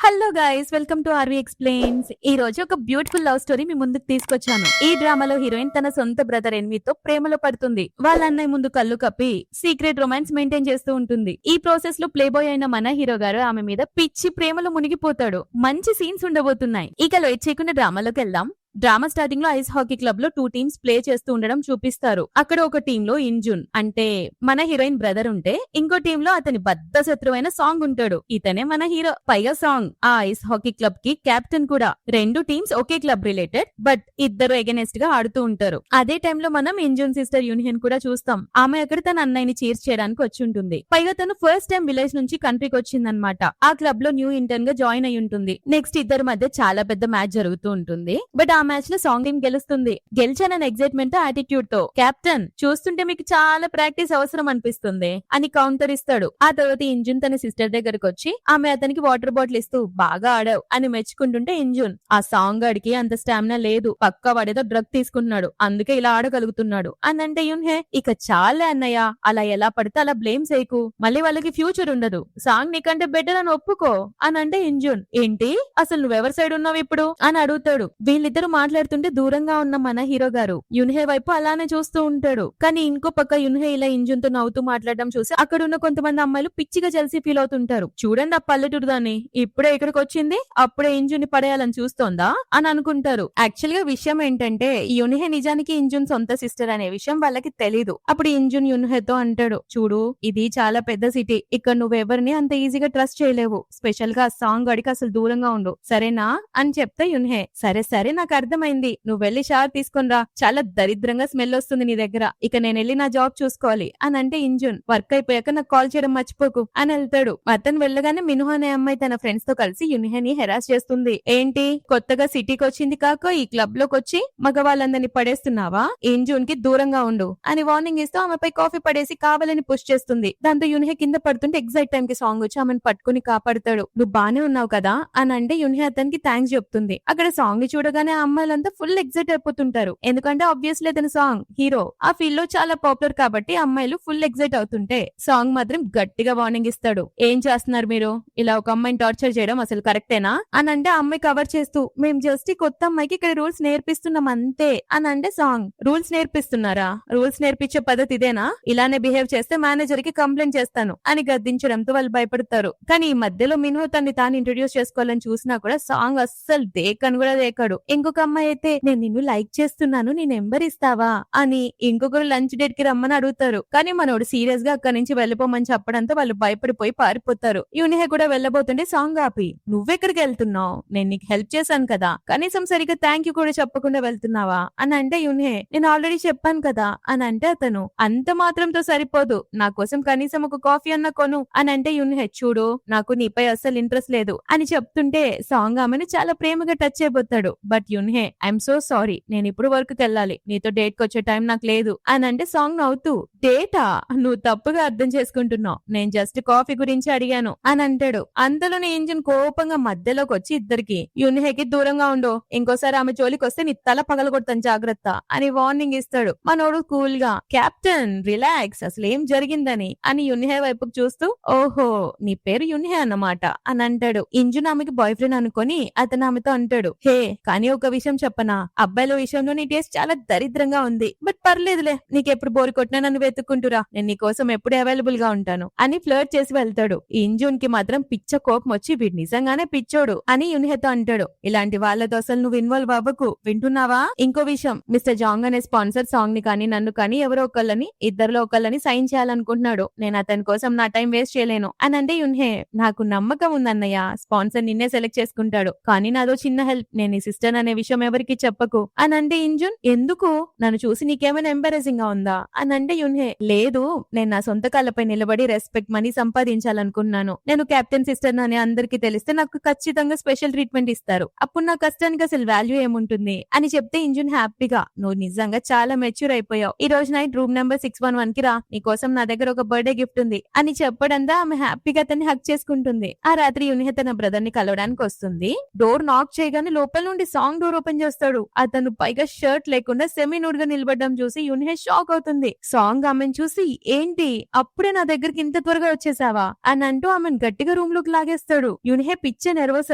Hello guys, welcome to RV explains. ఈ రోజు ఒక బ్యూటిఫుల్ లవ్ స్టోరీ మీ ముందుకు తీసుకొచ్చాను. ఈ డ్రామాలో హీరోయిన్ తన సొంత బ్రదర్ ఎన్వితో ప్రేమలో పడుతుంది. వాళ్ళ అన్నయ్య ముందు కళ్ళు కప్పి సీక్రెట్ రొమాన్స్ మెయింటైన్ చేస్తూ ఉంటుంది. ఈ ప్రాసెస్ లో ప్లే బాయ్ అయిన మన హీరో గారు ఆమె మీద పిచ్చి ప్రేమలో మునిగిపోతాడు. మంచి సీన్స్ ఉండబోతున్నాయి. ఇక లేట్ చేయకుండా డ్రామాలోకి వెళ్దాం. డ్రామా స్టార్టింగ్ లో ఐస్ హాకీ క్లబ్ లో 2 టీమ్స్ ప్లే చేస్తూ ఉండడం చూపిస్తారు. అక్కడ ఒక టీమ్ లో ఇంజున్ అంటే మన హీరోయిన్ బ్రదర్ ఉంటే, ఇంకో టీమ్ లో అతని బద్ద శత్రువైన సాంగ్ ఉంటాడు. ఇతనే మన హీరో. పైగా సాంగ్ ఆ ఐస్ హాకీ క్లబ్ కి కెప్టెన్ కూడా. 2 teams okay club related, but ఇద్దరు ఎగనెస్ట్ గా ఆడుతూ ఉంటారు. అదే టైంలో మనం ఇంజున్ సిస్టర్ యూనియన్ కూడా చూస్తాం. ఆమె అక్కడ తన అన్నయ్యని చీర్స్ చేయడానికి వచ్చి ఉంటుంది. పైగా తను ఫస్ట్ టైం విలేజ్ నుంచి కంట్రీకి వచ్చిందనమాట. ఆ క్లబ్ లో న్యూ ఇంటర్న్ గా జాయిన్ అయి ఉంటుంది. నెక్స్ట్ ఇద్దరి మధ్య చాలా పెద్ద మ్యాచ్ జరుగుతూ ఉంటుంది. బట్ ఆ మ్యాచ్ లో సాంగ్ టీం గెలుస్తుంది. గెలిచానని ఎగ్జైట్మెంట్ తో యాటిట్యూడ్ తో, కెప్టెన్ చూస్తుంటే మీకు చాలా ప్రాక్టీస్ అవసరం అనిపిస్తుంది అని కౌంటర్ ఇస్తాడు. ఆ తర్వాత ఇంజున్ తన సిస్టర్ దగ్గరకు వచ్చి ఆమె అతనికి వాటర్ బాటిల్ ఇస్తూ బాగా ఆడావు అని మెచ్చుకుంటుంటే, ఇంజున్ ఆ సాంగ్ ఆడికి అంత స్టామినా లేదు, పక్కా వాడేదో డ్రగ్ తీసుకున్నాడు, అందుకే ఇలా ఆడగలుగుతున్నాడు అని అంటే, యున్హే ఇక చాలా అన్నయ్య, అలా ఎలా పడితే అలా బ్లేమ్ చేయకు, మళ్ళీ వాళ్ళకి ఫ్యూచర్ ఉండదు, సాంగ్ నీకంటే బెటర్ అని ఒప్పుకో అని అంటే, ఇంజున్ ఏంటి అసలు నువ్వెవరి సైడ్ ఉన్నావు ఇప్పుడు అని అడుగుతాడు. వీళ్ళిద్దరు మాట్లాడుతుంటే దూరంగా ఉన్న మన హీరో గారు యున్హే వైపు అలానే చూస్తూ ఉంటాడు. కానీ ఇంకో పక్క యున్హే ఇలా ఇంజున్ తో నవ్వుతూ మాట్లాడడం చూసి అక్కడ ఉన్న కొంతమంది అమ్మాయిలు పిచ్చిగా జెల్సీ ఫీల్ అవుతుంటారు. చూడండి ఆ పల్లెటూరు దాన్ని, ఇప్పుడే ఇక్కడికి వచ్చింది, అప్పుడే ఇంజున్ ని పడేయాలని చూస్తోందా అని అనుకుంటారు. యాక్చువల్ గా విషయం ఏంటంటే, యున్హే నిజానికి ఇంజున్ సొంత సిస్టర్ అనే విషయం వాళ్ళకి తెలీదు. అప్పుడు ఇంజున్ యున్హేతో అంటాడు, చూడు ఇది చాలా పెద్ద సిటీ, ఇక్కడ నువ్వెవరిని అంత ఈజీగా ట్రస్ట్ చేయలేవు, స్పెషల్ గా సాంగ్ అడిగి అసలు దూరంగా ఉండు సరేనా అని చెప్తే, యున్హే సరే సరే నాకు అర్థమైంది, నువ్వు వెళ్ళి షవర్ తీసుకునిరా, చాలా దరిద్రంగా స్మెల్ వస్తుంది నీ దగ్గర, ఇక నేను వెళ్ళి నా జాబ్ చూసుకోవాలి అని అంటే, ఇంజున్ వర్క్ అయిపోయాక నాకు కాల్ చేయడం మర్చిపోకు అని వెళ్తాడు. అతను వెళ్ళగానే మినుహ అనే అమ్మాయి తన ఫ్రెండ్స్ తో కలిసి యున్హేని హెరాస్ చేస్తుంది. ఏంటి కొత్తగా సిటీకి వచ్చింది కాక ఈ క్లబ్ లోకి వచ్చి మగవాళ్ళందరినీ పడేస్తున్నావా, ఇంజున్ కి దూరంగా ఉండు అని వార్నింగ్ ఇస్తూ ఆమెపై కాఫీ పడేసి కావాలని పుష్ చేస్తుంది. దాంతో యున్హే కింద పడుతుంటే ఎగ్జాక్ట్ టైం కి సాంగ్ వచ్చి ఆమెను పట్టుకుని కాపాడుతాడు. నువ్వు బానే ఉన్నావు కదా అని అంటే, యున్హే అతనికి థ్యాంక్స్ చెప్తుంది. అక్కడ సాంగ్ ని చూడగానే ఆ అమ్మాయిలంతా ఫుల్ ఎగ్జైట్ అయిపోతుంటారు. ఎందుకంటే ఆబ్వియస్లీ అతని సాంగ్ హీరో ఆ ఫీల్డ్ లో చాలా పాపులర్ కాబట్టి అమ్మాయిలు ఫుల్ ఎగ్జైట్ అవుతుంటే, సాంగ్ మాత్రం గట్టిగా వార్నింగ్ ఇస్తాడు. ఏం చేస్తున్నారు మీరు, ఇలా ఒక అమ్మాయిని టార్చర్ చేయడం అసలు కరెక్టేనా అని అంటే, అమ్మాయి కవర్ చేస్తూ మేము జస్ట్ ఈ కొత్త అమ్మాయికి ఇక్కడ రూల్స్ నేర్పిస్తున్నాం అంతే అని అంటే, సాంగ్ రూల్స్ నేర్పిస్తున్నారా, రూల్స్ నేర్పించే పద్ధతి ఇదేనా, ఇలానే బిహేవ్ చేస్తే మేనేజర్ కి కంప్లైంట్ చేస్తాను అని గద్దించడంతో వాళ్ళు భయపడతారు. కానీ ఈ మధ్యలో మిన్హు తన్ని తాను ఇంట్రొడ్యూస్ చేసుకోవాలని చూసినా కూడా సాంగ్ అస్సలు దేకను కూడా దేకాడు. ఇంకొక అమ్మాయి అయితే, నేను నిన్ను లైక్ చేస్తున్నాను, నీ నెంబర్ ఇస్తావా అని ఇంకొకరు లంచ్ డేట్ కి రమ్మని అడుగుతారు. కానీ మనోడు సీరియస్ గా అక్కడి నుంచి వెళ్ళిపోమని చెప్పడంతో వాళ్ళు భయపడిపోయి పారిపోతారు. యున్హే కూడా వెళ్ళబోతుంటే సాంగ్ ఆపి, నువ్వెక్కడికి వెళ్తున్నావు, నేను నీకు హెల్ప్ చేశాను కదా, కనీసం సరిగ్గా థ్యాంక్ యూ కూడా చెప్పకుండా వెళ్తున్నావా అని అంటే, యున్హే నేను ఆల్రెడీ చెప్పాను కదా అని అంటే, అతను అంత మాత్రంతో సరిపోదు, నా కోసం కనీసం ఒక కాఫీ అన్న కొను అని అంటే, యున్హే చూడు నాకు నీపై అస్సలు ఇంట్రెస్ట్ లేదు అని చెప్తుంటే, సాంగ్ ఆమెను చాలా ప్రేమగా టచ్ చేయబోతాడు. బట్ యున్హే ఐఎమ్ సో సారీ, నేను ఇప్పుడు వర్క్ కి వెళ్ళాలి, నీతో డేట్ కి వచ్చే టైం నాకు లేదు అని అంటే, సాంగ్ నవ్వుతూ డేటా నువ్వు తప్పుగా అర్థం చేసుకుంటున్నావు, నేను జస్ట్ కాఫీ గురించి అడిగాను అని అంటాడు. అంతలోనే ఇంజిన్ కోపంగా మధ్యలోకి వచ్చి ఇద్దరికి, యున్హేకి దూరంగా ఉండు, ఇంకోసారి ఆమె జోలికి వస్తే నీ తల పగలగొడతాను జాగ్రత్త అని వార్నింగ్ ఇస్తాడు. మనోడు కూల్ గా, కెప్టెన్ రిలాక్స్, అసలు ఏం జరిగిందని అని యున్హే వైపుకు చూస్తూ, ఓహో నీ పేరు యున్హే అన్నమాట అని అంటాడు. ఇంజున్ ఆమెకి బాయ్ ఫ్రెండ్ అనుకొని అతను ఆమెతో అంటాడు, హే కానీ ఒక విషయం చెప్పనా, అబ్బాయిల విషయంలో నీ టేస్ట్ చాలా దరిద్రంగా ఉంది, బట్ పర్లేదులే, నీకెప్పుడు బోర్ కొట్టినా నన్ను వెతుక్కుంటురా, నేను నీ కోసం ఎప్పుడు అవైలబుల్ గా ఉంటాను అని ఫ్లర్ట్ చేసి వెళ్తాడు. ఇంజున్ కి మాత్రం పిచ్చ కోపం వచ్చి, వీడు నిజంగానే పిచ్చోడు అని యున్హేతో అంటాడు. ఇలాంటి వాళ్ళతో అసలు నువ్వు ఇన్వాల్వ్ అవ్వకు, వింటున్నావా, ఇంకో విషయం, మిస్టర్ జాంగ్ అనే స్పాన్సర్ సాంగ్ ని కానీ నన్ను కానీ ఎవరో ఒకళ్ళని, ఇద్దరిలో ఒకళ్ళని సైన్ చేయాలనుకుంటున్నాడు, నేను అతని కోసం నా టైం వేస్ట్ చేయలేను అని అంటే, యున్హే నాకు నమ్మకం ఉందన్నయ్య, స్పాన్సర్ నిన్నే సెలెక్ట్ చేసుకుంటాడు, కానీ నాదో చిన్న హెల్ప్, నేను ఈ సిస్టర్ అనే విషయం ఎవరికి చెప్పకు అని అంటే, ఇంజున్ ఎందుకు, నన్ను చూసి నీకేమైనా ఎంబారెసింగ్ గా ఉందా అని అంటే, యున్హే లేదు, నేను నా సొంత కాళ్ళపై నిలబడి రెస్పెక్ట్ మనీ సంపాదించాలనుకున్నాను, నేను కెప్టెన్ సిస్టర్ అని అందరికి తెలిస్తే నాకు ఖచ్చితంగా స్పెషల్ ట్రీట్మెంట్ ఇస్తారు, అప్పుడు నా కష్టానికి అసలు వాల్యూ ఏముంటుంది అని చెప్తే, ఇంజున్ హ్యాపీగా నువ్వు నిజంగా చాలా మెచ్యూర్ అయిపోయావు, ఈ రోజు నైట్ రూమ్ నెంబర్ 611 కి రా, నీకోసం నా దగ్గర ఒక బర్త్డే గిఫ్ట్ ఉంది అని చెప్పడంతా ఆమె హ్యాపీగా అతన్ని హక్ చేసుకుంటుంది. ఆ రాత్రి యున్హే తన బ్రదర్ ని కలవడానికి వస్తుంది. డోర్ నాక్ చేయగానే లోపల నుండి సాంగ్ డోర్ ఓపెన్ చేస్తాడు. అతను పైగా షర్ట్ లేకుండా సెమీ నూడ్ గా నిలబడ్డం చూసి యున్హే షాక్ అవుతుంది. సాంగ్ ఆమెను చూసి ఏంటి అప్పుడే నా దగ్గరికి ఇంత త్వరగా వచ్చేసావా అని అంటూ ఆమెను గట్టిగా రూమ్ లోకి లాగేస్తాడు. యున్హే పిచ్చే నెర్వస్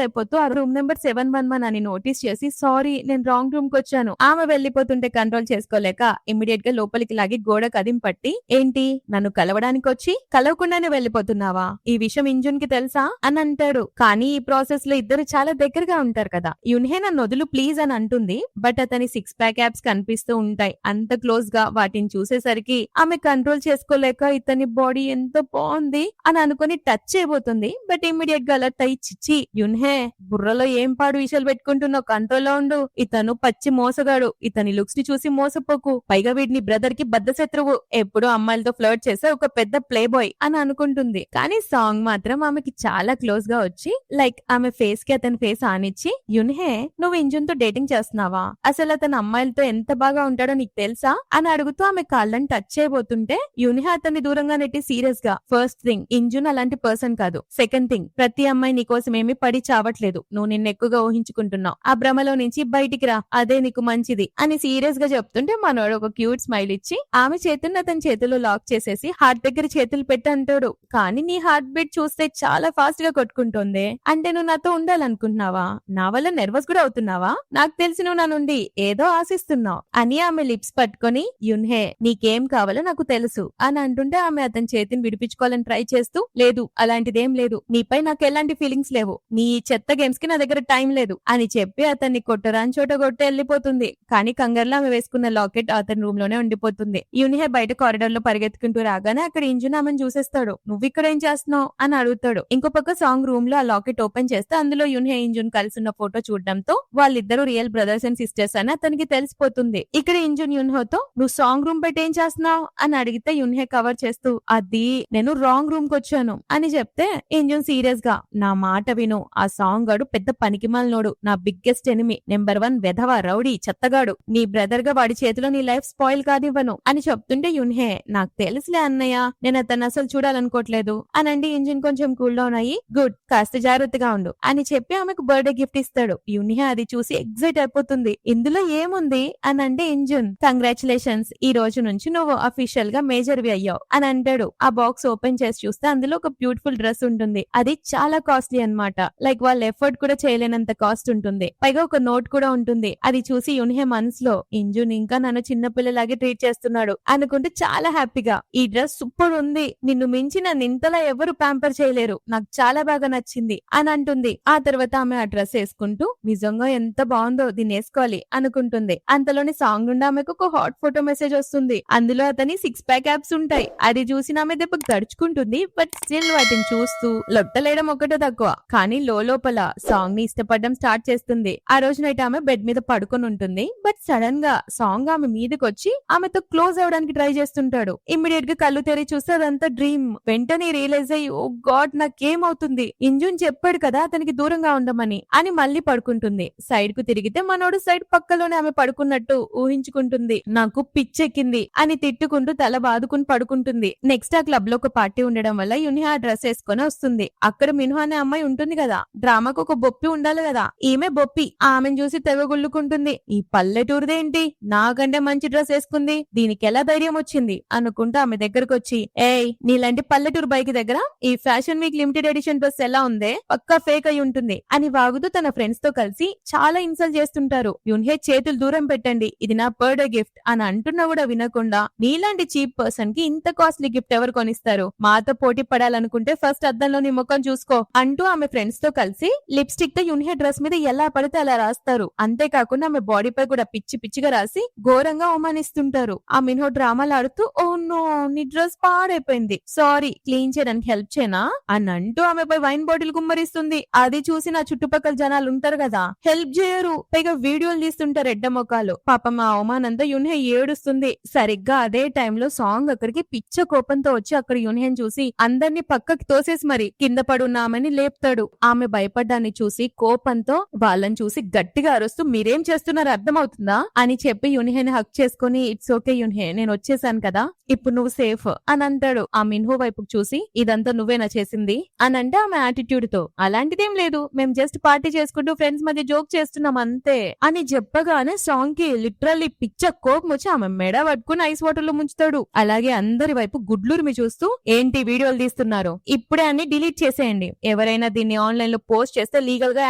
అయిపోతూ ఆ రూమ్ నెంబర్ 711 అని నోటీస్ చేసి సారీ నేను రాంగ్ రూమ్ కి వచ్చాను. ఆమె వెళ్లిపోతుంటే కంట్రోల్ చేసుకోలేక ఇమ్మీడియట్ గా లోపలికి లాగి గోడ కదిం పట్టి ఏంటి నన్ను కలవడానికి వచ్చి కలవకుండానే వెళ్లిపోతున్నావా, ఈ విషయం ఇంజున్ కి తెలుసా అని అంటాడు. కానీ ఈ ప్రాసెస్ లో ఇద్దరు చాలా దగ్గరగా ఉంటారు కదా. యున్హే నన్ను వదులు ప్లీజ్ అని అంటుంది. బట్ అతని 6 ప్యాక్ యాప్స్ కనిపిస్తూ ఉంటాయి. అంత క్లోజ్ గా వాటిని చూసేసరికి ఆమె కంట్రోల్ చేసుకోలేక ఇతని బాడీ ఎంత బాగుంది అని అనుకుని టచ్ చేయబోతుంది. బట్ ఇమ్మీడియట్ గా అలర్ట్ అయ్యి చిచ్చి యున్హే బుర్రలో ఏం పాడు విషయాలు పెట్టుకుంటున్నావు, కంట్రోల్లో ఉండు. ఇతను పచ్చి మోసగాడు, ఇతని లుక్స్ ని చూసి మోసపోకు. పైగా వీడిని బ్రదర్ కి బద్ద శత్రువు, ఎప్పుడూ అమ్మాయిలతో ఫ్లర్ట్ చేసే ఒక పెద్ద ప్లే బాయ్ అని అనుకుంటుంది. కానీ సాంగ్ మాత్రం ఆమెకి చాలా క్లోజ్ గా వచ్చి లైక్ ఆమె ఫేస్ కి అతని ఫేస్ ఆనిచ్చి యున్హే నువ్వు ఇంజున్ తో డేటింగ్ చేస్తున్నావా, అసలు అతను అమ్మాయిలతో ఎంత బాగా ఉంటాడో నీకు తెలుసా అని అడుగుతూ ఆమె కాళ్ళని టచ్ చేయబోతుంటే యున్హే అతన్ని దూరంగా నెట్టి సీరియస్ గా ఫస్ట్ థింగ్ ఇంజున్ అలాంటి పర్సన్ కాదు. సెకండ్ థింగ్ ప్రతి అమ్మాయి నీకోసం ఏమీ పడి చావట్లేదు, నువ్వు నిన్ను ఎక్కువగా ఊహించుకుంటున్నావు. ఆ భ్రమలో నుంచి బయటికి రా, అదే నీకు మంచిది అని సీరియస్ గా చెప్తుంటే మనోడు ఒక క్యూట్ స్మైల్ ఇచ్చి ఆమె చేతులను అతని చేతుల్లో లాక్ చేసేసి హార్ట్ దగ్గర చేతులు పెట్టి అంటాడు. కానీ నీ హార్ట్ బీట్ చూస్తే చాలా ఫాస్ట్ గా కొట్టుకుంటుంది, అంటే నువ్వు నాతో ఉండాలనుకుంటున్నావా, నా వల్ల నర్వస్ కూడా అవుతున్నావా, నాకు తెలిసి నువ్వు నా నుండి ఏదో ఆశిస్తున్నావు అని ఆమె లిప్స్ పట్టుకొని యున్హే నీకేం కావాలో నాకు తెలుసు అని అంటుంటే ఆమె అతని చేతిని విడిపించుకోవాలని ట్రై చేస్తూ లేదు అలాంటిదేం లేదు, నీపై నాకు ఎలాంటి ఫీలింగ్స్ లేవు, నీ చెత్త గేమ్స్ కి నా దగ్గర టైం లేదు అని చెప్పి అతన్ని కొట్టరాని చోట కొట్టి వెళ్ళిపోతుంది. కానీ కంగారులో ఆమె వేసుకున్న లాకెట్ అతని రూమ్ లోనే ఉండిపోతుంది. యున్హే బయట కారిడార్ లో పరిగెత్తుకుంటూ రాగానే అక్కడ ఇంజున్ ఆమెను చూసేస్తాడు. నువ్వు ఇక్కడ ఏం చేస్తున్నావు అని అడుగుతాడు. ఇంకో పక్క సాంగ్ రూమ్ లో ఆ లాకెట్ ఓపెన్ చేస్తే అందులో యున్హే ఇంజున్ కలిసి ఉన్న ఫోటో చూడడంతో వాళ్ళిద్దరూ రియల్ బ్రదర్స్ అండ్ సిస్టర్స్ అని అతనికి తెలిసిపోతుంది. ఇక్కడ ఇంజున్ యున్హోతో నువ్వు సాంగ్ రూమ్ బయట ఏం చేస్తున్నావు అని అడిగితే యున్హే కవర్ చేస్తూ అది నేను రాంగ్ రూమ్ కి వచ్చాను అని చెప్తే ఇంజున్ సీరియస్ గా నా మాట విను, ఆ సాంగ్ గాడు పెద్ద పనికిమాలినోడు, నా బిగ్గెస్ట్ ఎనిమి, నెంబర్ 1 వెధవ రౌడీ చెత్తగాడు, నీ బ్రదర్ గా వాడి చేతిలో నీ లైఫ్ స్పాయిల్ కానివ్వను అని చెప్తుంటే యున్హే నాకు తెలుసులే అన్నయ్య, నేను అతను అసలు చూడాలనుకోవట్లేదు అనండి. ఇంజిన్ కొంచెం కూల్ డౌన్ అయ్యి గుడ్ కాస్త జాగ్రత్తగా ఉండు అని చెప్పి ఆమెకు బర్త్డే గిఫ్ట్ ఇస్తాడు. యున్హే అది చూసి ఎగ్జైట్ అయిపోతుంది. ఇందులో ఏముంది అని అంటే ఇంజన్ కంగ్రాచులేషన్స్, ఈ రోజు నుంచి నువ్వు అఫీషియల్ గా మేజర్ వి అయ్యావు అని అంటాడు. ఆ బాక్స్ ఓపెన్ చేసి చూస్తే అందులో ఒక బ్యూటిఫుల్ డ్రెస్ ఉంటుంది. అది చాలా కాస్ట్లీ అన్నమాట, లైక్ వాళ్ళ ఎఫర్ట్ కూడా చేయలేనంత కాస్ట్ ఉంటుంది. పైగా ఒక నోట్ కూడా ఉంటుంది. అది చూసి యున్హే మనసులో ఇంజున్ ఇంకా నన్ను చిన్నపిల్లలాగే ట్రీట్ చేస్తున్నాడు అనుకుంటే చాలా హ్యాపీగా ఈ డ్రెస్ సూపర్ ఉంది, నిన్ను మించి నన్ను ఇంతలా ఎవరు ప్యాంపర్ చేయలేరు, నాకు చాలా బాగా నచ్చింది అని అంటుంది. ఆ తర్వాత ఆమె ఆ డ్రెస్ వేసుకుంటూ నిజంగా ఎంత బాగుందో దీన్ని వేసుకోవాలి అనుకుంటుంది. అంతలోని సాంగ్ నుండి ఆమెకు ఒక హాట్ ఫోటో మెసేజ్ వస్తుంది. అందులో అతని 6 ప్యాక్ యాప్స్ ఉంటాయి. అది చూసిన ఆమె దెబ్బ గడుచుకుంటుంది. బట్ స్టిల్ వాటిని చూస్తూ లొట్టలేయడం ఒకటే తక్కువ, కానీ లోపల సాంగ్ ని ఇష్టపడడం స్టార్ట్ చేస్తుంది. ఆ రోజు నైట్ ఆమె బెడ్ మీద పడుకొని ఉంటుంది. బట్ సడన్ గా సాంగ్ ఆమె మీదకి వచ్చి ఆమెతో క్లోజ్ అవడానికి ట్రై చేస్తుంటాడు. ఇమ్మీడియట్ గా కళ్ళు తెరి చూస్తే అదంతా డ్రీమ్. వెంటనే రియలైజ్ అయ్యి ఓ గాడ్ నాకేమవుతుంది, ఇంజున్ చెప్పాడు కదా అతనికి దూరంగా ఉండమని అని మళ్ళీ పడుకుంటుంది. సైడ్ కు తిరిగితే మనోడు సైడ్ పక్కలోనే ఆమె పడుకున్నట్టు ఊహించుకుంటుంది. నాకు పిచ్చెక్కింది అని తిట్టుకుంటూ తల బాదుకుని పడుకుంటుంది. నెక్స్ట్ ఆ క్లబ్ లో ఒక పార్టీ ఉండడం వల్ల యున్హే ఆ డ్రెస్ వేసుకొని వస్తుంది. అక్కడ మిన్హు అనే అమ్మాయి ఉంటుంది కదా, డ్రామాకు ఒక బొప్పి ఉండాలి కదా, ఈమె బొప్పి. ఆమెను చూసి తెగగుళ్ళుకుంటుంది. ఈ పల్లెటూరుదేంటి నాకంటే మంచి డ్రెస్ వేసుకుంది, దీనికి ఎలా ధైర్యం వచ్చింది అనుకుంటూ ఆమె దగ్గరకు వచ్చి ఏయ్ నీలాంటి పల్లెటూరు బైక్ దగ్గర ఈ fashion week limited edition dress ఎలా ఉందే, పక్కా ఫేక్ అయి ఉంటుంది అని వాగుతూ తన ఫ్రెండ్స్ తో కలిసి చాలా ఇన్సల్ట్ చేస్తుంటారు. యున్హే చేతులు దూరం పెట్టండి, ఇది నా బర్త్డే గిఫ్ట్ అని అంటున్నా కూడా వినకుండా నీలాంటి చీప్ పర్సన్ కి ఇంత కాస్ట్లీ గిఫ్ట్ ఎవరు కొనిస్తారు, మాతో పోటీ పడాలనుకుంటే ఫస్ట్ అద్దంలో నీ ముఖం చూసుకో అంటూ ఆమె ఫ్రెండ్స్ తో కలిసి లిప్స్టిక్ తో యున్హే డ్రెస్ మీద ఎలా పడితే అలా రాస్తారు. అంతేకాకుండా ఆమె బాడీ పై కూడా పిచ్చి పిచ్చిగా రాసి ఘోరంగా అవమానిస్తుంటారు. ఆ మిన్హో డ్రామాలు ఆడుతూ ఓ నో నీ డ్రెస్ పాడైపోయింది, సారీ క్లీన్ చేయడానికి హెల్ప్ చేయనా అని అంటూ ఆమెపై వైన్ బాటిల్ గుమ్మరిస్తుంది. అది చూసి నా చుట్టుపక్కల జనాలు ఉంటారు కదా హెల్ప్ చేయరు, పైగా వీడియోలు తీస్తుంటారు ఎడ్డ మొక్కలు. పాపం ఆ అవమానంతో యున్హే ఏడుస్తుంది. సరిగ్గా అదే టైంలో సాంగ్ అక్కడికి పిచ్చ కోపంతో వచ్చి అక్కడ యున్హేని చూసి అందరినీ పక్కకి తోసేసి మరి కింద పడున్న ఆమెని లేపుతాడు. ఆమె భయపడ్డాన్ని చూసి కోపంతో వాళ్ళని చూసి గట్టిగా అరుస్తూ మీరేం చేస్తున్నారు అర్థమవుతుందా అని చెప్పి యున్హేని హక్ చేసుకుని ఇట్స్ ఓకే యున్హే నేను వచ్చేసాను కదా ఇప్పుడు నువ్వు సేఫ్ అని అంటాడు. ఆ మిన్హో వైపుకు చూసి ఇదంతా నువ్వేనా చేసింది అని అంటే ఆమె యాటిట్యూడ్ తో అలాంటిదేం లేదు, మేము జస్ట్ పార్టీ చేసుకుంటూ ఫ్రెండ్స్ మధ్య జోక్ చేస్తున్నాం చూస్తున్నాం అంతే అని చెప్పగానే సాంగ్ కి లిటరల్లీ పిచ్చ కోపం వచ్చి ఆమె మెడ పట్టుకుని ఐస్ వాటర్ లో ముంచుతాడు. అలాగే అందరి వైపు గుడ్లూరిమి చూస్తూ ఏంటి వీడియోలు తీస్తున్నారు, ఇప్పుడే అన్ని డిలీట్ చేసేయండి, ఎవరైనా దీన్ని ఆన్లైన్ లో పోస్ట్ చేస్తే లీగల్ గా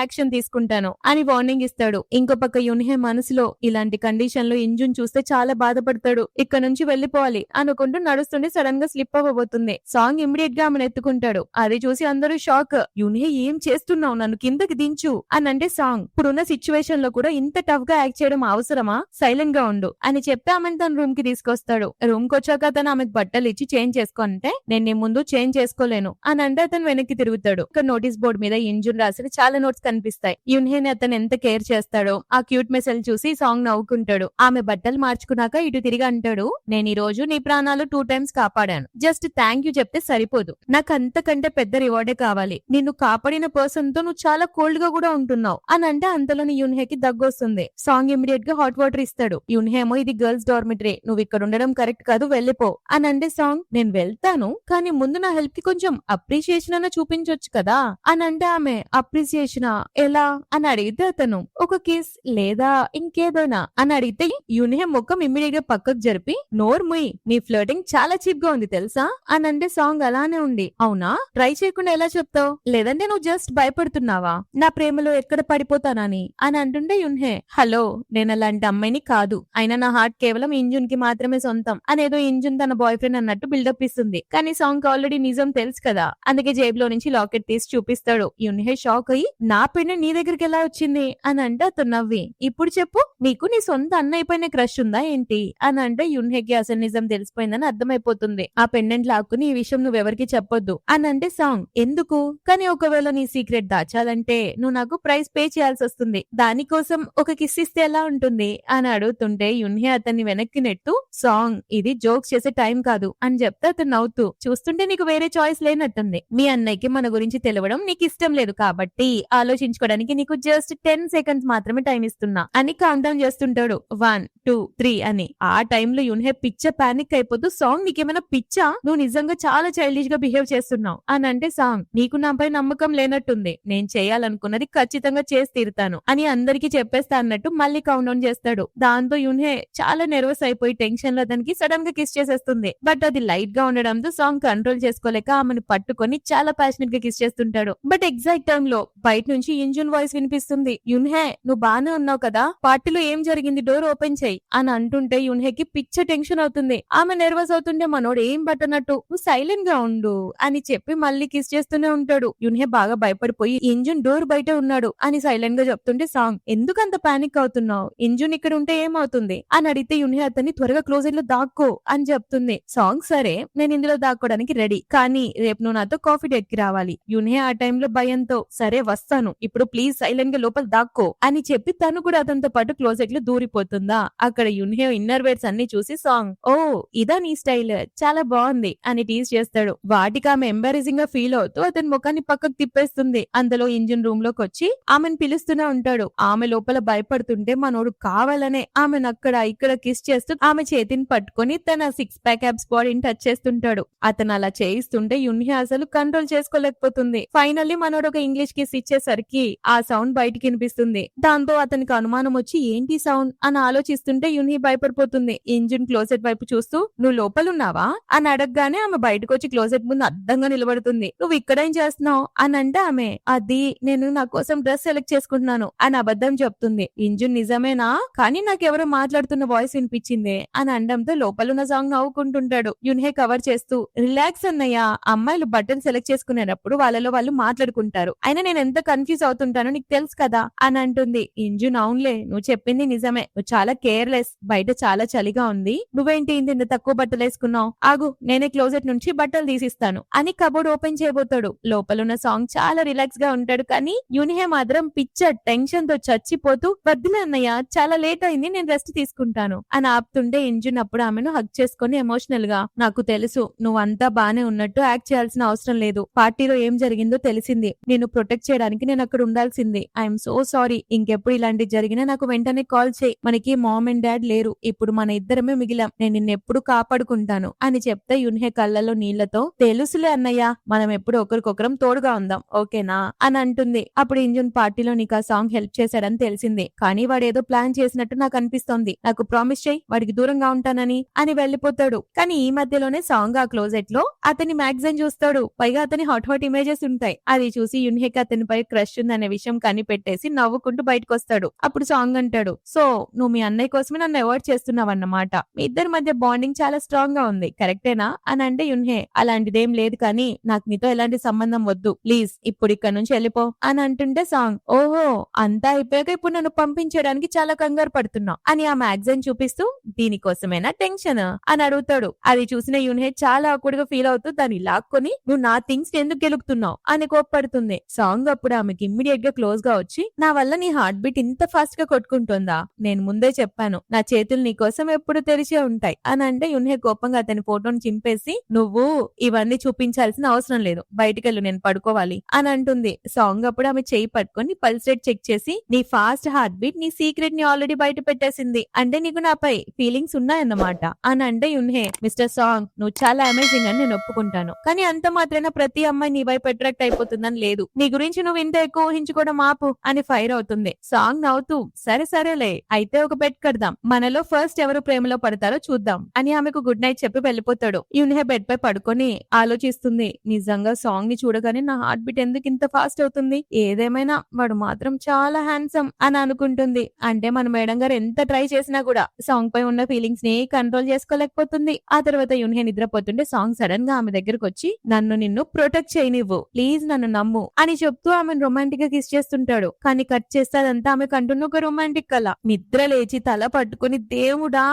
యాక్షన్ తీసుకుంటాను అని వార్నింగ్ ఇస్తాడు. ఇంకో పక్క యున్హే మనసులో ఇలాంటి కండిషన్ లో ఇంజున్ చూస్తే చాలా బాధపడతాడు. ఇక్కడ నుంచి వెళ్లిపోవాలి అనుకుంటూ నడుస్తుంటే సడన్ గా స్లిప్ అవ్వబోతుంది. సాంగ్ ఇమ్మీడియట్ గా ఆమెను ఎత్తుకుంటాడు. అది చూసి అందరూ షాక్. యున్హే ఏం చేస్తున్నావు, నన్ను కిందకి దించు అని అంటే సాంగ్ ఇప్పుడున్న సిచ్యువేషన్ లో కూడా ఇంత టఫ్ గా యాక్ట్ చేయడం అవసరమా, సైలెంట్ గా ఉండు అని చెప్పి ఆమెను తన రూమ్ కి తీసుకొస్తాడు. రూమ్ కి వచ్చాక తను ఆమెకు బట్టలు ఇచ్చి చేంజ్ చేసుకుంటే నేను నీ ముందు చేంజ్ చేసుకోలేను అని అంటే అతను వెనక్కి తిరుగుతాడు. ఒక నోటీస్ బోర్డ్ మీద ఇంజున్ రాసిన చాలా నోట్స్ కనిపిస్తాయి. యున్హేని అతను ఎంత కేర్ చేస్తాడో ఆ క్యూట్ మెసేజ్ చూసి సాంగ్ నవ్వుకుంటాడు. ఆమె బట్టలు మార్చుకున్నాక ఇటు తిరిగి అంటాడు, నేను ఈ రోజు నీ ప్రాణాలు 2 times కాపాడాను, జస్ట్ థ్యాంక్ యూ చెప్తే సరిపోదు, నాకు అంతకంటే పెద్ద రివార్డే కావాలి, నిన్ను కాపాడిన పర్సన్ తో నువ్వు చాలా కోల్డ్ గా కూడా ఉంటున్నావు అని అంటే అంతలోని యున్హేకి దగ్గొస్తుంది. సాంగ్ ఇమిడియట్ గా హాట్ వాటర్ ఇస్తాడు. యున్హేమో ఇది గర్ల్స్ డార్మిటరీ, నువ్వు ఇక్కడ ఉండడం కరెక్ట్ కాదు, వెళ్ళిపో అని అంటే సాంగ్ నేను వెళ్తాను కానీ ముందు నా హెల్ప్ కి కొంచెం అప్రిసియేషన్ అన్న చూపించొచ్చు కదా అని అంటే ఆమె అప్రిసియేషన్ ఎలా అని అడిగితే అతను ఒక కిస్ లేదా ఇంకేదైనా అని అడిగితే యున్హే ముఖం ఇమ్మీడియట్ గా పక్కకు జరిపి నోర్ముయ్ నీ ఫ్లర్టింగ్ చాలా చీప్ గా ఉంది తెలుసా అని అంటే సాంగ్ అలానే ఉండి అవునా ట్రై చేయకుండా ఎలా చెప్తావు, లేదంటే నువ్వు జస్ట్ భయపడుతున్నావా నా ప్రేమలో ఎక్కడ పడిపోతానని అని అంటుంటే యున్హే హలో నేను అలాంటి అమ్మాయిని కాదు, అయినా నా హార్ట్ కేవలం ఇంజున్ కి మాత్రమే సొంతం అనేదో ఇంజున్ తన బాయ్ ఫ్రెండ్ అన్నట్టు బిల్డప్ ఇస్తుంది. కానీ సాంగ్ ఆల్రెడీ నిజం తెలుసు కదా, అందుకే జేబులో నుంచి లాకెట్ తీసి చూపిస్తాడు. యున్హే షాక్ అయ్యి నా పెండెంట్ నీ దగ్గరికి ఎలా వచ్చింది అని అంటే అతను నవ్వి ఇప్పుడు చెప్పు నీకు నీ సొంత అన్నయ్య పైన క్రష్ ఉందా ఏంటి అని అంటే యున్హేకి అసలు నిజం తెలిసిపోయిందని అర్థమైపోతుంది. ఆ పెండెంట్ లాక్కుని ఈ విషయం నువ్వెవరికి చెప్పొద్దు అని అంటే సాంగ్ ఎందుకు, కానీ ఒకవేళ నీ సీక్రెట్ దాచాలంటే నువ్వు నాకు ప్రైస్ పే చేయాల్సి వస్తుంది, దానికోసం ఒక కిస్ ఇస్తే ఎలా ఉంటుంది అని అడుగుతుంటే యున్హే అతన్ని వెనక్కి నెట్టు సాంగ్ ఇది జోక్స్ చేసే టైం కాదు అని చెప్తే అతను నవ్వుతూ చూస్తుంటే నీకు వేరే చాయిస్ లేనట్టుంది, మీ అన్నయ్యకి మన గురించి తెలవడం నీకు ఇష్టం లేదు కాబట్టి ఆలోచించుకోవడానికి నీకు జస్ట్ 10 seconds మాత్రమే టైం ఇస్తున్నా అని కౌంట్ డౌన్ చేస్తుంటాడు 1 2 3 అని. ఆ టైంలో యున్హే పిచ్చ పానిక్ అయిపోతూ సాంగ్ నీకేమైనా పిచ్చా, నువ్వు నిజంగా చాలా చైల్డిష్ గా బిహేవ్ చేస్తున్నావు అని అంటే సాంగ్ నీకు నాపై నమ్మకం లేనట్టుంది, నేను చేయాలనుకున్నది ఖచ్చితంగా చేసి తీరుతాను అని అందరికీ చెప్పేస్తా అన్నట్టు మళ్ళీ కౌంట్ డౌన్ చేస్తాడు. దాంతో యున్హే చాలా నెర్వస్ అయిపోయి టెన్షన్ లో అతనికి సడన్ గా కిస్ చేసేస్తుంది. బట్ అది లైట్ గా ఉండడంతో సాంగ్ కంట్రోల్ చేసుకోలేక ఆమెను పట్టుకొని చాలా ప్యాషనెట్ గా కిస్ చేస్తుంటాడు. బట్ ఎగ్జాక్ట్ టైం లో బయట నుంచి ఇంజన్ వాయిస్ వినిపిస్తుంది, యున్హే నువ్వు బానే ఉన్నావు కదా, పార్టీలో ఏం జరిగింది, డోర్ ఓపెన్ చేయి అని అంటుంటే యున్హేకి పిచ్చ టెన్షన్ అవుతుంది. ఆమె నెర్వస్ అవుతుంటే మనోడు ఏం పట్టనట్టు నువ్వు సైలెంట్ గా ఉండు అని చెప్పి మళ్ళీ కిస్ చేస్తూనే ఉంటాడు. యున్హే బాగా భయపడిపోయి ఇంజన్ డోర్ బయట ఉన్నాడు అని సైలెంట్ గా చెప్తుంటే సాంగ్ ఎందుకంత పానిక్ అవుతున్నావు, ఇంజన్ ఇక్కడ ఉంటే ఏమవుతుంది అని అడిగితే యున్హే అతన్ని త్వరగా క్లోజెట్ లో దాక్కో అని చెప్తుంది. సాంగ్ సరే నేను ఇందులో దాక్కోడానికి రెడీ, కానీ రేపు నువ్వు నాతో కాఫీ డేట్ కి రావాలి. యున్హే ఆ టైంలో భయంతో సరే వస్తాను, ఇప్పుడు ప్లీజ్ సైలెంట్ గా లోపల దాక్కో అని చెప్పి తను కూడా అతనితో పాటు క్లోజెట్ లో దూరిపోతుందా. అక్కడ యున్హే ఇన్నర్ వేర్స్ అన్ని చూసి సాంగ్ ఓ ఇదా నీ స్టైల్ చాలా బాగుంది అని టీజ్ చేస్తాడు. వాటికి ఆమె ఎంబారెసింగ్ గా ఫీల్ అవుతూ అతని ముఖాన్ని పక్కకు తిప్పేస్తుంది. అందులో ఇంజిన్ రూమ్ లోకి వచ్చి ఆమెను పిలుస్తూనే ఉంటాడు. ఆమె లోపల భయపడుతుంటే మనోడు కావాలనే ఆమెను అక్కడ ఇక్కడ కిస్ చేస్తూ ఆమె చేతిని పట్టుకొని తన 6-pack abs బాడీని టచ్ చేస్తుంటాడు. అతను అలా చేయిస్తుంటే యున్హే అసలు కంట్రోల్ చేసుకోలేకపోతుంది. ఫైనల్లీ మనోడు ఒక ఇంగ్లీష్ కిస్ ఇచ్చేసరికి ఆ సౌండ్ బయటికి వినిపిస్తుంది. దాంతో అతనికి అనుమానం వచ్చి ఏంటి సౌండ్ అని ఆలోచిస్తుంటే యున్హే భయపడిపోతుంది. ఇంజిన్ క్లోజెట్ వైపు చూస్తూ నువ్వు లోపలున్నావా అని అడగగానే ఆమె బయటకు వచ్చి క్లోజెట్ ముందు అడ్డంగా నిలబడుతుంది. నువ్వు ఇక్కడేం చేస్తున్నావు అని అంటే ఆమె అది నేను నా కోసం డ్రెస్ సెలెక్ట్ చేసుకుంటున్నాను అని అబద్ధం చెప్తుంది. ఇంజిన్ నిజమేనా, కానీ నాకెవరో మాట్లాడుతున్న వాయిస్ వినిపించింది అని అనడంతో లోపలున్న సాంగ్ నవ్వుకుంటుంటాడు. యున్హే కవర్ చేస్తూ రిలాక్స్ అన్నయ్య, అమ్మాయిలు బట్టలు సెలెక్ట్ చేసుకునేటప్పుడు వాళ్ళలో వాళ్ళు మాట్లాడుకుంటారు, అయినా నేను ఎంత కన్ఫ్యూజ్ అవుతుంటానో నీకు తెలుసు కదా అని అంటుంది. ఇంజున్ అవునులే నువ్వు చెప్పింది నిజమే, నువ్వు చాలా కేర్లెస్, బయట చాలా చలిగా ఉంది, నువ్వేంటి ఇంత తక్కువ బట్టలు వేసుకున్నావు, ఆగు నేనే క్లోజెట్ నుంచి బట్టలు తీసిస్తాను అని కబోర్డ్ ఓపెన్ చేయబోతాడు. లోపలున్న సాంగ్ చాలా రిలాక్స్ గా ఉంటాడు, కానీ యున్హే మాత్రం పిచ్చ టెన్షన్ తో చచ్చిపోతూ వద్దులే అన్నయ్య చాలా లేట్ అయింది నేను రెస్ట్ తీసుకుంటాను అని ఆపుతుంటే ఇంజున్ అప్పుడు ఆమెను హగ్ చేసుకుని ఎమోషనల్ గా నాకు తెలుసు నువ్వంతా బానే ఉన్నట్టు యాక్ట్ చేయాల్సిన అవసరం లేదు, పార్టీలో ఏం జరిగిందో తెలిసింది, నేను ప్రొటెక్ట్ చేయడానికి నేను అక్కడ ఉండాల్సింది, ఐఎమ్ సో సారీ, ఇంకెప్పుడు ఇలాంటి జరిగినా నాకు వెంటనే కాల్ చేయి, మనకి మామ్ అండ్ డాడ్ లేరు, ఇప్పుడు మన ఇద్దరమే మిగిలాం, నేను నిన్నెప్పుడు కాపాడుకుంటాను అని చెప్తే యున్హే కళ్ళలో నీళ్లతో తెలుసులే అన్నయ్య మనం ఎప్పుడు ఒకరికొకరం తోడుగా ఉందాం ఓకేనా అని అంటుంది. అప్పుడు ఇంజున్ పార్టీలో నీకు ఆ సాంగ్ హెల్ప్ హెల్ప్ చేశాడని తెలిసింది. కానీ వాడేదో ప్లాన్ చేసినట్టు నాకు అనిపిస్తోంది. నాకు ప్రామిస్ చేయి వాడికి దూరంగా ఉంటానని అని వెళ్లిపోతాడు. కానీ ఈ మధ్యలోనే సాంగ్ ఆ క్లోజెట్ లో అతని మ్యాగజైన్ చూస్తాడు. పైగా అతని హాట్ హాట్ ఇమేజెస్ ఉంటాయి. అది చూసి యున్హేకి అతనిపై క్రష్ ఉందనే విషయం కనిపెట్టేసి నవ్వుకుంటూ బయటకు వస్తాడు. అప్పుడు సాంగ్ అంటాడు, సో నువ్వు మీ అన్నయ్య కోసమే నన్ను అవాయిడ్ చేస్తున్నావన్నమాట. మీ ఇద్దరి మధ్య బాండింగ్ చాలా స్ట్రాంగ్ గా ఉంది, కరెక్టేనా అని అంటే యున్హే అలాంటిదేం లేదు, కానీ నాకు నీతో ఎలాంటి సంబంధం వద్దు, ప్లీజ్ ఇప్పుడు ఇక్కడ నుంచి వెళ్ళిపో అని అంటుంటే సాంగ్, ఓహో అంతా అయిపోయాక ఇప్పుడు నన్ను పంపించడానికి చాలా కంగారు పడుతున్నావు అని ఆ మ్యాగజైన్ చూపిస్తూ దీనికోసమేనా టెన్షన్ అని అడుగుతాడు. అది చూసిన యున్హే చాలా ఆకుడుగా ఫీల్ అవుతూ దాన్ని లాక్కొని నువ్వు నా థింగ్స్ ఎందుకు గెలుగుతున్నావు అని కోప్పడుతుంది. సాంగ్ అప్పుడు ఆమెకి ఇమ్మీడియట్ గా క్లోజ్ గా వచ్చి, నా వల్ల నీ హార్ట్ బీట్ ఇంత ఫాస్ట్ గా కొట్టుకుంటుందా, నేను ముందే చెప్పాను నా చేతులు నీ కోసం ఎప్పుడు తెరిచే ఉంటాయి అని అంటే యున్హే కోపంగా అతని ఫోటోని చింపేసి, నువ్వు ఇవన్నీ చూపించాల్సిన అవసరం లేదు, బయటికెళ్ళు నేను పడుకోవాలి అని అంటుంది. సాంగ్ అప్పుడు ఆమె చేయి పట్టుకొని పల్స్ రేట్ చెక్ చేసి, నీ ఫాస్ట్ హార్ట్ బీట్ నీ సీక్రెట్ ని ఆల్రెడీ బయట పెట్టేసింది, అంటే నీకు నాపై ఫీలింగ్స్ ఉన్నాయన్నమాట అని అంటే యున్హే, మిస్టర్ సాంగ్ నువ్వు చాలా అమేజింగ్ అని నేను ఒప్పుకుంటాను, కానీ అంత మాత్రాన ప్రతి అమ్మాయి నీ వైపు అట్రాక్ట్ అయిపోతుందని లేదు, నీ గురించి నువ్వు ఇంత ఎక్కువ ఊహించుకోవడం ఆపు అని ఫైర్ అవుతుంది. సాంగ్ నవ్వుతూ, సరే సరేలే అయితే ఒక బెట్ కడదాం, మనలో ఫస్ట్ ఎవరు ప్రేమలో పడతారో చూద్దాం అని ఆమెకు గుడ్ నైట్ చెప్పి వెళ్లిపోతాడు. యున్హే బెడ్ పై పడుకొని ఆలోచిస్తుంది, నిజంగా సాంగ్ ని చూడగానే నా హార్ట్ బీట్ ఎందుకు ఇంత ఫాస్ట్ అవుతుంది, ఏదేమైనా వాడు మాత్రం చాలా హ్యాండ్సమ్ అని అనుకుంటుంది. అంటే మన మేడం గారు ఎంత ట్రై చేసినా కూడా సాంగ్ పై ఉన్న ఫీలింగ్స్ ని కంట్రోల్ చేసుకోలేకపోతుంది. ఆ తర్వాత యున్హే నిద్రపోతుంటే సాంగ్ సడన్ గా ఆమె దగ్గరకు వచ్చి, నన్ను నిన్ను ప్రొటెక్ట్ చేయనివ్వు, ప్లీజ్ నన్ను నమ్ము అని చెప్తూ ఆమెను రొమాంటిక్ గా కిస్ చేస్తుంటాడు. కానీ కట్ చేస్తే అదంతా ఆమె కంటున్న ఒక రొమాంటిక్ కళ. నిద్ర లేచి తల పట్టుకుని, దేవుడా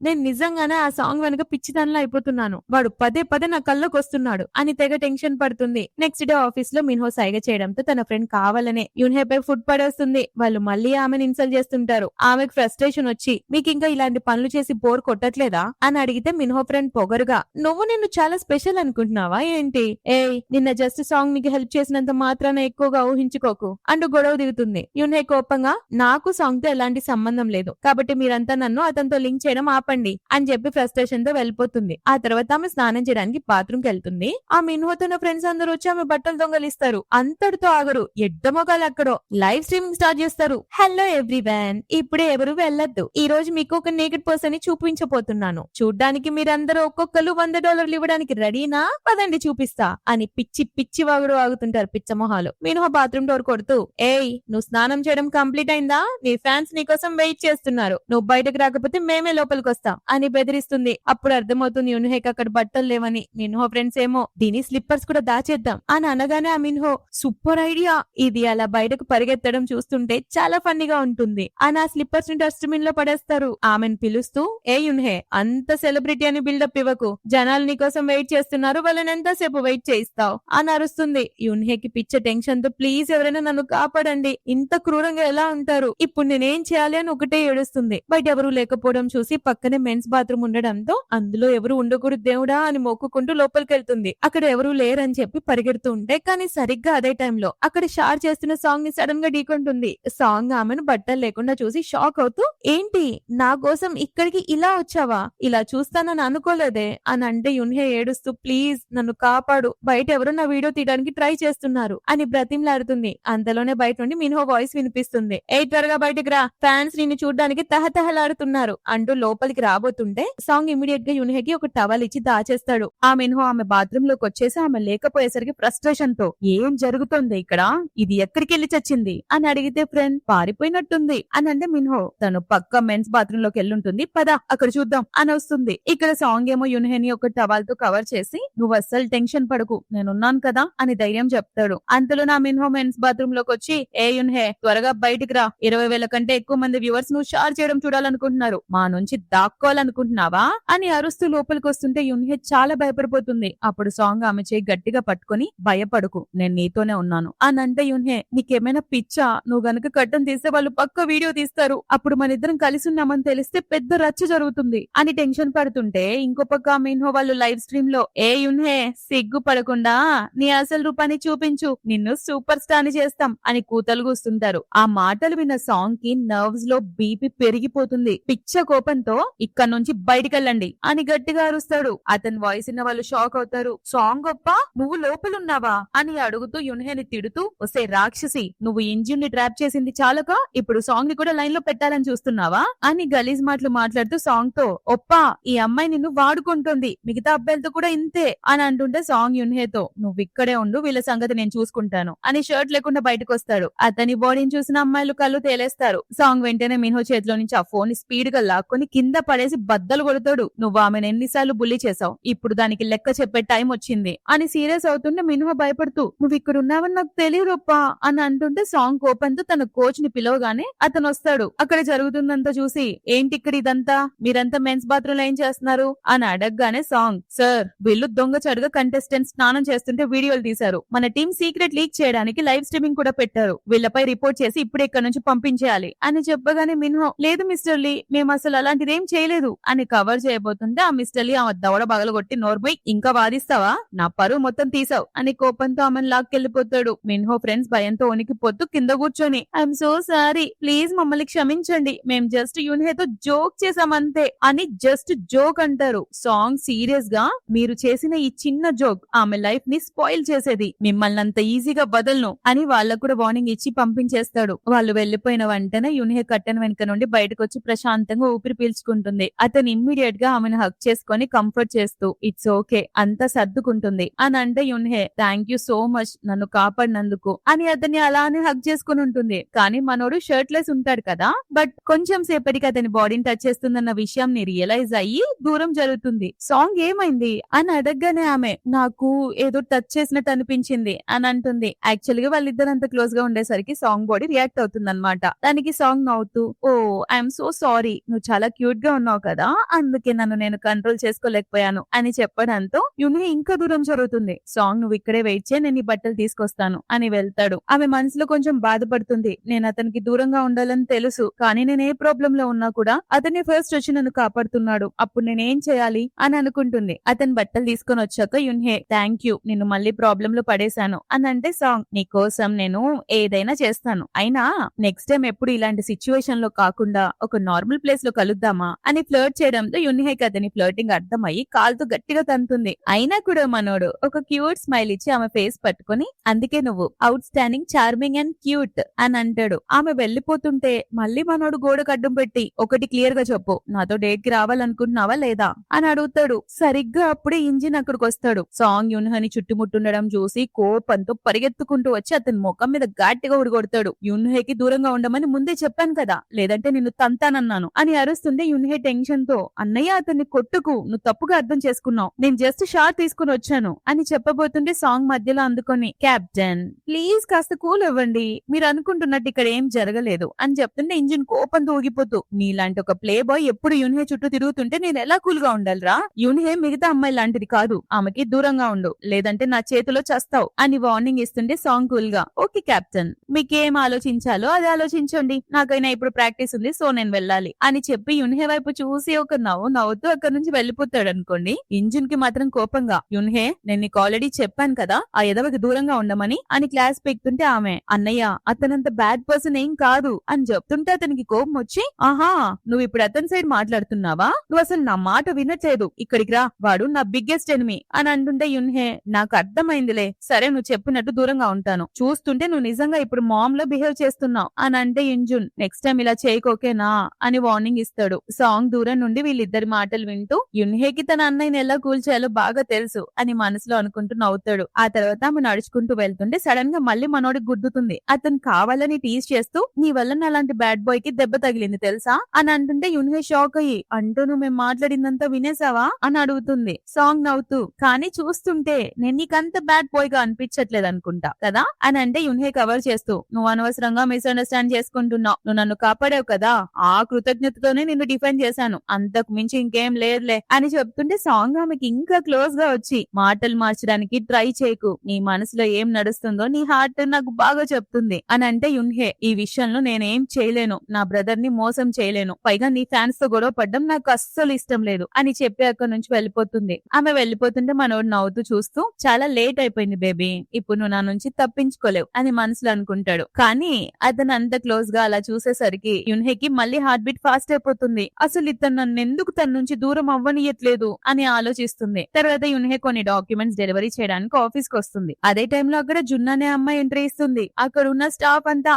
నేను నిజంగానే ఆ సాంగ్ వెనక పిచ్చిదానిలో అయిపోతున్నాను, వాడు పదే పదే నా కళ్ళకు వస్తున్నాడు అని తెగ టెన్షన్ పడుతుంది. నెక్స్ట్ డే ఆఫీస్ లో మిన్హో సైగ చేయడంతో తన ఫ్రెండ్ కావాలనే యున్హే పై ఫుడ్ పడేస్తుంది. వాళ్ళు మళ్ళీ ఆమెను ఇన్సల్ట్ చేస్తుంటారు. ఆమెకు ఫ్రస్ట్రేషన్ వచ్చి, మీకు ఇంకా ఇలాంటి పనులు చేసి బోర్ కొట్టట్లేదా అని అడిగితే మిన్హో ఫ్రెండ్ పొగరుగా, నువ్వు నిన్ను చాలా స్పెషల్ అనుకుంటున్నావా ఏంటి, ఏయ్ నిన్న జస్ట్ సాంగ్ నీకు హెల్ప్ చేసినంత మాత్రాన ఎక్కువగా ఊహించుకోకు అంటూ గొడవ దిగుతుంది. యున్హే కోపంగా, నాకు సాంగ్ తో ఎలాంటి సంబంధం లేదు, కాబట్టి మీరంతా నన్ను అతనితో లింక్ చేయడం ఆపండి అని చెప్పి ఫ్రస్ట్రేషన్ తో వెళ్ళిపోతుంది. ఆ తర్వాత ఆమె స్నానం చేయడానికి బాత్రూమ్ కి వెళ్తుంది. ఆ మిన్హో తన ఫ్రెండ్స్ అందరూ వచ్చి ఆమె బట్టలు దొంగలిస్తారు. అంతటితో ఆగరు, ఎడ్డమొగాలు అక్కడో లైవ్ స్ట్రీమింగ్ స్టార్ట్ చేస్తారు. హలో ఎవ్రీవన్, ఇప్పుడే ఎవరు వెళ్ళొద్దు, ఈ రోజు మీకు ఒక నేకెడ్ పర్సన్ ని చూపించబోతున్నాను, చూడ్డానికి మీరందరూ ఒక్కొక్కరు $100 ఇవ్వడానికి రెడీనా, పదండి చూపిస్తా అని పిచ్చి పిచ్చి వాగుడు వాగుతుంటారు పిచ్చమొహాలు. మిన్హో బాత్రూమ్ డోర్ కొడుతూ, ఏయ్ నువ్వు స్నానం చేయడం కంప్లీట్ అయిందా, నీ ఫ్యాన్స్ నీ కోసం వెయిట్ చేస్తున్నారు, నువ్వు బయటకు రాకపోతే మేమే లోపలికి వస్తాం అని బెదిరిస్తుంది. అప్పుడు అర్థమవుతుంది యున్హేకి అక్కడ బట్టలు లేవని. మిన్హో ఫ్రెండ్స్ ఏమో దీని స్లిప్పర్స్ కూడా దాచేద్దాం అని అనగానే ఆ మిన్హో, సూపర్ ఐడియా, ఇది అలా బయటకు పరిగెత్తడం చూస్తుంటే చాలా ఫన్నీగా ఉంటుంది అని ఆ స్లిప్పర్స్ ని డస్ట్బిన్ లో పడేస్తారు. ఆమెను పిలుస్తూ, ఏ యున్హే అంత సెలబ్రిటీ అని బిల్డప్ ఇవ్వకు, జనాలు నీకోసం వెయిట్ చేస్తున్నారు, వాళ్ళని ఎంతసేపు వెయిట్ చేయిస్తావు అని అరుస్తుంది. యున్హేకి పిచ్చ టెన్షన్ తో, ప్లీజ్ ఎవరైనా నన్ను కాపాడండి, ఇంత క్రూరంగా ఎలా ఉంటారు, ఇప్పుడు నేనేం చేయాలి అని ఒకటే ఏడుస్తుంది. బయట ఎవరు లేకపోవడం చూసి పక్కనే మెన్స్ బాత్రూమ్ ఉండడంతో అందులో ఎవరు ఉండకూడదు దేవుడా అని మొక్కుకుంటూ లోపలికి వెళ్తుంది. అక్కడ ఎవరు లేరని చెప్పి పరిగెడుతూ ఉంటే, కానీ సరిగ్గా అదే టైంలో అక్కడ షార్ చేస్తున్న సాంగ్ ని సడన్ గా ఢీకొంటుంది. సాంగ్ ఆమెను బట్టలు లేకుండా చూసి షాక్ అవుతూ, ఏంటి నా కోసం ఇక్కడికి ఇలా వచ్చావా, ఇలా చూస్తానని అనుకోలేదే అని అంటే యున్హే ఏడుస్తూ, ప్లీజ్ నన్ను కాపాడు, బయట ఎవరో నా వీడియో తీయడానికి ట్రై చేస్తున్నారు అని బ్రతిమలాడుతుంది. అంతలోనే బయట నుండి మిన్హో వాయిస్ వినిపిస్తుంది, ఏ త్వరగా బయటకు రా, ఫ్యాన్స్ నిన్ను చూడడానికి తహతహలాడుతున్నారు అంటూ లోపలికి రాబోతుంటే సాంగ్ ఇమీడియట్ గా యున్హేకి ఒక టవల్ ఇచ్చి దాచేస్తాడు. ఆ మిన్హో ఆమె బాత్రూమ్ లోకి వచ్చేసి ఆమె లేకపోయేసరికి ఫ్రస్ట్రేషన్ తో, ఏం జరుగుతుంది ఇక్కడ, ఇది ఎక్కడికి వెళ్ళి చచ్చింది అని అడిగితే ఫ్రెండ్ పారిపోయినట్టుంది అని అంటే మిన్హో, తను పక్క మెన్స్ బాత్రూమ్ లోకి వెళ్ళుంటుంది, పద అక్కడ చూద్దాం అని వస్తుంది. ఇక్కడ సాంగ్ ఏమో యున్హేని ఒక టవల్ తో కవర్ చేసి, నువ్వు అస్సలు టెన్షన్ పడకు నేనున్నాను కదా అని ధైర్యం చెప్తాడు. అంతలో నా మిన్హో మెన్స్ బాత్రూమ్ లోకి వచ్చి, ఏ యున్హే త్వరగా బయటికి రా, 20,000 కంటే ఎక్కువ మంది వ్యూవర్స్ నువ్వు షేర్ చేయడం చూడాలనుకుంటున్నారు, మా నుంచి దాక్కోవాలనుకుంటున్నావా అని అరుస్తూ లోపలికి వస్తుంటే యున్హే చాలా భయపడిపోతుంది. అప్పుడు సాంగ్ ఆమె చేయి గట్టిగా పట్టుకుని, భయపడకు నేను నీతోనే ఉన్నాను అని అంటే యున్హే, నీకేమైనా పిచ్చా, నువ్వు గనుక కట్టం తీస్తే వాళ్ళు పక్క వీడియో తీస్తారు, అప్పుడు మన ఇద్దరం కలిసి ఉన్నామని తెలిస్తే పెద్ద రచ్చ జరుగుతుంది అని టెన్షన్ పడుతుంటే, ఇంకో పక్క మిన్హో వాళ్ళు లైవ్ స్ట్రీమ్ లో, ఏ యున్హే సిగ్గు పడకుండా నీ అసలు రూపాన్ని చూపించు, నిన్ను సూపర్ స్టార్ ని చేస్తాం అని కూతలు కూస్తుంటారు. ఆ మాటలు విన్న సాంగ్ కి నర్వ్స్ లో బీపీ పెరిగిపోతుంది. పిచ్చ కోపంతో, ఇక్కడ నుంచి బయటికెళ్ళండి అని గట్టిగా అరుస్తాడు. అతని వాయిస్ విన్న వాళ్ళు షాక్ అవుతారు. సాంగ్ గొప్ప, నువ్వు లోపలున్నావా అని అడుగుతూ యున్హేని తిడుతూ, ఒసే రాక్షసి, నువ్వు ఇంజిన్ ని ర్యాప్ చేసింది చాలక ఇప్పుడు సాంగ్ ని కూడా లైన్ లో పెట్టాలని చూస్తున్నావా అని గలీజ్ మాటలు మాట్లాడుతూ సాంగ్ తో ఒప్పా ఈ అమ్మాయి నిన్ను వాడుకుంటుంది, మిగతా అబ్బాయిలతో కూడా ఇంతే అని అంటుంటే సాంగ్ యున్హేతో నువ్వు ఇక్కడే ఉండు, వీళ్ళ సంగతి నేను చూసుకుంటాను అని షర్ట్ లేకుండా బయటకు వస్తాడు. అతని బాడీని చూసిన అమ్మాయిలు కళ్ళు తేలేస్తారు. సాంగ్ వెంటనే మిన్హో చేతిలో నుంచి ఆ ఫోన్ స్పీడ్ గా లాక్కొని కింద పడేసి బద్దలు కొడతాడు. నువ్వు ఆమెను ఎన్నిసార్లు బుల్లి చేసావు, ఇప్పుడు దానికి లెక్క చెప్పే టైం వచ్చింది అని సీరియస్ అవుతుంటే మిన్హో భయపడుతూ నువ్వు ఇక్కడ ఉన్నావని నాకు తెలియరొప్పా అని అంటుంటే సాంగ్ కోపంతో తన కోచ్ ని పిలవగానే అతను వస్తాడు. అక్కడ జరుగుతుందంతా చూసి ఏంటి ఇక్కడ ఇదంతా, మీరంతా మెన్స్ బాత్రూమ్ లో ఏం చేస్తున్నారు అని అడగగానే సాంగ్ సార్ వీళ్ళు దొంగ చడుగా కంటెస్టెంట్ స్నానం చేస్తుంటే వీడియోలు తీశారు, మన టీం సీక్రెట్ లీక్ చేయడానికి లైవ్ స్ట్రీమింగ్ కూడా పెట్టారు, వీళ్ళపై రిపోర్ట్ చేసి ఇప్పుడు ఇక్కడ నుంచి పంపించేయాలి అని చెప్పగానే మిన్హో లేదు మిస్టర్ లీ మేము అసలు అలాంటిదేం చేయలేదు అని కవర్ చేయబోతుంటే ఆ మిస్టర్ లీ ఆమె దవడ బగలగొట్టి నోర్మై ఇంకా వాదిస్తావా, నా పరువు మొత్తం తీసావు అని కోపంతో ఆమెను లాక్కెళ్లిపోతాడు. మిన్హో ఫ్రెండ్స్ భయంతో వణికిపోతూ కింద కూర్చొని ఐఎమ్ సో సారీ, ప్లీజ్ మమ్మల్ని క్షమించండి, మేం జస్ట్ యున్హేతో జోక్ చేసామంతే అని జస్ట్ జోక్ అంటారు. సాంగ్ సీరియస్ గా మీరు చేసిన ఈ చిన్న జోక్ ఆమె లైఫ్ ని స్పాయిల్ చేసేది, మిమ్మల్ని అంత ఈజీగా బదలను అని వాళ్ళకు కూడా వార్నింగ్ ఇచ్చి పంపించేస్తాడు. వాళ్ళు వెళ్లిపోయిన వెంటనే యున్హే కట్టెన్ వెనుక నుండి బయటకు వచ్చి ప్రశాంతంగా ఊపిరి పీల్చుకుంటుంది. అతను ఇమ్మీడియట్ గా ఆమెను హక్ చేసుకొని కంఫర్ట్ చేస్తూ ఇట్స్ ఓకే అంతా సర్దుకుంటుంది అని అంటే యున్హే థ్యాంక్ యూ సో మచ్ నన్ను కాపాడినందుకు అని అతన్ని అలానే హక్ చేసుకుని ఉంటుంది. కానీ మనోడు షర్ట్ లెస్ ఉంటాడు కదా, బట్ కొంచెం సేపటికి అతని బాడీని టచ్ చేస్తుందన్న విషయం ని రియలైజ్ అయ్యి దూరం జరుగుతుంది. సాంగ్ ఏమైంది అని అడగగానే ఆమె నాకు ఏదో టచ్ చేసినట్టు అనిపించింది అని అంటుంది. యాక్చువల్ గా వాళ్ళిద్దరు అంత క్లోజ్ గా ఉండేసరికి సాంగ్ బాడీ రియాక్ట్ అవుతుంది అనమాట. దానికి సాంగ్ నవ్వుతూ ఓ ఐఎమ్ సో సారీ, నువ్వు చాలా క్యూట్ గా ఉన్నావు కదా అందుకే నన్ను నేను కంట్రోల్ చేసుకోలేకపోయాను అని చెప్పడంతో యున్హే ఇంకా దూరం జరుగుతుంది. సాంగ్ నువ్వు ఇక్కడే వెయిట్ చేయి, నేను ఈ బట్టలు తీసుకొస్తాను అని వెళ్తాడు. ఆమె మనసులో కొంచెం బాధపడుతుంది. నేను అతనికి దూరంగా ఉండాలని తెలుసు, కానీ నేను ఏ ప్రాబ్లం లో ఉన్నా కూడా అతనే ఫస్ట్ వచ్చి నన్ను కాపాడుతున్నాడు, అప్పుడు నేనేం చేయాలి అని అనుకుంటుంది. అతని బట్టలు తీసుకొని వచ్చాక యున్హే థ్యాంక్ యూ నిన్ను మళ్ళీ ప్రాబ్లం లో పడేశాను అని అంటే సాంగ్ నీ కోసం నేను ఏదైనా చేస్తాను, అయినా నెక్స్ట్ టైం ఎప్పుడు ఇలాంటి సిచ్యువేషన్ లో కాకుండా ఒక నార్మల్ ప్లేస్ లో కలుద్దామా అని ఫ్లర్ట్ చేయడంతో యున్హేకి అతని ఫ్లర్టింగ్ అర్థమయ్యి కాల్తో గట్టిగా తంతుంది. అయినా కూడా మనోడు ఒక క్యూట్ స్మైల్ ఇచ్చి ఆమె ఫేస్ పట్టుకుని అందుకే నువ్వు out standing charming and cute అని అంటాడు. ఆమె వెళ్లిపోతుంటే మళ్ళీ మనోడు గోడకు అడ్డం పెట్టి ఒకటి క్లియర్ గా చెప్పు, నాతో డేట్ కి రావాలనుకుంటున్నావా లేదా అని అడుగుతాడు. సరిగ్గా అప్పుడే ఇంజిన్ అక్కడికి వస్తాడు. సాంగ్ యున్హని చుట్టుముట్టుండడం చూసి కోపంతో పరిగెత్తుకుంటూ వచ్చి అతని ముఖం మీద గట్టిగా ఉడిగొడతాడు. యున్హేకి దూరంగా ఉండమని ముందే చెప్పాను కదా, లేదంటే నిన్ను తంతానన్నాను అని అరుస్తుంటే యున్హే టెన్షన్ తో అన్నయ్య అతన్ని కొట్టుకు, నువ్వు తప్పుగా అర్థం చేసుకున్నావు, నేను జస్ట్ షార్ట్ తీసుకుని వచ్చాను అని చెప్పబోతుంటే సాంగ్ మధ్యలో అందుకొని కెప్టెన్ ప్లీజ్ కాస్త కూల్ ఇవ్వండి, మీరు అనుకుంటున్నట్టు ఇక్కడ ఏం జరగలేదు అని చెప్తుంటే ఇంజిన్ కోపంతో ఊగిపోతూ నీలాంటి ఒక ప్లే బాయ్ ఎప్పుడు యున్హే చుట్టూ తిరుగుతుంటే నేను ఎలా కూల్ గా ఉండాలిరా, యున్హే మిగతా అమ్మాయి లాంటిది కాదు, ఆమెకి దూరంగా ఉండు లేదంటే నా చేతిలో చస్తావు అని వార్నింగ్ ఇస్తుంటే సాంగ్ కూల్ గా ఓకే కెప్టెన్ మీకేం ఆలోచించాలో అది ఆలోచించండి, నాకైనా ఇప్పుడు ప్రాక్టీస్ ఉంది సో నేను వెళ్ళాలి అని చెప్పి యున్హే వైపు చూసి ఒక నవ్వు నవ్వుతూ అక్కడి నుంచి వెళ్లిపోతాడు అనుకోండి. ఇంజిన్ కి మాత్రం కోపంగా యున్హే నేను నీకు ఆల్రెడీ చెప్పాను కదా ఆ ఎదవకి దూరంగా ఉండమని అని క్లాస్ పెక్తుంటే ఆమె అన్నయ్య అతనంత బ్యాడ్ పర్సన్ ఏం కాదు అని చెప్తుంటే అతనికి కోపం వచ్చి ఆహా నువ్వు ఇప్పుడు అతని సైడ్ మాట్లాడుతున్నావా, నువ్వు అసలు నా మాట వినట్లేదు, ఇక్కడికి రా, వాడు నా బిగ్గెస్ట్ ఎనిమి అని అంటుంటే యున్హే నాకు అర్థమైందిలే, సరే నువ్వు చెప్పినట్టు దూరంగా ఉంటాను, చూస్తుంటే నువ్వు నిజంగా ఇప్పుడు మామ్ లో బిహేవ్ చేస్తున్నావు అని అంటే ఇంజున్ నెక్స్ట్ టైం ఇలా చేయకోకేనా అని వార్నింగ్ ఇస్తాడు. సాంగ్ దూరం నుండి వీళ్ళిద్దరి మాటలు వింటూ యున్హేకి తన అన్నయ్యని ఎలా కూల్ చేయాలో బాగా తెలుసు అని మనసులో అనుకుంటూ నవ్వుతాడు. ఆ తర్వాత ఆమె నడుచుకుంటూ వెళ్తుంటే సడన్ గా మళ్ళీ మనోడికి గుర్తుతుంది. అతను కావాలని టీజ్ చేస్తూ నీ వల్ల అలాంటి బ్యాడ్ బాయ్ కి దెబ్బ తగిలింది తెలుసా అని అంటుంటే యున్హే షాక్ అయ్యి అంటూ నువ్వు మేము మాట్లాడిందంతా వినేసావా అని అడుగుతుంది. సాంగ్ నవ్వుతూ కానీ చూస్తుంటే నేను నీకంత బ్యాడ్ బాయ్ గా అనిపించట్లేదు అనుకుంటా కదా అని అంటే యున్హే కవర్ చేస్తూ నువ్వు అనవసరంగా మిస్అండర్స్టాండ్ చేసుకుంటున్నావు, నువ్వు నన్ను కాపాడావు కదా ఆ కృతజ్ఞతతోనే నిన్ను డిఫెండ్ చేశాను, అంతకు మించి ఇంకేం లేదులే అని చెప్తుంటే సాంగ్ ఆమెకి ఇంకా క్లోజ్ గా వచ్చి మాటలు మార్చడానికి ట్రై చేయకు, నీ మనసులో ఏం నడుస్తుందో నీ హార్ట్ నాకు బాగా చెప్తుంది అని అంటే యున్హే ఈ విషయంలో నేనేం చేయలేను, నా బ్రదర్ ని మోసం చేయలేను, పైగా నీ ఫ్యాన్స్ తో గొడవ పడ్డం నాకు అస్సలు ఇష్టం లేదు అని చెప్పి అక్కడి నుంచి వెళ్ళిపోతుంది. ఆమె వెళ్ళిపోతుంటే మనోడు నవ్వుతూ చూస్తూ చాలా లేట్ అయిపోయింది బేబీ, ఇప్పుడు నువ్వు నా నుంచి తప్పించుకోలేవు అని మనసులో అనుకుంటాడు. కానీ అతను అంత క్లోజ్ గా అలా చూసేసరికి యున్హేకి మళ్ళీ హార్ట్ బీట్ ఫాస్ట్ అయిపోతుంది. అసలు ఇతను నన్ను ఎందుకు తన నుంచి దూరం అవ్వనియట్లేదు అని ఆలోచిస్తుంది. తర్వాత యున్హే కొన్ని డాక్యుమెంట్స్ డెలివరీ చేయడానికి ఆఫీస్ కి వస్తుంది. అదే టైంలో అక్కడ జున్ అనే అమ్మాయి ఎంట్రీ ఇస్తుంది. అక్కడ ఉన్న స్టాఫ్ స్టాఫ్ అంతా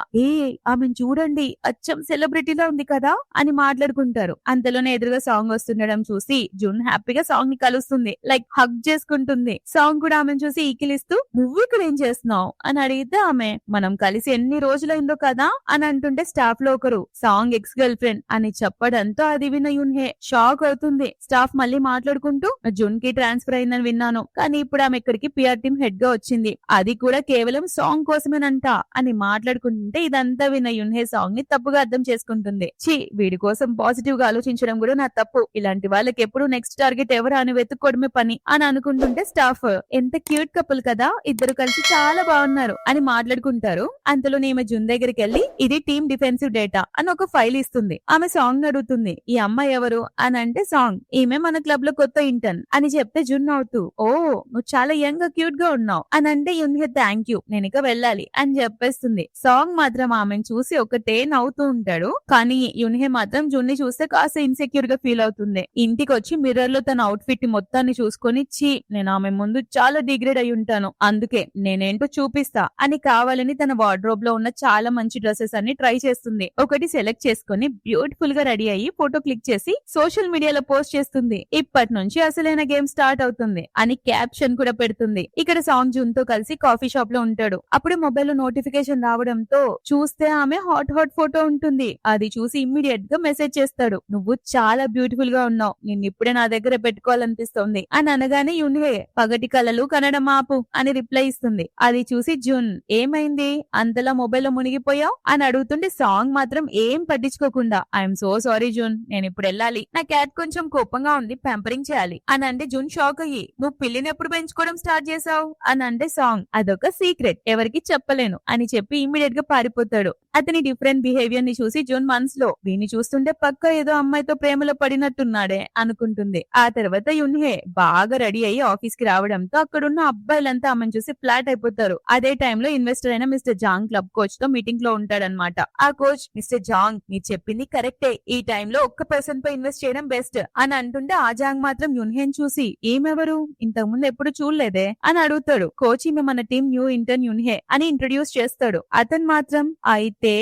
ఆమెను చూడండి అచ్చం సెలబ్రిటీలో ఉంది కదా అని మాట్లాడుకుంటారు. అంతలోనే ఎదురుగా సాంగ్ వస్తుండడం చూసి జున్ హ్యాపీగా సాంగ్ ని కలుస్తుంది, లైక్ హగ్ చేసుకుంటుంది. సాంగ్ కూడా ఆమెను చూసి ఈకిలిస్తూ నువ్వు ఇక్కడ ఏం చేస్తున్నావు అని అడిగితే ఆమె మనం కలిసి ఎన్ని రోజులైందో కదా అని అంటుంటే స్టాఫ్ లో ఒకరు సాంగ్ ఎక్స్ గర్ల్ ఫ్రెండ్ అని చెప్పడంతో అది విన్న యున్హే షాక్ అవుతుంది. స్టాఫ్ మళ్ళీ మాట్లాడుకుంటూ జున్ కి ట్రాన్స్ఫర్ అయిందని విన్నాను, కానీ ఇప్పుడు ఆమె ఇక్కడికి పిఆర్ టీమ్ హెడ్ గా వచ్చింది, అది కూడా కేవలం సాంగ్ కోసమేనంట అని మాట్లాడుకుంటుంటే ఇదంతా విన్న యున్హే సాంగ్ ని తప్పుగా అర్థం చేసుకుంటుంది. ఛీ, వీడి కోసం పాజిటివ్ గా ఆలోచించడం కూడా నా తప్పు, ఇలాంటి వాళ్ళకి ఎప్పుడు నెక్స్ట్ టార్గెట్ ఎవరు అని వెతుక్కోవడమే పని అని అనుకుంటుంటే స్టాఫ్ ఎంత క్యూట్ కపుల్ కదా, ఇద్దరు కలిసి చాలా బాగున్నారు అని మాట్లాడుకుంటారు. అంతలో ఈమె జున్ దగ్గరికి వెళ్లి ఇది టీమ్ డిఫెన్సివ్ డేటా అని ఒక ఫైల్ ఇస్తుంది. ఆమె సాంగ్ అడుగుతుంది ఈ అమ్మాయి ఎవరు అని అంటే సాంగ్ ఈమె మన క్లబ్ లో కొత్త ఇంటర్న్ అని చెప్తే జున్ అవుతూ ఓ నువ్వు చాలా యంగ్ గా క్యూట్ గా ఉన్నావు అని అంటే యున్హే థ్యాంక్ యూ నేను ఇక వెళ్ళాలి అని చెప్పేస్తుంది. సాంగ్ మాత్రం ఆమెను చూసి ఒకటే నవ్వుతూ ఉంటాడు, కానీ యున్హే మాత్రం జున్ ని చూస్తే కాస్త ఇన్సెక్యూర్ గా ఫీల్ అవుతుంది. ఇంటికి వచ్చి మిర్రర్ లో తన అవుట్ ఫిట్ మొత్తాన్ని చూసుకొని ఛీ నేను ఆమె ముందు చాలా డిగ్రేడ్ అయి ఉంటాను, అందుకే నేనేంటో చూపిస్తా అని కావాలని తన వార్డ్రోబ్ లో ఉన్న చాలా మంచి డ్రెస్సెస్ అన్ని ట్రై చేస్తుంది. ఒకటి సెలెక్ట్ చేసుకుని బ్యూటిఫుల్ గా రెడీ అయ్యి ఫోటో క్లిక్ చేసి సోషల్ మీడియాలో పోస్ట్ చేస్తుంది. ఇప్పటి నుంచి అసలైన గేమ్ స్టార్ట్ అవుతుంది అని క్యాప్షన్ కూడా పెడుతుంది. ఇక్కడ సాంగ్ జూన్ తో కలిసి కాఫీ షాప్ లో ఉంటాడు. అప్పుడే మొబైల్ లో నోటిఫికేషన్ రావడంతో చూస్తే ఆమె హాట్ ఫోటో ఉంటుంది. అది చూసి ఇమ్మీడియట్ గా మెసేజ్ చేస్తాడు, నువ్వు చాలా బ్యూటిఫుల్ గా ఉన్నావు, నిన్ను ఇప్పుడే నా దగ్గర పెట్టుకోవాలనిపిస్తుంది అని అనగానే యున్హే పగటి కలలు కనడం ఆపు అని రిప్లై ఇస్తుంది. అది చూసి జున్ ఏమైంది అంతలా మొబైల్ లో మునిగిపోయావు అని అడుగుతుంటే సాంగ్ మాత్రం ఏం పట్టించుకోకుండా ఐఎమ్ సో సారీ జున్ నేను ఇప్పుడు వెళ్ళాలి, నా క్యాట్ కొంచెం కోపంగా ఉంది, ప్యాంపరింగ్ చేయాలి అని అంటే జున్ షాక్ అయ్యి నువ్వు పిల్లిని ఎప్పుడు పెంచుకోవడం స్టార్ట్ చేసావు అని అంటే సాంగ్ అదొక సీక్రెట్ ఎవరికి చెప్పలేను అని చెప్పి ఇమ్మీడియట్ గా పారిపోతాడు. అతని డిఫరెంట్ బిహేవియర్ ని చూసి జున్ మనసులో వీని చూస్తుంటే పక్క ఏదో అమ్మాయితో ప్రేమలో పడినట్టున్నాడే అనుకుంటుంది. ఆ తర్వాత యున్హే బాగా రెడీ అయ్యి ఆఫీస్ కి రావడంతో అక్కడున్న అబ్బాయిలంతా ఆమెను చూసి ఫ్లాట్ అయిపోతారు. అదే టైంలో ఇన్వెస్టర్ అయిన మిస్టర్ జాంగ్ క్లబ్ కోచ్ తో మీటింగ్ లో ఉంటాడనమాట. ఆ కోచ్ మిస్టర్ జాంగ్ మీరు చెప్పింది కరెక్టే, ఈ టైంలో ఒక్క పర్సన్ పై ఇన్వెస్ట్ చేయడం బెస్ట్ అని అంటుంటే ఆ జాంగ్ మాత్రం యున్హేన్ చూసి ఏమెవరు ఇంతకు ముందు ఎప్పుడు చూడలేదే అని అడుగుతాడు. కోచ్ ఈమె మన టీం న్యూ ఇంటర్న్ యున్హే అని ఇంట్రొడ్యూస్ చేస్తాడు. అతను మాత్రం అయితే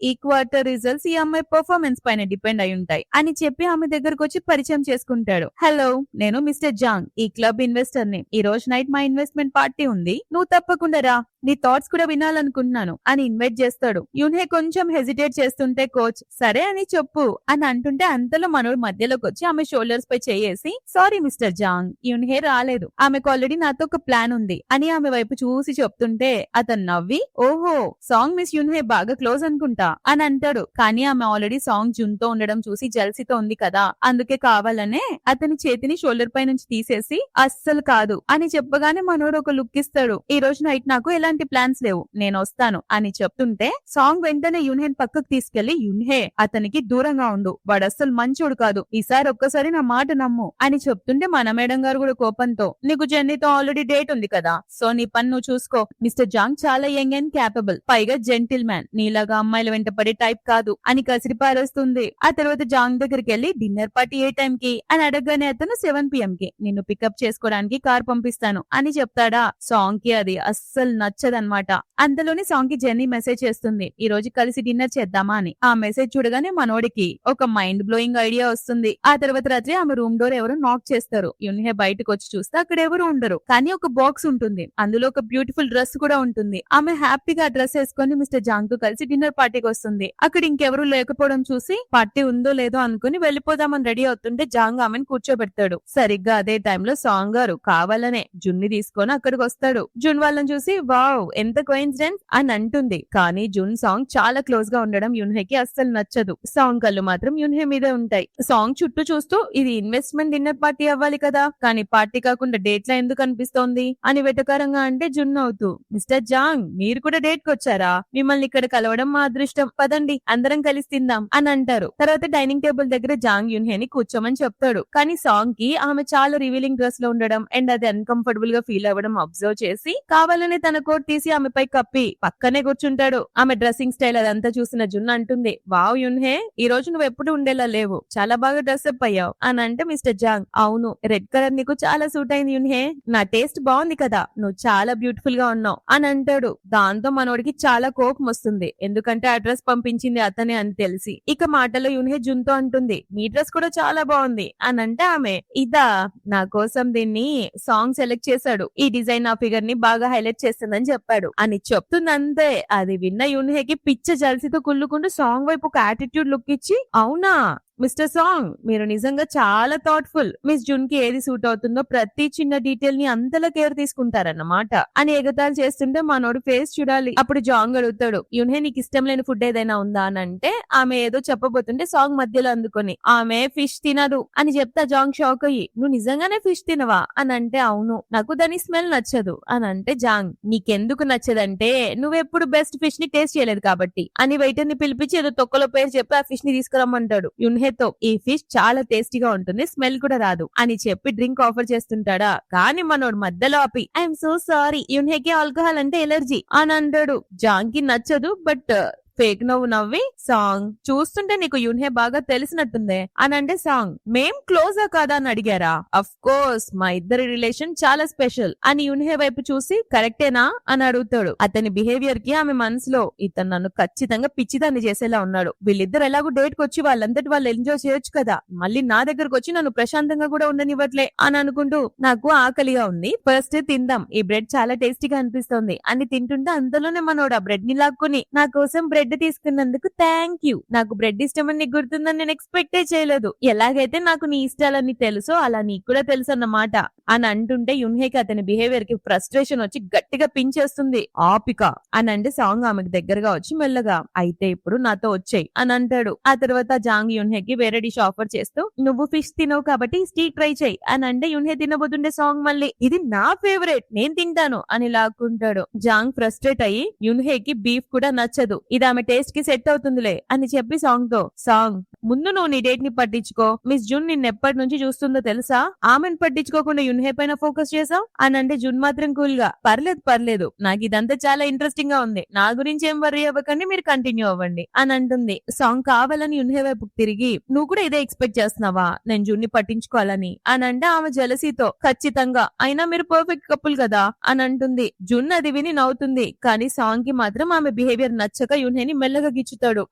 ఈ క్వార్టర్ రిజల్ట్స్ ఈ అమ్మాయి పర్ఫార్మెన్స్ పైన డిపెండ్ అయి ఉంటాయి అని చెప్పి ఆమె దగ్గరకు వచ్చి పరిచయం చేసుకుంటాడు. హలో నేను మిస్టర్ జాంగ్ ఈ క్లబ్ ఇన్వెస్టర్ ని, ఈ రోజు నైట్ మా ఇన్వెస్ట్మెంట్ పార్టీ ఉంది, నువ్వు తప్పకుండా రా, నీ థాట్స్ కూడా వినాలనుకుంటున్నాను అని ఇన్వైట్ చేస్తాడు. యున్హే కొంచెం హెసిటేట్ చేస్తుంటే కోచ్ సరే అని చెప్పు అని అంటుంటే అంతలో మనోడు మధ్యలోకి వచ్చి ఆమె షోల్డర్స్ పై చేయేసి సారీ మిస్టర్ జాంగ్ యున్హే రాలేదు, ఆమెకు ఆల్రెడీ నాతో ఒక ప్లాన్ ఉంది అని ఆమె వైపు చూసి చెప్తుంటే అతను నవ్వి ఓహో సాంగ్ మిస్ యున్హే బాగా క్లోజ్ అనుకుంటా అని అంటాడు. కానీ ఆమె ఆల్రెడీ సాంగ్ జున్ తో ఉండడం చూసి జల్సీతో ఉంది కదా, అందుకే కావాలనే అతని చేతిని షోల్డర్ పై నుంచి తీసేసి అస్సలు కాదు అని చెప్పగానే మనోడు ఒక లుక్ ఇస్తాడు. ఈ రోజు నైట్ నాకు ఎలాంటి ప్లాన్స్ లేవు, నేను వస్తాను అని చెప్తుంటే సాంగ్ వెంటనే యున్హేన్ పక్కకు తీసుకెళ్లి యున్హే అతనికి దూరంగా ఉండు, వాడు అస్సలు మంచోడు కాదు, ఈసారి ఒక్కసారి నా మాట నమ్ము అని చెప్తుంటే మన మేడం గారు కూడా కోపంతో నీకు జెన్నీతో ఆల్రెడీ డేట్ ఉంది కదా, సో నీ పని నువ్వు చూసుకో, మిస్టర్ జాంగ్ చాలా యంగ్ అండ్ క్యాపబుల్, పైగా జెంటిల్ మ్యాన్, నీలాగా అమ్మాయిల వెంట పడే టైప్ కాదు అని కసిరి పారేస్తుంది. ఆ తర్వాత జాంగ్ దగ్గరికి వెళ్లి డిన్నర్ పార్టీ ఏ టైం కి అని అడగగానే అతను 7 PM కి నిన్ను పికప్ చేసుకోవడానికి కార్ పంపిస్తాను అని చెప్తాడా. సాంగ్ కి అది అస్సలు నచ్చదనమాట. అంతలోనే సాంగ్ కి జెన్నీ మెసేజ్ చేస్తుంది ఈ రోజు కలిసి డిన్నర్ చేద్దామా అని. ఆ మెసేజ్ చూడగానే మనోడికి ఒక మైండ్ బ్లోయింగ్ ఐడియా వస్తుంది. ఆ తర్వాత రాత్రి ఆమె రూమ్ డోర్ ఎవరో నాక్ చేస్తారు. యున్హే బయటకు వచ్చి చూస్తే అక్కడ ఎవరు ఉండరు, కానీ ఒక బాక్స్ ఉంటుంది, అందులో ఒక బ్యూటిఫుల్ డ్రెస్ కూడా ఉంటుంది. ఆమె హ్యాపీగా డ్రెస్ వేసుకొని మిస్టర్ జాంగ్ తో కలిసి డిన్నర్ పార్టీకి వస్తుంది. అక్కడ ఇంకెవరు లేకపోవడం చూసి పార్టీ ఉందో లేదో అనుకుని వెళ్లిపోదామని రెడీ అవుతుంటే జాంగ్ ఆమెను కూర్చోబెడతాడు. సరిగ్గా అదే టైంలో సాంగ్ గారు కావాలనే జున్ని తీసుకొని అక్కడికి వస్తాడు. జున్ వాళ్ళని చూసి వావ్ ఎంత కోయిన్సిడెన్స్ అని అంటుంది. కానీ జున్ సాంగ్ చాలా క్లోజ్ గా ఉండడం యున్హేకి అస్సలు నచ్చదు. సాంగ్ కళ్ళు మాత్రం యున్హే మీదే ఉంటాయి. సాంగ్ చుట్టూ చూస్తూ ఇది ఇన్వెస్ట్మెంట్ డిన్నర్ పార్టీ అవ్వాలి కదా, కానీ పార్టీ కాకుండా డేట్ లా ఎందుకు అనిపిస్తోంది అని వెటకారంగా అంటే జున్ అవుతూ మిస్టర్ జాంగ్ మీరు కూడా డేట్ కి వచ్చారా, మిమ్మల్ని ఇక్కడ కలవడం మా అదృష్టం, పదండి అందరం కలిసి తిందాం అని అంటారు. తర్వాత డైనింగ్ టేబుల్ దగ్గర జాంగ్ యున్హేని కూర్చోమని చెప్తాడు. కానీ సాంగ్ కి ఆమె చాలా రివీలింగ్ డ్రెస్ లో ఉండడం అండ్ అది అన్కంఫర్టబుల్ గా ఫీల్ అవ్వడం అబ్జర్వ్ చేసి కావాలనే తన కోట్ తీసి ఆమెపై కప్పి పక్కనే కూర్చుంటాడు. ఆమె డ్రెస్సింగ్ స్టైల్ అదంతా చూసిన జున్ అంటుంది, వావ్ యున్హే, ఈ రోజు నువ్వు ఎప్పుడు ఉండేలా లేవు, చాలా బాగా డ్రెస్అప్ అయ్యావు అని అంటే మిస్టర్ జాంగ్, అవును రెడ్ కలర్ నీకు చాలా సూట్ అయింది యున్హే, నా టేస్ట్ బాగుంది కదా, నువ్వు చాలా బ్యూటిఫుల్ గా ఉన్నావు అని అంటాడు. దాంతో మనోడికి చాలా కోపం వస్తుంది, ఎందుకంటే ఆ డ్రెస్ పంపించింది అతనే అని తెలిసి. ఇక మాటలో యున్హే జున్ తో అంటుంది, మీ డ్రెస్ కూడా చాలా బాగుంది అని అంటే ఆమె, ఇదా, నా కోసం దీన్ని సాంగ్ సెలెక్ట్ చేశాడు, ఈ డిజైన్ నా ఫిగర్ ని బాగా హైలైట్ చేస్తుందని చెప్పాడు అని చెప్తుందంతే. అది విన్న యున్హేకి పిచ్చ జల్సితో కుళ్ళుకుంటూ సాంగ్ వైపు ఒక యాటిట్యూడ్ లుక్ ఇచ్చి, అవునా మిస్టర్ సాంగ్, మీరు నిజంగా చాలా థాట్ఫుల్, మిస్ జున్ కి ఏది సూట్ అవుతుందో ప్రతి చిన్న డీటెయిల్ ని అంతలా కేర్ తీసుకుంటారన్నమాట అని ఎగతాలు చేస్తుంటే మనోడు ఫేస్ చూడాలి. అప్పుడు జాంగ్ అడుగుతాడు, యున్హే నీకు ఇష్టం లేని ఫుడ్ ఏదైనా ఉందా అని అంటే ఆమె ఏదో చెప్పబోతుంటే సాంగ్ మధ్యలో అందుకొని ఆమె ఫిష్ తినదు అని చెప్తా జాంగ్ షాక్ అయ్యి, నువ్వు నిజంగానే ఫిష్ తినవా అని అంటే, అవును నాకు దాని స్మెల్ నచ్చదు అని అంటే జాంగ్, నీకెందుకు నచ్చదంటే నువ్వెప్పుడు బెస్ట్ ఫిష్ ని టేస్ట్ చేయలేదు కాబట్టి అని వెయిటర్ ని పిలిపించి ఏదో తొక్కలో పేరు చెప్పి ఆ ఫిష్ ని తీసుకురమ్మంటాడు. యున్హేతో ఈ ఫిష్ చాలా టేస్టీగా ఉంటుంది, స్మెల్ కూడా రాదు అని చెప్పి డ్రింక్ ఆఫర్ చేస్తుంటాడా. కానీ మనోడు మధ్యలో ఆపి, ఐఎమ్ సో సారీ, యున్హేకి ఆల్కహాల్ అంటే ఎలర్జీ అని అంటాడు. జాంగ్ కి నచ్చదు, బట్ ఫేక్ నవ్వు నవ్వి, సాంగ్ చూస్తుంటే నీకు యున్హే బాగా తెలిసినట్టుందే అని అంటే సాంగ్, మేం క్లోజా కాదా అని అడిగారా, అఫ్ కోర్స్ మా ఇద్దరి రిలేషన్ చాలా స్పెషల్ అని యున్హే వైపు చూసి, కరెక్టేనా అని అడుగుతాడు. అతని బిహేవియర్ కి ఆమె మనసులో, ఇతను నన్ను ఖచ్చితంగా పిచ్చిదాన్ని చేసేలా ఉన్నాడు, వీళ్ళిద్దరు ఎలాగో డేట్ కి వచ్చి వాళ్ళంతటి వాళ్ళు ఎంజాయ్ చేయొచ్చు కదా, మళ్ళీ నా దగ్గరకు వచ్చి నన్ను ప్రశాంతంగా కూడా ఉండనివ్వట్లే అని అనుకుంటూ, నాకు ఆకలిగా ఉంది, ఫస్ట్ తిందాం, ఈ బ్రెడ్ చాలా టేస్టీగా అనిపిస్తోంది అని తింటుంటే అంతలోనే మనోడు ఆ బ్రెడ్ ని లాక్కుని, నా కోసం బ్రెడ్ తీసుకున్నందుకు థ్యాంక్ యూ, నాకు బ్రెడ్ ఇష్టమని నీకు గుర్తుందని నేను ఎక్స్పెక్టే చేయలేదు, ఎలాగైతే నాకు నీ ఇష్టాలన్నీ తెలుసో అలా నీకు కూడా తెలుసు అన్నమాట అని అంటుంటే యున్హేకి అతని బిహేవియర్ కి ఫ్రస్ట్రేషన్ వచ్చి గట్టిగా పించేస్తుంది. ఆపిక అని అంటే సాంగ్ ఆమెకు దగ్గరగా వచ్చి మెల్లగా, అయితే ఇప్పుడు నాతో వచ్చేయి అని అంటాడు. ఆ తర్వాత జాంగ్ యున్హేకి వేరే డిష్ ఆఫర్ చేస్తూ, నువ్వు ఫిష్ తినవు కాబట్టి స్టీక్ ట్రై చేయి అని అంటే యున్హే తినబోతుండే సాంగ్ మళ్ళీ, ఇది నా ఫేవరెట్ నేను తింటాను అని లాక్కుంటాడు. జాంగ్ ఫ్రస్ట్రేట్ అయ్యి, యున్హేకి బీఫ్ కూడా నచ్చదు, ఇది ఆమె టేస్ట్ కి సెట్ అవుతుందిలే అని చెప్పి సాంగ్ తో, సాంగ్ ముందు నువ్వు నీ డేట్ ని పట్టించుకో, మిస్ జున్ నిన్ను ఎప్పటి నుంచి చూస్తుందో తెలుసా, ఆమెను పట్టించుకోకుండా యున్హే పైన ఫోకస్ చేసావు అని అంటే జున్ మాత్రం కూల్ గా, పర్లేదు నాకు ఇదంతా చాలా ఇంట్రెస్టింగ్ గా ఉంది, నా గురించి ఏం వర్రీ అవ్వకండి, మీరు కంటిన్యూ అవ్వండి అని అంటుంది. సాంగ్ కావాలని యున్హే వైపు తిరిగి, నువ్వు కూడా ఇదే ఎక్స్పెక్ట్ చేస్తున్నావా నేను జున్ ని పట్టించుకోవాలని అని అంటే ఆమె జలసీతో, ఖచ్చితంగా, అయినా మీరు పర్ఫెక్ట్ కపుల్ కదా అని అంటుంది. జున్ అది విని నవ్వుతుంది, కానీ సాంగ్ కి మాత్రం ఆమె బిహేవియర్ నచ్చక యున్హేని మెల్లగా గిచ్చుతాడు.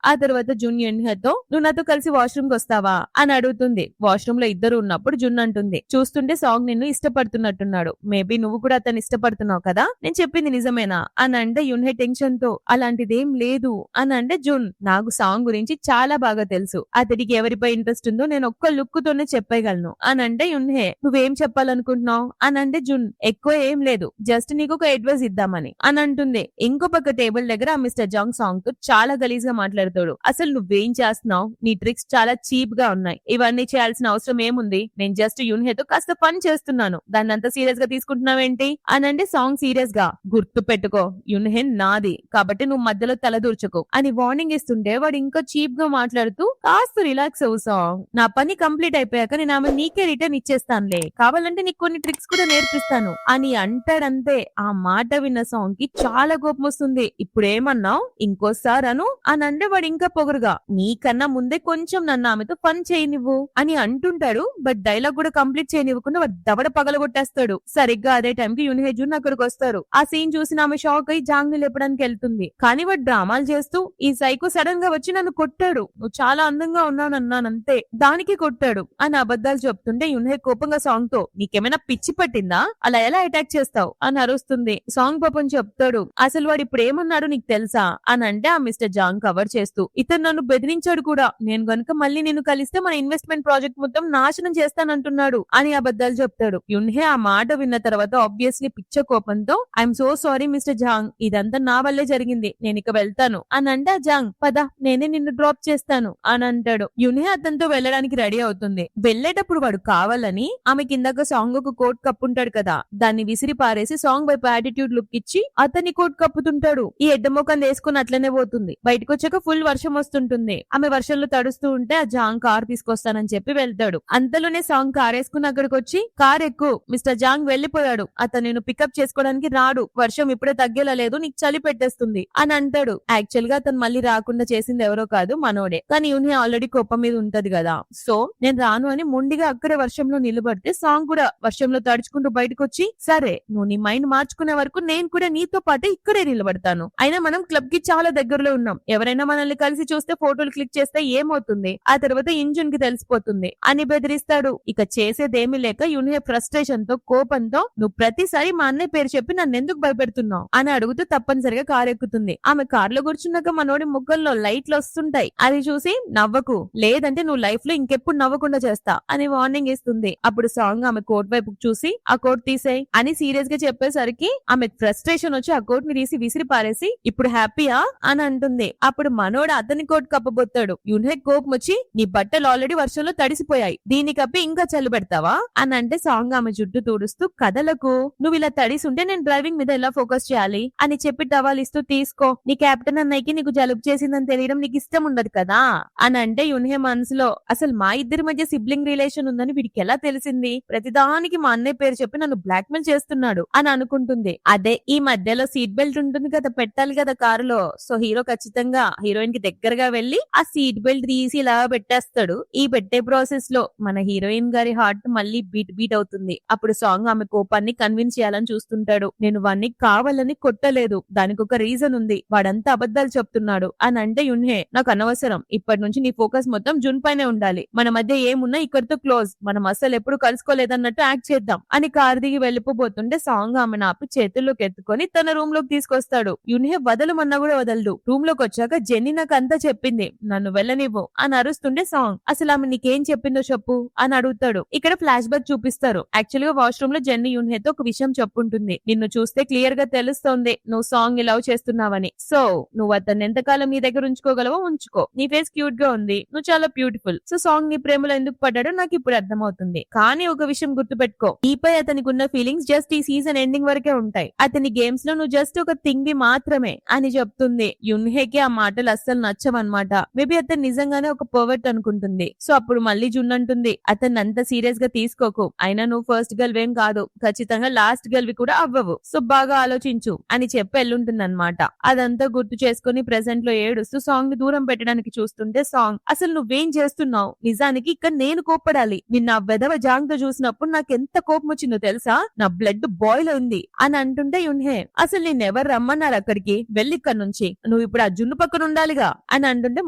ఆ తర్వాత జున్ యున్హేతో, నువ్వు నాతో కలిసి వాష్రూమ్ కి వస్తావా అని అడుగుతుంది. వాష్రూమ్ లో ఇద్దరు ఉన్నప్పుడు జున్ అంటుంది, చూస్తుంటే సాంగ్ నిన్ను ఇష్టపడుతున్నట్టున్నాడు, మేబీ నువ్వు కూడా అతను ఇష్టపడుతున్నావు కదా, నేను చెప్పింది నిజమేనా అని అంటే యున్హే టెన్షన్ తో, అలాంటిదేం లేదు అని అంటే జున్, నాకు సాంగ్ గురించి చాలా బాగా తెలుసు, అతడికి ఎవరిపై ఇంట్రెస్ట్ ఉందో నేను ఒక్క లుక్ తోనే చెప్పగలను అని అంటే యున్హే, నువ్వేం చెప్పాలనుకుంటున్నావు అని అంటే జున్, ఎక్కువ ఏం లేదు, జస్ట్ నీకు ఒక అడ్వైస్ ఇద్దామని అని అంటుంది. ఇంకో పక్క టేబుల్ దగ్గర మిస్టర్ జాంగ్ సాంగ్ తో చాలా గలీజ్ గా మాట్లాడతాడు, అసలు నువ్వేం చేస్తున్నావు, నీ ట్రిక్స్ చాలా చీప్ గా ఉన్నాయి, ఇవన్నీ చేయాల్సిన అవసరం ఏముంది, నేను జస్ట్ యున్హేతో కాస్త ఫన్ చేస్తున్నాను, దాన్ని అంత సీరియస్ గా తీసుకుంటున్నావేంటి అని అంటే సాంగ్ సీరియస్ గా, గుర్తు పెట్టుకో యున్హే నాది కాబట్టి నువ్వు మధ్యలో తలదూర్చకు అని వార్నింగ్ ఇస్తుంటే వాడు ఇంకా చీప్ గా మాట్లాడుతూ, కాస్త రిలాక్స్ అవ్వు సాంగ్, నా పని కంప్లీట్ అయిపోయాక నేను ఆమె నీకే రిటర్న్ ఇచ్చేస్తానులే, కావాలంటే నీకు కొన్ని ట్రిక్స్ కూడా నేర్పిస్తాను అని అంటాడంతే. ఆ మాట విన్న సాంగ్ కి చాలా కోపం వస్తుంది, ఇప్పుడేమన్నావు ఇంకోసారి అను అని అంటే వాడు ఇంకా పొగరుగా, నీకన్నా ముందే కొంచెం నన్ను ఆమెతో ఫన్ చేయనివ్వు అని అంటుంటాడు. బట్ డైలాగ్ కూడా కంప్లీట్ చేయనివ్వకుండా వాడు దవడ పగలగొట్టేస్తాడు. సరిగ్గా అదే టైం కి యున్హే జున్ అక్కడికి వస్తారు. ఆ సీన్ చూసి ఆమె షాక్ అయి జాంగ్ ని లేపడానికి వెళ్తుంది. కానీ వాడు డ్రామాలు చేస్తూ, ఈ సైకో సడన్ గా వచ్చి నన్ను కొట్టాడు, నువ్వు చాలా అందంగా ఉన్నానంతే, దానికి కొట్టాడు అని అబద్ధాలు చెప్తుంటే యున్హే కోపంగా సాంగ్ తో, నీకేమైనా పిచ్చి పట్టిందా, అలా ఎలా అటాక్ చేస్తావు అని అరుస్తుంది. సాంగ్ పాపం చెప్తాడు, అసలు వాడు ఇప్పుడు ఏమన్నాడు నీకు తెలుసా అని అంటే ఆ మిస్టర్ జాంగ్ కవర్ చేస్తూ, ఇతను నన్ను బెదిరించాడు కూడా, నేను గనుక మళ్ళీ నిన్ను కలిస్తే మన ఇన్వెస్ట్మెంట్ ప్రాజెక్ట్ మొత్తం నాశనం చేస్తానంటున్నాడు అని అబద్ధాలు చెప్తాడు. యున్హే ఆ మాట విన్న తర్వాత ఆబ్వియస్లీ పిచ్చ కోపంతో I'm so sorry mister Zhang, ఇదంతా నా వల్లే జరిగింది, నేను ఇక వెళ్తాను అని అంటే జాంగ్ పద నేనే నిన్ను డ్రాప్ చేస్తాను అని అంటాడు. యున్హే అతనితో వెళ్ళడానికి రెడీ అవుతుంది. వెళ్ళేటప్పుడు వాడు కావాలని ఆమె కిందక సాంగ్ ఒక కోట్ కప్పుంటాడు కదా, దాన్ని విసిరి పారేసి సాంగ్ వైపు యాటిట్యూడ్ లుక్ ఇచ్చి అతని కోట్ కప్పుతుంటాడు. ఈ ఎడ్డమోకం వేసుకుని అట్లనే పోతుంది. బయటకు వచ్చాక ఫుల్ వర్షం వస్తుంటుంది. ఆమె వర్షంలో తడుస్తూ ఉంటే ఆ జాంగ్ కార్ తీసుకొస్తానని చెప్పి వెళ్తాడు. అంతలోనే సాంగ్ కార్ వేసుకుని అక్కడికి వచ్చి కార్ ఎక్కు, మిస్టర్ జాంగ్ వెళ్లిపోయాడు, అతను నేను పికప్ చేసుకోవడానికి రాడు, వర్షం ఇప్పుడే తగ్గేలా లేదు, నీకు చలి పెట్టేస్తుంది అని అంటాడు. యాక్చువల్ గా అతను మళ్ళీ రాకుండా చేసింది ఎవరో కాదు మనోడే. కానీ యూని ఆల్రెడీ కోపం మీద ఉంటది కదా, సో నేను రాను అని మొండిగా అక్కడే వర్షంలో నిలబడితే సాంగ్ కూడా వర్షంలో తడుచుకుంటూ బయటకు వచ్చి సరే నువ్వు నీ మైండ్ మార్చుకునే వరకు నేను కూడా నీతో పాటు ఇక్కడే నిలబడతాను, అయినా మనం క్లబ్ కి చాలా దగ్గరలో ఉన్నాం, ఎవరైనా మనల్ని కలిసి చూస్తే ఫోటోలు క్లిక్ చేస్తే ఏమవుతుంది, ఆ తర్వాత ఇంజన్ కి తెలిసిపోతుంది అని బెదిరిస్తాడు. ఇక చేసేదేమీ లేక యూనియే ఫ్రస్ట్రేషన్ తో కోపంతో నువ్వు ప్రతిసారి మా అన్నయ్య పేరు చెప్పి నన్ను ఎందుకు భయపెడుతున్నావు అని అడుగుతూ తప్పనిసరిగా కారు ఎక్కుతుంది. ఆమె కారులో కూర్చున్నాక మనోడి ముక్కల్లో లైట్లు వస్తుంటాయి. అది చూసి నవ్వకు, లేదంటే నువ్వు లైఫ్ లో ఇంకెప్పుడు నవ్వకుండా చేస్తా అని వార్నింగ్ ఇస్తుంది. అప్పుడు సాంగ్ ఆమె కోట్ వైపు చూసి ఆ కోట్ తీసేయ్ అని సీరియస్ గా చెప్పేసరికి ఆమె ఫ్రస్ట్రేషన్ వచ్చి ఆ కోట్ ని తీసి విసిరి పారేసి ఇప్పుడు హ్యాపీయా అని అంటుంది. అప్పుడు మనోడు అతని కోట్ కప్పబోతాడు. యున్హే కోపం వచ్చి నీ బట్టలు ఆల్రెడీ వర్షంలో తడిసిపోయాయి, దీన్ని కప్పి ఇంకా చల్లు పెడతావా అని అంటే సాంగ్ ఆమె జుట్టు తుడుస్తూ కదలకు, నువ్వు ఇలా తడిసి ఉంటే నేను డ్రైవింగ్ మీద ఎలా ఫోకస్ చేయాలి అని చెప్పి టవాల్ ఇస్తూ తీసుకో, నీ కెప్టెన్ అన్నయ్యకి నీకు జలుబు చేసిందని తెలియడం నీకు ఇష్టం ఉండదు కదా అని అంటే యున్హే మనసులో అసలు మా ఇద్దరి మధ్య సిబ్లింగ్ రిలేషన్ ఉందని వీడికి ఎలా తెలిసింది, ప్రతిదానికి మా అన్నయ్య పేరు చెప్పి నన్ను బ్లాక్ మెయిల్ చేస్తున్నాడు అని అనుకుంటుంది. అదే ఈ మధ్యలో సీట్ బెల్ట్ ఉంటుంది కదా, పెట్టాలి కదా కారులో, సో హీరో ఖచ్చితంగా హీరోయిన్ కి దగ్గరగా వెళ్లి ఆ సీట్ బెల్ట్ తీసి ఇలా పెట్టేస్తాడు. ఈ పెట్టే ప్రాసెస్ లో మన హీరోయిన్ గారి హార్ట్ మళ్ళీ బీట్ అవుతుంది. అప్పుడు సాంగ్ ఆమె కోపాన్ని కన్విన్స్ చేయాలని చూస్తుంటాడు. నేను వాణ్ణి కావాలని కొట్టలేదు, దానికి ఒక రీజన్ ఉంది, వాడంతా అబద్ధాలు చెప్తున్నాడు అని అంటే యున్హే నాకు అనవసరం, ఇప్పటి నుంచి నీ ఫోకస్ మొత్తం జున్ పైనే ఉండాలి, మన మధ్య ఏమున్నా ఇక్కడితో క్లోజ్, మనం అసలు ఎప్పుడు కలుసుకోలేదన్నట్టు యాక్ట్ చేద్దాం అని కారు దిగి వెళ్ళిపోతుంటే సాంగ్ ఆమె ఆపి చేతుల్లోకి ఎత్తుకొని తన రూమ్ లోకి తీసుకొస్తాడు. యున్హే వదలమన్నా కూడా వదలడు. రూమ్ లోకి వచ్చాక జెన్నీ నాకు అంతా చెప్పింది, నన్ను వెళ్ళనివ్వు అని అరుస్తుండే సాంగ్ అసలు ఆమె నీకేం చెప్పిందో చెప్పు అని అడుగుతాడు. ఇక్కడ ఫ్లాష్ బ్యాక్ చూపిస్తారు. యాక్చువల్ గా వాష్రూమ్ లో జెన్నీ యున్హేతో ఒక విషయం చెప్పుంటుంది, నిన్ను చూస్తే క్లియర్ గా తెలుస్తోంది నువ్వు సాంగ్ లవ్ చేస్తున్నావని, సో నువ్వు అతన్ని ఎంతకాలం నీ దగ్గర ఉంచుకోగలవో ఉంచుకో, నీ ఫేస్ క్యూట్ గా ఉంది, నువ్వు చాలా బ్యూటిఫుల్, సో సాంగ్ నీ ప్రేమలో ఎందుకు పడ్డాడో నాకు ఇప్పుడు అర్థమవుతుంది, కానీ ఒక విషయం గుర్తుపెట్టుకో, నీపై అతనికి ఉన్న ఫీలింగ్స్ జస్ట్ ఈ సీజన్ ఎండింగ్ వరకే ఉంటాయి, అతని గేమ్స్ లో నువ్వు జస్ట్ ఒక థింగ్ మాత్రమే అని చెప్తుంది. యున్హేకి ఆ మాటలు అస్సలు నచ్చవన్నమాట. మేబీ అతను నిజంగానే ఒక పర్వర్ట్ అనుకుంటుంది. సో అప్పుడు మళ్ళీ జున్ అంటుంది అతన్ని అంత సీరియస్ గా తీసుకోకు, అయినా నువ్వు ఫస్ట్ గర్ల్ ఏం కాదు, ఖచ్చితంగా లాస్ట్ గర్ల్ వి కూడా అవ్వవు, సో బాగా ఆలోచించు అని చెప్పి వెళ్ళుంటుంది అనమాట. అదంతా గుర్తు చేసుకుని ప్రెసెంట్ లో ఏడుస్తూ సాంగ్ ని దూరం పెట్టడానికి చూస్తుంటే సాంగ్ అసలు నువ్వేం చేస్తున్నావు, నిజానికి ఇక్కడ నేను కోప్పడాలి, నిన్న ఆ వెధవ జాంగ్ తో చూసినప్పుడు నాకు ఎంత కోపం వచ్చిందో తెలుసా, నా బ్లడ్ బాయిల్ ఉంది అని అంటుంటే యున్హే అసలు నిన్నెవరు రమ్మన్నారు అక్కడికి, వెళ్ళి ఇక్కడ నుంచి, నువ్వు ఇప్పుడు ఆ జున్ను పక్కన ఉండాలిగా అని అంటుంటే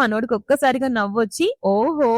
మనోడికి ఒక్కసారిగా నవ్వొచ్చి ఓహో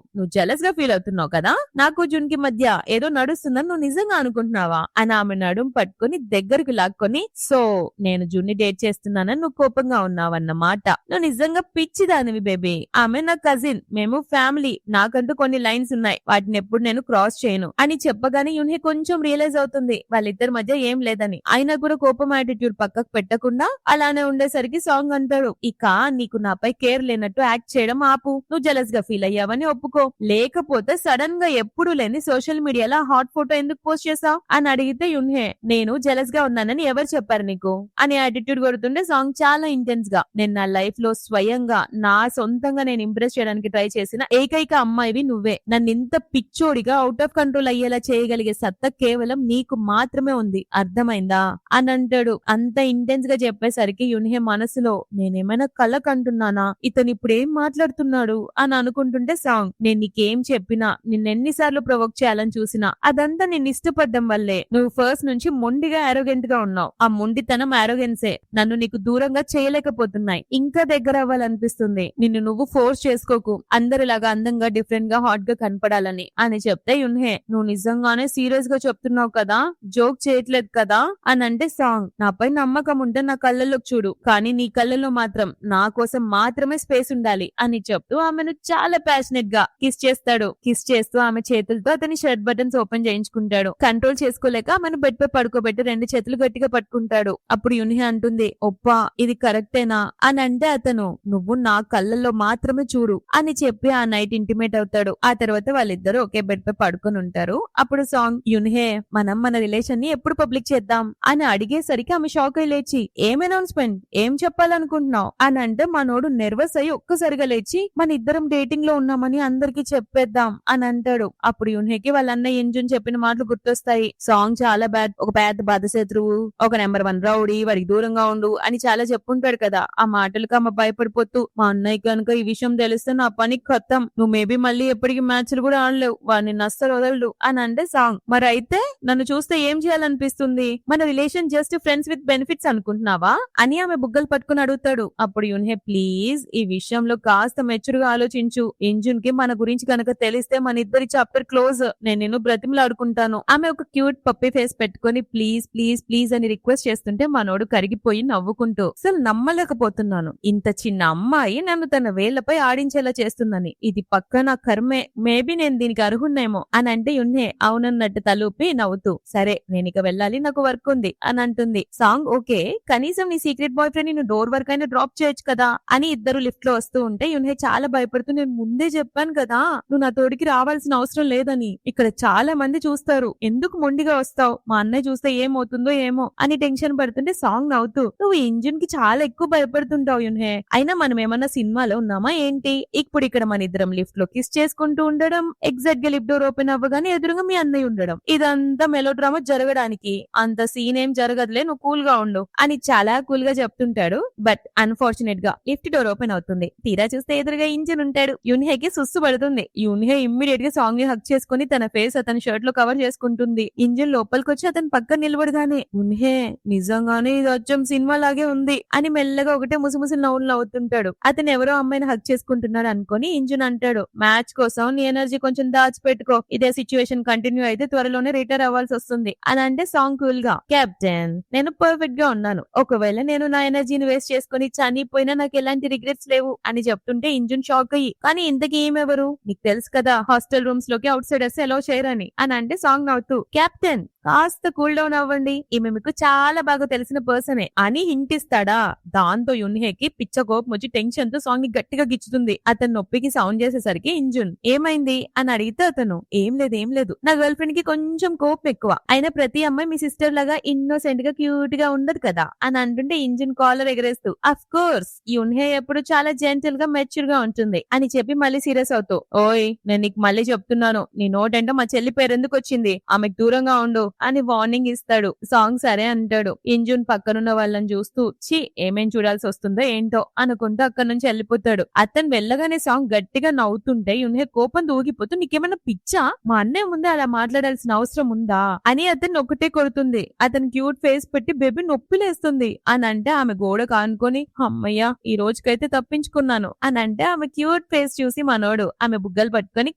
నువ్వు జెలస్ గా ఫీల్ అవుతున్నావు కదా, నాకు జున్ కి మధ్య ఏదో నడుస్తుందని నువ్వు నిజంగా అనుకుంటున్నావా అని ఆమె నడుం పట్టుకుని దగ్గరకు లాక్కొని సో నేను జున్ని డేట్ చేస్తున్నానని నువ్వు కోపంగా ఉన్నావన్నమాట, నువ్వు నిజంగా పిచ్చిదానివి బేబీ, ఆమె నా కజిన్, మేము ఫ్యామిలీ, నాకంటూ కొన్ని లైన్స్ ఉన్నాయి, వాటిని ఎప్పుడు నేను క్రాస్ చేయను అని చెప్పగానే యున్హే కొంచెం రియలైజ్ అవుతుంది వాళ్ళిద్దరి మధ్య ఏం లేదని. అయినా కూడా కోపం యాటిట్యూడ్ పక్కకు పెట్టకుండా అలానే ఉండేసరికి సాంగ్ అంటాడు ఇక నీకు నాపై కేర్ లేనట్టు యాక్ట్ చేయడం ఆపు, నువ్వు జెలస్ గా ఫీల్ అయ్యావని ఒప్పుకో, లేకపోతే సడన్ గా ఎప్పుడు లేని సోషల్ మీడియాలో హాట్ ఫోటో ఎందుకు పోస్ట్ చేసావు అని అడిగితే యున్హే నేను జెలస్ గా ఉన్నానని ఎవరు చెప్పారు నీకు అని యాటిట్యూడ్ కొడుతుండే సాంగ్ చాలా ఇంటెన్స్ గా నేను నా లైఫ్ లో స్వయంగా నా సొంతంగా నేను ఇంప్రెస్ చేయడానికి ట్రై చేసిన ఏకైక అమ్మాయివి నువ్వే, నన్ను ఇంత పిచ్చోడిగా అవుట్ ఆఫ్ కంట్రోల్ అయ్యేలా చేయగలిగే సత్తా కేవలం నీకు మాత్రమే ఉంది, అర్థమైందా అని అంటాడు. అంత ఇంటెన్స్ గా చెప్పేసరికి యున్హే మనసులో నేనేమైనా కళ్ళ కంటున్నానా, ఇతను ఇప్పుడు ఏం మాట్లాడుతున్నాడు అని అనుకుంటుంటే సాంగ్ నేను నీకేం చెప్పినా నిన్నెన్నిసార్లు ప్రొవోక్ చేయాలని చూసినా అదంతా నేను ఇష్టపడ్డం వల్లే, నువ్వు ఫస్ట్ నుంచి మొండిగా ఆరోగెంట్ గా ఉన్నావు, ఆ మొండితనం ఆరోగెన్సే నన్ను నీకు దూరంగా చేయలేకపోతున్నాయి, ఇంకా దగ్గర అవ్వాలనిపిస్తుంది, నిన్ను నువ్వు ఫోర్స్ చేసుకోకు అందరిలాగా అందంగా డిఫరెంట్ గా హాట్ గా కనపడాలని అని చెప్తే యున్హే నువ్వు నిజంగానే సీరియస్ గా చెప్తున్నావు కదా, జోక్ చేయట్లేదు కదా అని అంటే సాంగ్ నాపై నమ్మకం ఉంటే నా కళ్ళలోకి చూడు, కానీ నీ కళ్ళలో మాత్రం నా కోసం మాత్రమే స్పేస్ ఉండాలి అని చెప్తూ ఆమెను చాలా ప్యాషనెట్ గా కిస్ చేస్తాడు. కిస్ చేస్తూ ఆమె చేతులతో అతని షర్ట్ బటన్స్ ఓపెన్ చేయించుకుంటాడు. కంట్రోల్ చేసుకోలేక ఆమెను బెడ్ పై పడుకోబెట్టి 2 చేతులు గట్టిగా పట్టుకుంటాడు. అప్పుడు యున్హే అంటుంది, ఒప్పా ఇది కరెక్టేనా అని అంటే అతను, నువ్వు నా కళ్ళల్లో మాత్రమే చూడు అని చెప్పి ఆ నైట్ ఇంటిమేట్ అవుతాడు. ఆ తర్వాత వాళ్ళిద్దరూ ఒకే బెడ్ పై పడుకొని ఉంటారు. అప్పుడు సాంగ్, యున్హే మనం మన రిలేషన్ ని ఎప్పుడు పబ్లిక్ చేద్దాం అని అడిగేసరికి ఆమె షాక్ అయి లేచి, ఏం అనౌన్స్మెంట్, ఏం చెప్పాలనుకుంటున్నావు అని అంటే మనోడు నెర్వస్ అయ్యి ఒక్కసారిగా లేచి, మన ఇద్దరం డేటింగ్ లో ఉన్నామని అందరికి చెప్పేద్దాం అని అంటాడు. అప్పుడు యున్హేకి వాళ్ళ అన్నయ్య ఇంజున్ చెప్పిన మాటలు గుర్తొస్తాయి. సాంగ్ చాలా ఒక పెద్ద బాధశత్రువు, ఒక నెంబర్ 1 రౌడీ, వాడికి దూరంగా ఉండు అని చాలా చెప్పుంటాడు కదా. ఆ మాటలకు ఆమె భయపడిపోతూ, మా అన్నయ్య కనుక ఈ విషయం తెలిస్తే నా పని ఖతం, నువ్వు మేబీ మళ్ళీ ఎప్పటికీ మ్యాచ్లు కూడా ఆడలేవు, వాడిని అస్సలు వదలడు అని అంటే సాంగ్, మరి అయితే నన్ను చూస్తే ఏం చేయాలనిపిస్తుంది, మన relation just friends with benefits అనుకుంటున్నావా అని ఆమె బుగ్గలు పట్టుకుని అడుగుతాడు. అప్పుడు యున్హే, ప్లీజ్ ఈ విషయంలో కాస్త మెచ్యూర్ గా ఆలోచించు, ఇంజున్ కి మన గురించి కనుక తెలిస్తే మన ఇద్దరి చాప్టర్ క్లోజ్, నేను నిన్ను బ్రతిమలాడుకుంటాను. ఆమె ఒక క్యూట్ పప్పీ ఫేస్ పెట్టుకుని ప్లీజ్ ప్లీజ్ ప్లీజ్ అని రిక్వెస్ట్ చేస్తుంటే మనోడు కరిగిపోయి నవ్వుకుంటూ, అసలు నమ్మలేకపోతున్నాను, ఇంత చిన్న అమ్మాయి నన్ను తన వేళ్లపై ఆడించేలా చేస్తుందని, ఇది పక్క నా కర్మే, మేబీ నేను దీనికి అర్హున్నేమో అని అంటే యున్హే అవునన్నట్టు తలూపి నవ్వుతూ, సరే నేను ఇక వెళ్ళాలి, నాకు వర్క్ ఉంది అని అంటుంది. సాంగ్, ఓకే కనీసం నీ సీక్రెట్ బాయ్ ఫ్రెండ్ నిన్ను డోర్ వరకు అయినా డ్రాప్ చేయొచ్చు కదా అని ఇద్దరు లిఫ్ట్ లో వస్తూ ఉంటే యున్హే చాలా భయపడుతూ, నేను ముందే చెప్పాను కదా నువ్వు నా తోడికి రావాల్సిన అవసరం లేదని, ఇక్కడ చాలా మంది చూస్తారు, ఎందుకు మొండిగా వస్తావు, మా అన్నయ్య చూస్తే ఏమవుతుందో ఏమో అని టెన్షన్ పడుతుంటే సాంగ్ నవ్వుతూ, నువ్వు ఇంజిన్ కి చాలా ఎక్కువ భయపడుతుంటావు యున్హే, అయినా మనం ఏమన్నా సినిమాలో ఉన్నామా ఏంటి, ఇప్పుడు ఇక్కడ మన ఇద్దరం లిఫ్ట్ లో కిస్ చేసుకుంటూ ఉండడం, ఎగ్జాక్ట్ గా లిఫ్ట్ డోర్ ఓపెన్ అవ్వగానే ఎదురుగా మీ అన్నయ్య ఉండడం, ఇదంతా మెలో డ్రామా జరగడానికి అంత సీన్ ఏం జరగదులే, నువ్వు కూల్ గా ఉండు అని చాలా కూల్ గా చెప్తుంటాడు. బట్ అన్ఫార్చునేట్ గా లిఫ్ట్ డోర్ ఓపెన్ అవుతుంది. తీరా చూస్తే ఎదురుగా ఇంజిన్ ఉంటాడు. యున్హేకి సుస్సు పడుతుంది. యున్హే ఇమ్మీడియట్ గా సాంగ్ ని హక్ చేసుకుని తన ఫేస్ అతని షర్ట్ లో కవర్ చేసుకుంటుంది. ఇంజిన్ లోపలికి వచ్చి అతని పక్కన నిలబడగానే, యున్హే నిజంగానే ఇది వచ్చం సినిమా లాగే ఉంది అని మెల్లగా ఒకటే ముసిముసి నవ్వులు నవ్వుతుంటాడు. అతను ఎవరో అమ్మాయిని హక్ చేసుకుంటున్నాడు అనుకుని ఇంజిన్ అంటాడు, మ్యాచ్ కోసం నీ ఎనర్జీ కొంచెం దాచిపెట్టుకో, ఇదే సిచ్యువేషన్ కంటిన్యూ అయితే త్వరలోనే రిటైర్ అవ్వాల్సి వస్తుంది అని అంటే సాంగ్ కూల్ గా, కెప్టెన్ నేను పర్ఫెక్ట్ గా ఉన్నాను, ఒకవేళ నేను నా ఎనర్జీని వేస్ట్ చేసుకుని చనిపోయినా నాకు ఎలాంటి రిగ్రెట్స్ లేవు అని చెప్తుంటే ఇంజిన్ షాక్ అయ్యి, కానీ ఇంతకీ ఏమెవరు, నీకు తెలుసు కదా హాస్టల్ రూమ్స్ లోకి అవుట్ సైడర్స్ ఎలా చేయరని అని అంటే సాంగ్ నవ్వుతూ, కెప్టెన్ కాస్త కూల్ డౌన్ అవ్వండి, ఈమె మీకు చాలా బాగా తెలిసిన పర్సనే అని హింట్ ఇస్తాడా. దాంతో యున్హేకి పిచ్చ కోపం వచ్చి టెన్షన్ తో సాంగ్ ని గట్టిగా గిచ్చుతుంది. అతను నొప్పికి సౌండ్ చేసేసరికి ఇంజున్, ఏమైంది అని అడిగితే అతను, ఏం లేదు నా గర్ల్ ఫ్రెండ్ కి కొంచెం కోపం ఎక్కువ, అయినా ప్రతి అమ్మాయి మీ సిస్టర్ లాగా ఇన్నోసెంట్ గా క్యూట్ గా ఉండదు కదా అని అంటుంటే ఇంజున్ కాలర్ ఎగరేస్తూ, అఫ్ కోర్స్ యున్హే ఎప్పుడు చాలా జెంటల్ గా మెచ్యూర్ గా ఉంటుంది అని చెప్పి మళ్ళీ సీరియస్ అవుతూ, ఓయ్ నేను నీకు మళ్ళీ చెప్తున్నాను, నీ నోటంటే మా చెల్లి పేరు ఎందుకు వచ్చింది, ఆమెకు దూరంగా ఉండు అని వార్నింగ్ ఇస్తాడు. సాంగ్ సరే అంటాడు. ఇంజున్ పక్కనున్న వాళ్ళని చూస్తూ, ఛీ ఏమేం చూడాల్సి వస్తుందో ఏంటో అనుకుంటూ అక్కడి నుంచి వెళ్ళిపోతాడు. అతను వెళ్ళగానే సాంగ్ గట్టిగా నవ్వుతుంటే యున్హే కోపం దూగిపోతూ, నీకేమన్నా పిచ్చా, మా అన్నయ్య ముందే అలా మాట్లాడాల్సిన అవసరం ఉందా అని అతను ఒకటే కొడుతుంది. అతను క్యూట్ ఫేస్ పెట్టి బేబీ నొప్పిలేస్తుంది అని అంటే ఆమె గోడ కానుకొని, అమ్మయ్యా ఈ రోజుకైతే తప్పించుకున్నాను అని అంటే ఆమె క్యూట్ ఫేస్ చూసి మనోడు ఆమె బుగ్గలు పట్టుకొని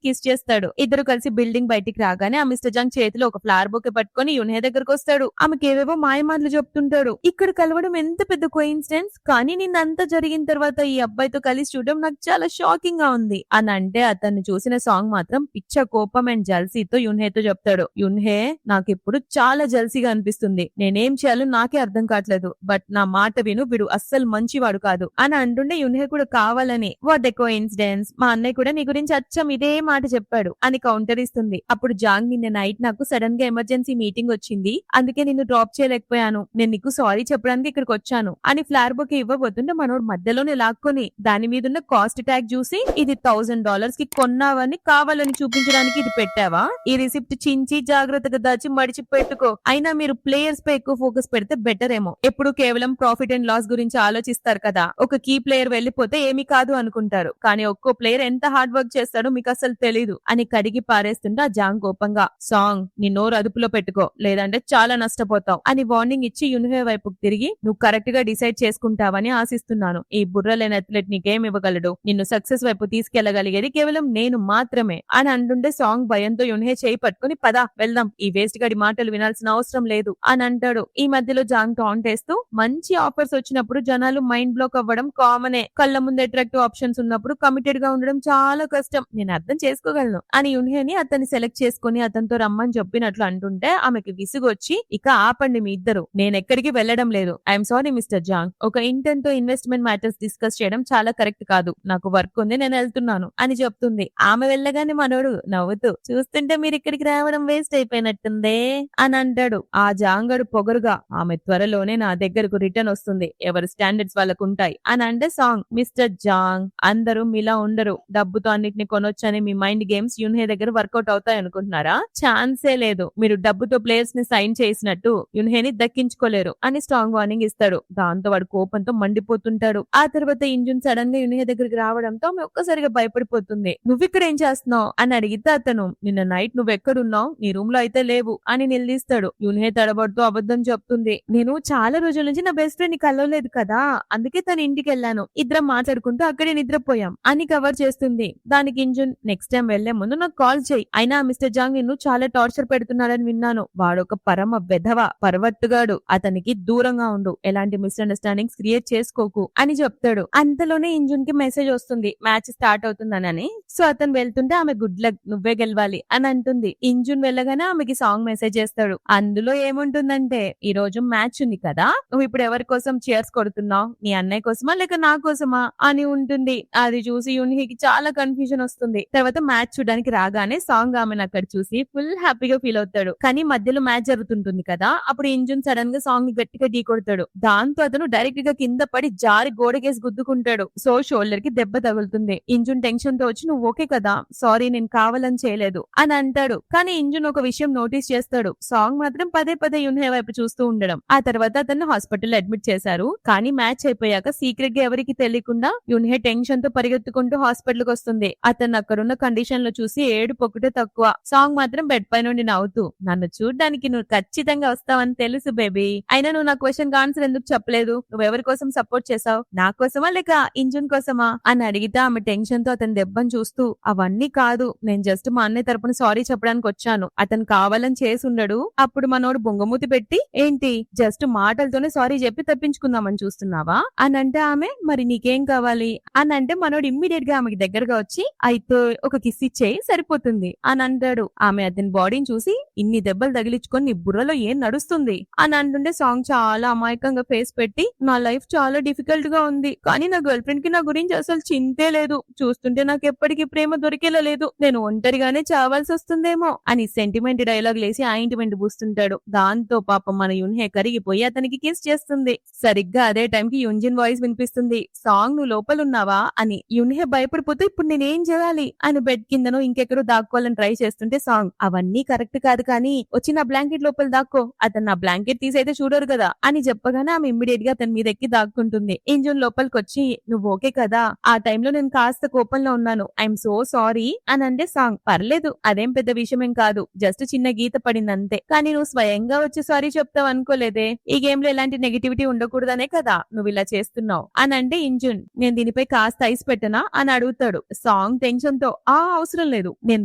కిస్ చేస్తాడు. ఇద్దరు కలిసి బిల్డింగ్ బయటికి రాగానే ఆ మిస్టర్ జంగ్ చేతిలో ఒక ఫ్లవర్ బొకే పట్టుకొని యున్హే దగ్గరకు వస్తాడు. ఆమెకి ఏవేవో మాయమాటలు చెప్తుంటాడు. ఇక్కడ కలవడం ఎంత పెద్ద కోఇన్సిడెన్స్, కానీ నిన్నంతా జరిగిన తర్వాత ఈ అబ్బాయితో కలిసి చూడడం నాకు చాలా షాకింగ్ గా ఉంది అని అంటే అతన్ని చూసిన సాంగ్ మాత్రం పిచ్చ కోపం అండ్ జల్సీతో యున్హేతో చెప్తాడు, యున్హే నాకు ఇప్పుడు చాలా జల్సీగా అనిపిస్తుంది, నేనేం చేయాలో నాకే అర్థం కావట్లేదు, బట్ నా మాట విను, వీడు అస్సలు మంచివాడు కాదు అని అంటుండే యున్హే కూడా కావాలని, వాట్ ఎ కోఇన్సిడెన్స్, మా అన్నయ్య కూడా నీ గురించి అచ్చం ఇదే మాట చెప్పాడు అని కౌంటర్ ఇస్తుంది. అప్పుడు జాంగ్, నిన్న నైట్ నాకు సడన్ గా ఎమర్జెన్సీ మీటింగ్ వచ్చింది, అందుకే నిన్ను డ్రాప్ చేయలేకపోయాను, నేను నీకు సారీ చెప్పడానికి ఇక్కడికి వచ్చాను అని ఫ్లవర్ బొకే ఇవ్వబోతుంటే మనోడు మధ్యలోనే లాక్కొని దాని మీద ఉన్న కాస్ట్ ట్యాగ్ చూసి, ఇది $1000 కి కొన్నావని కావాలని చూపించడానికి ఇది పెట్టావా, ఈ రిసిప్ట్ చించి జాగ్రత్తగా దాచి మడిచి పెట్టుకో, అయినా మీరు ప్లేయర్స్ పై ఎక్కువ ఫోకస్ పెడితే బెటర్ ఏమో, ఎప్పుడు కేవలం ప్రాఫిట్ అండ్ లాస్ గురించి ఆలోచిస్తారు కదా, ఒక కీ ప్లేయర్ వెళ్లిపోతే ఏమీ కాదు అనుకుంటారు, కానీ ఒక్కో ప్లేయర్ ఎంత హార్డ్ వర్క్ చేస్తాడో మీకు అసలు తెలీదు అని కడిగి పారేస్తుంటే ఆ జాంగ్ కోపంగా, సాంగ్ నీ నోరు అదుపులో పెట్టుకో, లేదంటే చాలా నష్టపోతావు అని వార్నింగ్ ఇచ్చి యున్హే వైపుకు తిరిగి, నువ్వు కరెక్ట్ గా డిసైడ్ చేసుకుంటావని ఆశిస్తున్నాను. ఈ బుర్రలేని అథ్లెట్ నీకేం ఇవ్వగలడు? నిన్ను సక్సెస్ వైపు తీసుకెళ్లగలిగేది కేవలం నేను మాత్రమే అని అంటుంటే సాంగ్ భయంతో యున్హే చేయి పట్టుకుని పద వెళ్దాం, ఈ వేస్ట్ గడి మాటలు వినాల్సిన అవసరం లేదు అని అంటాడు. ఈ మధ్యలో జాంగ్ టాంట్ వేస్తూ, మంచి ఆఫర్స్ వచ్చినప్పుడు జనాలు మైండ్ బ్లాక్ అవ్వడం కామనే, కళ్ళ ముందు అట్రాక్టివ్ ఆప్షన్స్ ఉన్నప్పుడు కమిటెడ్ గా ఉండడం చాలా కష్టం, నేను అర్థం చేసుకోగలను అని యున్హేని అతన్ని సెలెక్ట్ చేసుకుని అతనితో రమ్మని చెప్పినట్లు అంటుంటే ఆమెకి విసుగొచ్చి, ఇక ఆపండి మీ ఇద్దరు, నేనెక్కడికి వెళ్లడం లేదు. ఐఎమ్ సారీ మిస్టర్ జాంగ్, ఒక ఇంటెన్ తో ఇన్వెస్ట్మెంట్ మ్యాటర్స్ డిస్కస్ చేయడం చాలా కరెక్ట్ కాదు, నాకు వర్క్ ఉంది, నేను వెళ్తున్నాను అని చెప్తుంది. ఆమె వెళ్ళగానే మనోడు నవ్వుతూ, చూస్తుంటే మీరు ఇక్కడికి రావడం వేస్ట్ అయిపోయినట్టుందే అని అంటాడు. ఆ జాంగడు పొగరుగా, ఆమె త్వరలోనే నా దగ్గరకు రిటర్న్ వస్తుంది, ఎవరి స్టాండర్డ్స్ వాళ్ళకు ఉంటాయి అని అంటే సాంగ్, మిస్టర్ జాంగ్ అందరూ మీలా ఉండరు, డబ్బుతో అన్నిటిని కొనొచ్చని మీ మైండ్ గేమ్స్ యున్హే దగ్గర వర్కౌట్ అవుతాయి అనుకుంటున్నారా? ఛాన్సే లేదు, మీరు డబ్బుతో ప్లేయర్స్ ని సైన్ చేసినట్టు యున్హేని దక్కించుకోలేరు అని స్ట్రాంగ్ వార్నింగ్ ఇస్తాడు. దాంతో వాడు కోపంతో మండిపోతుంటాడు. ఆ తర్వాత ఇంజన్ సడన్ గా యున్హే దగ్గరికి రావడంతో ఆమె ఒక్కసారిగా భయపడిపోతుంది. నువ్విక్కడ ఏం చేస్తున్నావు అని అడిగితే అతను, నిన్న నైట్ నువ్వెక్కడున్నావు, నీ రూమ్ లో అయితే లేవు అని నిలదీస్తాడు. యున్హే తడబడుతూ అబద్ధం చెప్తుంది, నేను చాలా రోజుల నుంచి నా బెస్ట్ ఫ్రెండ్ ని కలవలేదు కదా, అందుకే తన ఇంటికి వెళ్ళాను, ఇద్దరం మాట్లాడుకుంటూ అక్కడే నిద్రపోయాం అని కవర్ చేస్తుంది. దానికి ఇంజన్, నెక్స్ట్ టైం వెళ్లే ముందు నాకు కాల్ చేయి, అయినా మిస్టర్ జాంగ్ నిన్ను చాలా టార్చర్ పెడుతున్నాడని విన్నాను, వాడొక పరమ వెధవ పర్వట్టుగాడు, అతనికి దూరంగా ఉండు, ఎలాంటి మిస్అండర్స్టాండింగ్స్ క్రియేట్ చేసుకోకు అని చెప్తాడు. అంతలోనే ఇంజన్ కి మెసేజ్ వస్తుంది మ్యాచ్ స్టార్ట్ అవుతుందనని. సో అతను వెళ్తుంటే ఆమె గుడ్ లక్, నువ్వే గెలవాలి అని అంటుంది. ఇంజన్ వెళ్ళగానే ఆమెకి సాంగ్ మెసేజ్ చేస్తాడు. అందులో ఏముంటుందంటే, ఈ రోజు మ్యాచ్ ఉంది కదా, నువ్వు ఇప్పుడు ఎవరి కోసం చీర్స్ కొడుతున్నావు, నీ అన్నయ్య కోసమా లేక నా కోసమా అని ఉంటుంది. అది చూసి యున్హీకి చాలా కన్ఫ్యూజన్ వస్తుంది. తర్వాత మ్యాచ్ చూడడానికి రాగానే సాంగ్ ఆమెను అక్కడ చూసి ఫుల్ హ్యాపీగా ఫీల్ అవుతాడు. కానీ మధ్యలో మ్యాచ్ జరుగుతుంటుంది కదా, అప్పుడు ఇంజన్ సడన్ గా సాంగ్ ని గట్టిగా ఢీ కొడతాడు. దాంతో అతను డైరెక్ట్ గా కింద పడి జారి గోడకేసి గుద్దుకుంటాడు. సో షోల్డర్ కి దెబ్బ తగులుతుంది. ఇంజన్ టెన్షన్ తో వచ్చి, నువ్వు ఓకే కదా, సారీ నేను కావాలని చేయలేదు అని అంటాడు. కానీ ఇంజన్ ఒక విషయం నోటీస్ చేస్తాడు, సాంగ్ మాత్రం పదే పదే యున్హే వైపు చూస్తూ ఉండడం. ఆ తర్వాత అతన్ని హాస్పిటల్ అడ్మిట్ చేశారు. కానీ మ్యాచ్ అయిపోయాక సీక్రెట్ గా ఎవరికి తెలియకుండా యున్హే టెన్షన్ తో పరిగెత్తుకుంటూ హాస్పిటల్ కి వస్తుంది. అతను అక్కడున్న కండిషన్ లో చూసి ఏడుపు ఒకటే తక్కువ. సాంగ్ మాత్రం బెడ్ పై నుండి నవ్వుతూ, నన్ను చూడ్డానికి నువ్వు ఖచ్చితంగా వస్తావని తెలుసు బేబీ, అయినా నువ్వు నా క్వశ్చన్ ఆన్సర్ ఎందుకు చెప్పలేదు, నువ్వు ఎవరి కోసం సపోర్ట్ చేసావు, నా కోసమా లేక ఇంజన్ కోసమా అని అడిగితే ఆమె టెన్షన్ తో అతని దెబ్బను చూస్తూ, అవన్నీ కాదు, నేను జస్ట్ మా అన్నయ్య తరపున సారీ చెప్పడానికి వచ్చాను, అతను కావాలని చేసి ఉండడు. అప్పుడు మనోడు బొంగమూతి పెట్టి, ఏంటి జస్ట్ మాటలతోనే సారీ చెప్పి తప్పించుకుందామని చూస్తున్నావా అని అంటే ఆమె, మరి నీకేం కావాలి అని అంటే మనోడు ఇమ్మీడియట్ గా ఆమెకి దగ్గరగా వచ్చి, అయితే ఒక కిస్ ఇచ్చేయి సరిపోతుంది అని అంటాడు. ఆమె అతని బాడీని చూసి, ఇన్ని దెబ్బలు తగిలించుకొని నీ బుర్రలో ఏం నడుస్తుంది అని అంటుంటే సాంగ్ చాలా అమాయకంగా ఫేస్ పెట్టి, నా లైఫ్ చాలా డిఫికల్ట్ గా ఉంది, కానీ నా గర్ల్ ఫ్రెండ్ కి నా గురించి అసలు చింతే లేదు, చూస్తుంటే నాకు ఎప్పటికీ ప్రేమ దొరికేలా లేదు, నేను ఒంటరిగానే చావాల్సి వస్తుందేమో అని సెంటిమెంట్ డైలాగ్ లేసి ఆయింట్మెంట్ పూస్తుంటాడు. దాంతో పాపం మన యున్హే కరిగిపోయి అతనికి కిస్ చేస్తుంది. సరిగ్గా అదే టైం కి యుంజిన్ వాయిస్ వినిపిస్తుంది, సాంగ్ నువ్వు లోపలున్నావా అని. యున్హే భయపడిపోతూ, ఇప్పుడు నేనేం చేయాలి అని బెడ్ కిందనో ఇంకెక్కడో దాక్కోవాలని ట్రై చేస్తుంటే సాంగ్, అవన్నీ కరెక్ట్ కాదు, కానీ వచ్చి నా బ్లాంకెట్ లోపల దాక్కో, అతను నా బ్లాంకెట్ తీసైతే చూడరు కదా అని చెప్పగానే ఆమె ఇమ్మీడియట్ గా అతని మీద ఎక్కి దాక్కుంటుంది. ఇంజన్ లోపలికి వచ్చి, నువ్వు ఓకే కదా, ఆ టైంలో నేను కాస్త కోపంలో ఉన్నాను, ఐఎమ్ సో సారీ అని అంటే సాంగ్, పర్లేదు అదేం పెద్ద విషయమేం కాదు, జస్ట్ చిన్న గీత పడింది అంతే, కానీ నువ్వు స్వయంగా వచ్చి సారీ చెప్తావు అనుకోలేదే, ఈ గేమ్ లో ఎలాంటి నెగిటివిటీ ఉండకూడదనే కదా నువ్వు ఇలా చేస్తున్నావు అని అంటే ఇంజన్, నేను దీనిపై కాస్త ఐస్ పెట్టనా అని అడుగుతాడు. సాంగ్ టెన్షన్ తో, అవసరం లేదు, నేను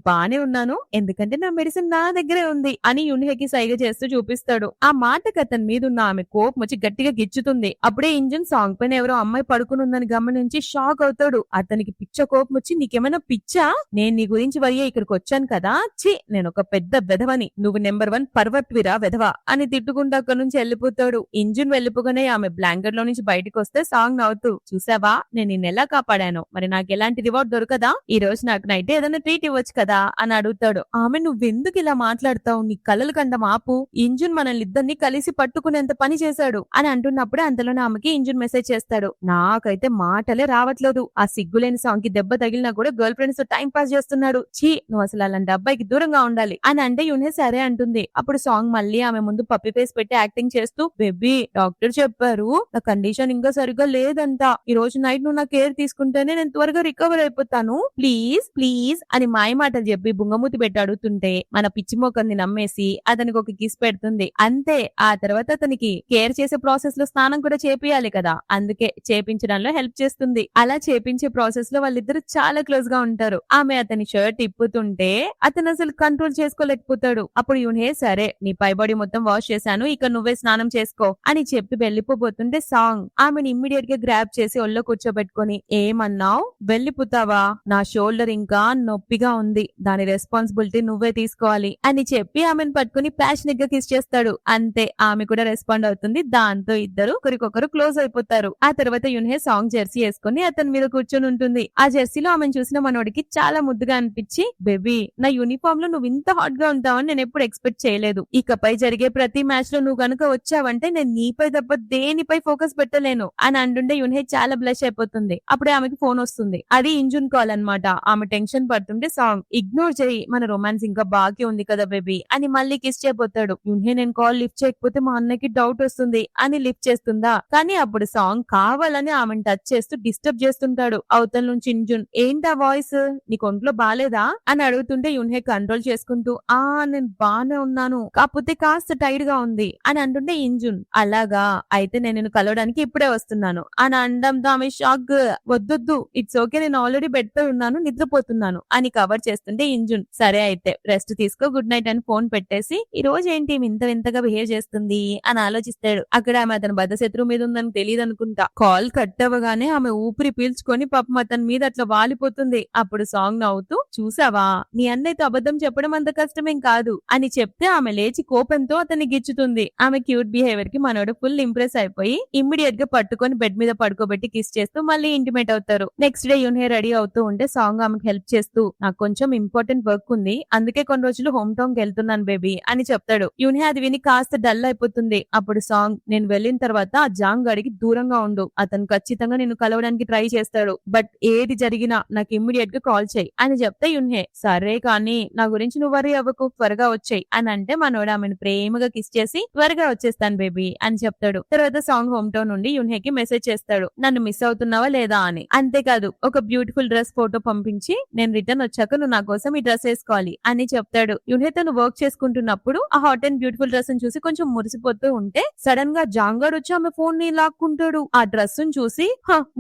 బానే ఉన్నాను, ఎందుకంటే నా మెడిసిన్ నా దగ్గరే ఉంది అని యున్హేకి సైగ చేస్తూ చూపిస్తాడు. ఆ మాటకి అతని మీద ఉన్న ఆమె కోపం వచ్చి గట్టిగా గిచ్చుతుంది. అప్పుడే ఇంజన్ సాంగ్ పైన ఎవరో అమ్మాయి పడుకుని ఉందని గమనించి షాక్ అవుతాడు. అతనికి పిచ్చ కోపం వచ్చి, నీకేమైనా పిచ్చా, నేను నీ గురించి వరియే ఇక్కడికి వచ్చాను కదా, ఛీ నేను ఒక పెద్ద వెధవని, నువ్వు నెంబర్ 1 పర్వట్విరా వెధవ అని తిట్టుకుంటూ అక్కడి నుంచి వెళ్ళిపోతాడు. ఇంజన్ వెళ్ళిపోగానే ఆమె బ్లాంకెట్ లో నుంచి బయటకు వస్తే సాంగ్ నవ్వుతూ, చూసావా నేను నిన్ను ఎలా కాపాడాను, మరి నాకు ఎలాంటి రివార్డ్ దొరకదా, ఈ రోజు నాకు నైట్ ఏదైనా ట్రీట్ ఇవ్వచ్చు కదా అని అడుగుతాడు. ఆమె, నువ్వెందుకు ఇలా మాట్లాడతావు, నీ కలలు కండం ఆపు, ఇంజన్ మనల్ని ఇద్దరిని కలిసి పట్టుకునేంత పని చేశాడు అని అంటున్నప్పుడే అంతలోనే ఆమెకి ఇంజన్ మెసేజ్ చేస్తాడు. నాకైతే మాటలే రావట్లేదు, ఆ సిగ్గులేని సాంగ్ కి దెబ్బ తగిలినా కూడా గర్ల్ ఫ్రెండ్స్ తో టైం పాస్ చేస్తున్నాడు, ఛీ నువ్వు అసలు అలాంటి అబ్బాయికి దూరంగా ఉండాలి అని అంటే యున్హే సరే అంటుంది. అప్పుడు సాంగ్ మళ్ళీ ఆమె ముందు పప్పి ఫేస్ పెట్టి యాక్టింగ్ చేస్తూ, బేబీ డాక్టర్ చెప్పారు నా కండిషన్ ఇంకా సరిగ్గా లేదంట, ఈ రోజు నైట్ నువ్వు నా కేర్ తీసుకుంటేనే నేను త్వరగా రికవర్ అయిపోతాను, ప్లీజ్ ప్లీజ్ అని మాయ మాటలు చెప్పి బుంగమూతి పెట్టి అడుగుతుంటే మన పిచ్చి మోకర్ని నమ్మే వేసి అతనికి ఒక కిస్ పెడుతుంది. అంతే. ఆ తర్వాత అతనికి కేర్ చేసే ప్రాసెస్ లో స్నానం కూడా చేపియాలి కదా, అందుకే చేపించడంలో హెల్ప్ చేస్తుంది. అలా చేపించే ప్రాసెస్ లో వాళ్ళిద్దరు చాలా క్లోజ్ గా ఉంటారు. ఆమె అతని షర్ట్ ఇప్పుతుంటే అతను అసలు కంట్రోల్ చేసుకోలేకపోతాడు. అప్పుడు యూన్హే సరే నీ పై బాడీ మొత్తం వాష్ చేశాను, ఇక నువ్వే స్నానం చేసుకో అని చెప్పి వెళ్ళిపోబోతుంటే సాంగ్ ఆమెను ఇమ్మీడియట్ గా గ్రాబ్ చేసి ఒళ్ళో కూర్చోబెట్టుకొని ఏమన్నావు, వెళ్ళిపోతావా, నా షోల్డర్ ఇంకా నొప్పిగా ఉంది, దాని రెస్పాన్సిబిలిటీ నువ్వే తీసుకోవాలి అని చెప్పి ఆమెను పట్టుకుని ప్యాషనెట్ గా కిస్ చేస్తాడు. అంతే, ఆమె కూడా రెస్పాండ్ అవుతుంది. దాంతో ఇద్దరు ఒకరికొకరు క్లోజ్ అయిపోతారు. ఆ తర్వాత యున్హే సాంగ్ జెర్సీ వేసుకుని అతని మీద కూర్చొని ఉంటుంది. ఆ జెర్సీలో ఆమెను చూసిన మనోడికి చాలా ముద్దుగా అనిపించి, బేబీ నా యూనిఫామ్ లో నువ్వు ఇంత హాట్ గా ఉంటావని నేను ఎప్పుడు ఎక్స్పెక్ట్ చేయలేదు. ఇకపై జరిగే ప్రతి మ్యాచ్ లో నువ్వు గనుక వచ్చావంటే నేను నీపై తప్ప దేనిపై ఫోకస్ పెట్టలేను అని అంటుంటే యున్హే చాలా బ్లష్ అయిపోతుంది. అప్పుడే ఆమెకి ఫోన్ వస్తుంది. అది ఇంజున్ కాల్ అన్నమాట. ఆమె టెన్షన్ పడుతుంటే సాంగ్ ఇగ్నోర్ చేయి, మన రొమాన్స్ ఇంకా బాకీ ఉంది కదా బేబీ అని మళ్ళీ కిస్ చేయబోతాడు. యున్హే నేను కాల్ లిఫ్ట్ చేయకపోతే మా అన్నకి డౌట్ వస్తుంది అని లిఫ్ట్ చేస్తుందా, కానీ అప్పుడు సాంగ్ కావాలని ఆమెను టచ్ చేస్తూ డిస్టర్బ్ చేస్తుంటాడు. అవతల నుంచి ఇంజున్ ఏంటా వాయిస్, నీకు ఒంట్లో బాలేదా అని అడుగుతుంటే యున్హే కంట్రోల్ చేసుకుంటూ నేను బానే ఉన్నాను, కాకపోతే కాస్త టైర్డ్ గా ఉంది అని అంటుంటే ఇంజున్ అలాగా, అయితే నేను నిన్ను కలవడానికి ఇప్పుడే వస్తున్నాను అని అనడంతో ఆమె షాక్, వద్దొద్దు ఇట్స్ ఓకే, నేను ఆల్రెడీ బెడ్ పై ఉన్నాను, నిద్రపోతున్నాను అని కవర్ చేస్తుంటే ఇంజున్ సరే అయితే రెస్ట్ తీసుకో, గుడ్ నైట్ అని ఫోన్ పెట్టేసి ఈ రోజు ఏంటి వింత వింతగా బిహేవ్ చేస్తుంది అని ఆలోచిస్తాడు. అక్కడ ఆమె అతని బద్ద శత్రువు మీద ఉందని తెలియదు అనుకుంటా. కాల్ కట్ అవ్వగానే ఆమె ఊపిరి పీల్చుకొని పాపం అతని మీద అట్లా వాలిపోతుంది. అప్పుడు సాంగ్ నవ్వుతూ చూసావా నీ అన్నయ్యతో అబద్ధం చెప్పడం అంత కష్టమేం కాదు అని చెప్తే ఆమె లేచి కోపంతో అతన్ని గిచ్చుతుంది. ఆమె క్యూట్ బిహేవియర్ కి మనోడు ఫుల్ ఇంప్రెస్ అయిపోయి ఇమ్మీడియట్ గా పట్టుకొని బెడ్ మీద పడుకోబెట్టి కిస్ చేస్తూ మళ్ళీ ఇంటిమేట్ అవుతారు. నెక్స్ట్ డే యున్హే రెడీ అవుతూ ఉంటే సాంగ్ ఆమెకు హెల్ప్ చేస్తూ నాకు కొంచెం ఇంపార్టెంట్ వర్క్ ఉంది, అందుకే కొన్ని రోజులు హోమ్ టౌన్ కి వెళ్తున్నాను బేబీ అని చెప్తాడు. యున్హే అది విని కాస్త డల్ అయిపోతుంది. అప్పుడు సాంగ్ నేను వెళ్ళిన తర్వాత ఆ జాంగ్ గడికి దూరంగా ఉండు, అతను ఖచ్చితంగా నిన్ను కలవడానికి ట్రై చేస్తాడు, బట్ ఏది జరిగినా నాకు ఇమ్మీడియట్ గా కాల్ చేయి అని చెప్తే యున్హే సరే కానీ నా గురించి నువ్వు వరీ అవ్వకు, త్వరగా వచ్చేయి అని అంటే మనోడు ఆమెను ప్రేమగా కిస్ చేసి త్వరగా వచ్చేస్తాను బేబీ అని చెప్తాడు. తర్వాత సాంగ్ హోమ్ టౌన్ నుండి యున్హేకి మెసేజ్ చేస్తాడు నన్ను మిస్ అవుతున్నావా లేదా అని. అంతేకాదు ఒక బ్యూటిఫుల్ డ్రెస్ ఫోటో పంపించి నేను రిటర్న్ వచ్చాక నువ్వు నా కోసం ఈ డ్రెస్ వేసుకోవాలి అని చెప్తాడు. యున్హే తను వర్క్ చేసుకుంటున్నప్పుడు ఆ హాట్ అండ్ బ్యూటిఫుల్ డ్రెస్ చూసి కొంచెం మురిసిపోతూ ఉంటే సడన్ గా జాంగాడ్ వచ్చి ఆమె ఫోన్ ని లాక్కుంటాడు. ఆ డ్రెస్ చూసి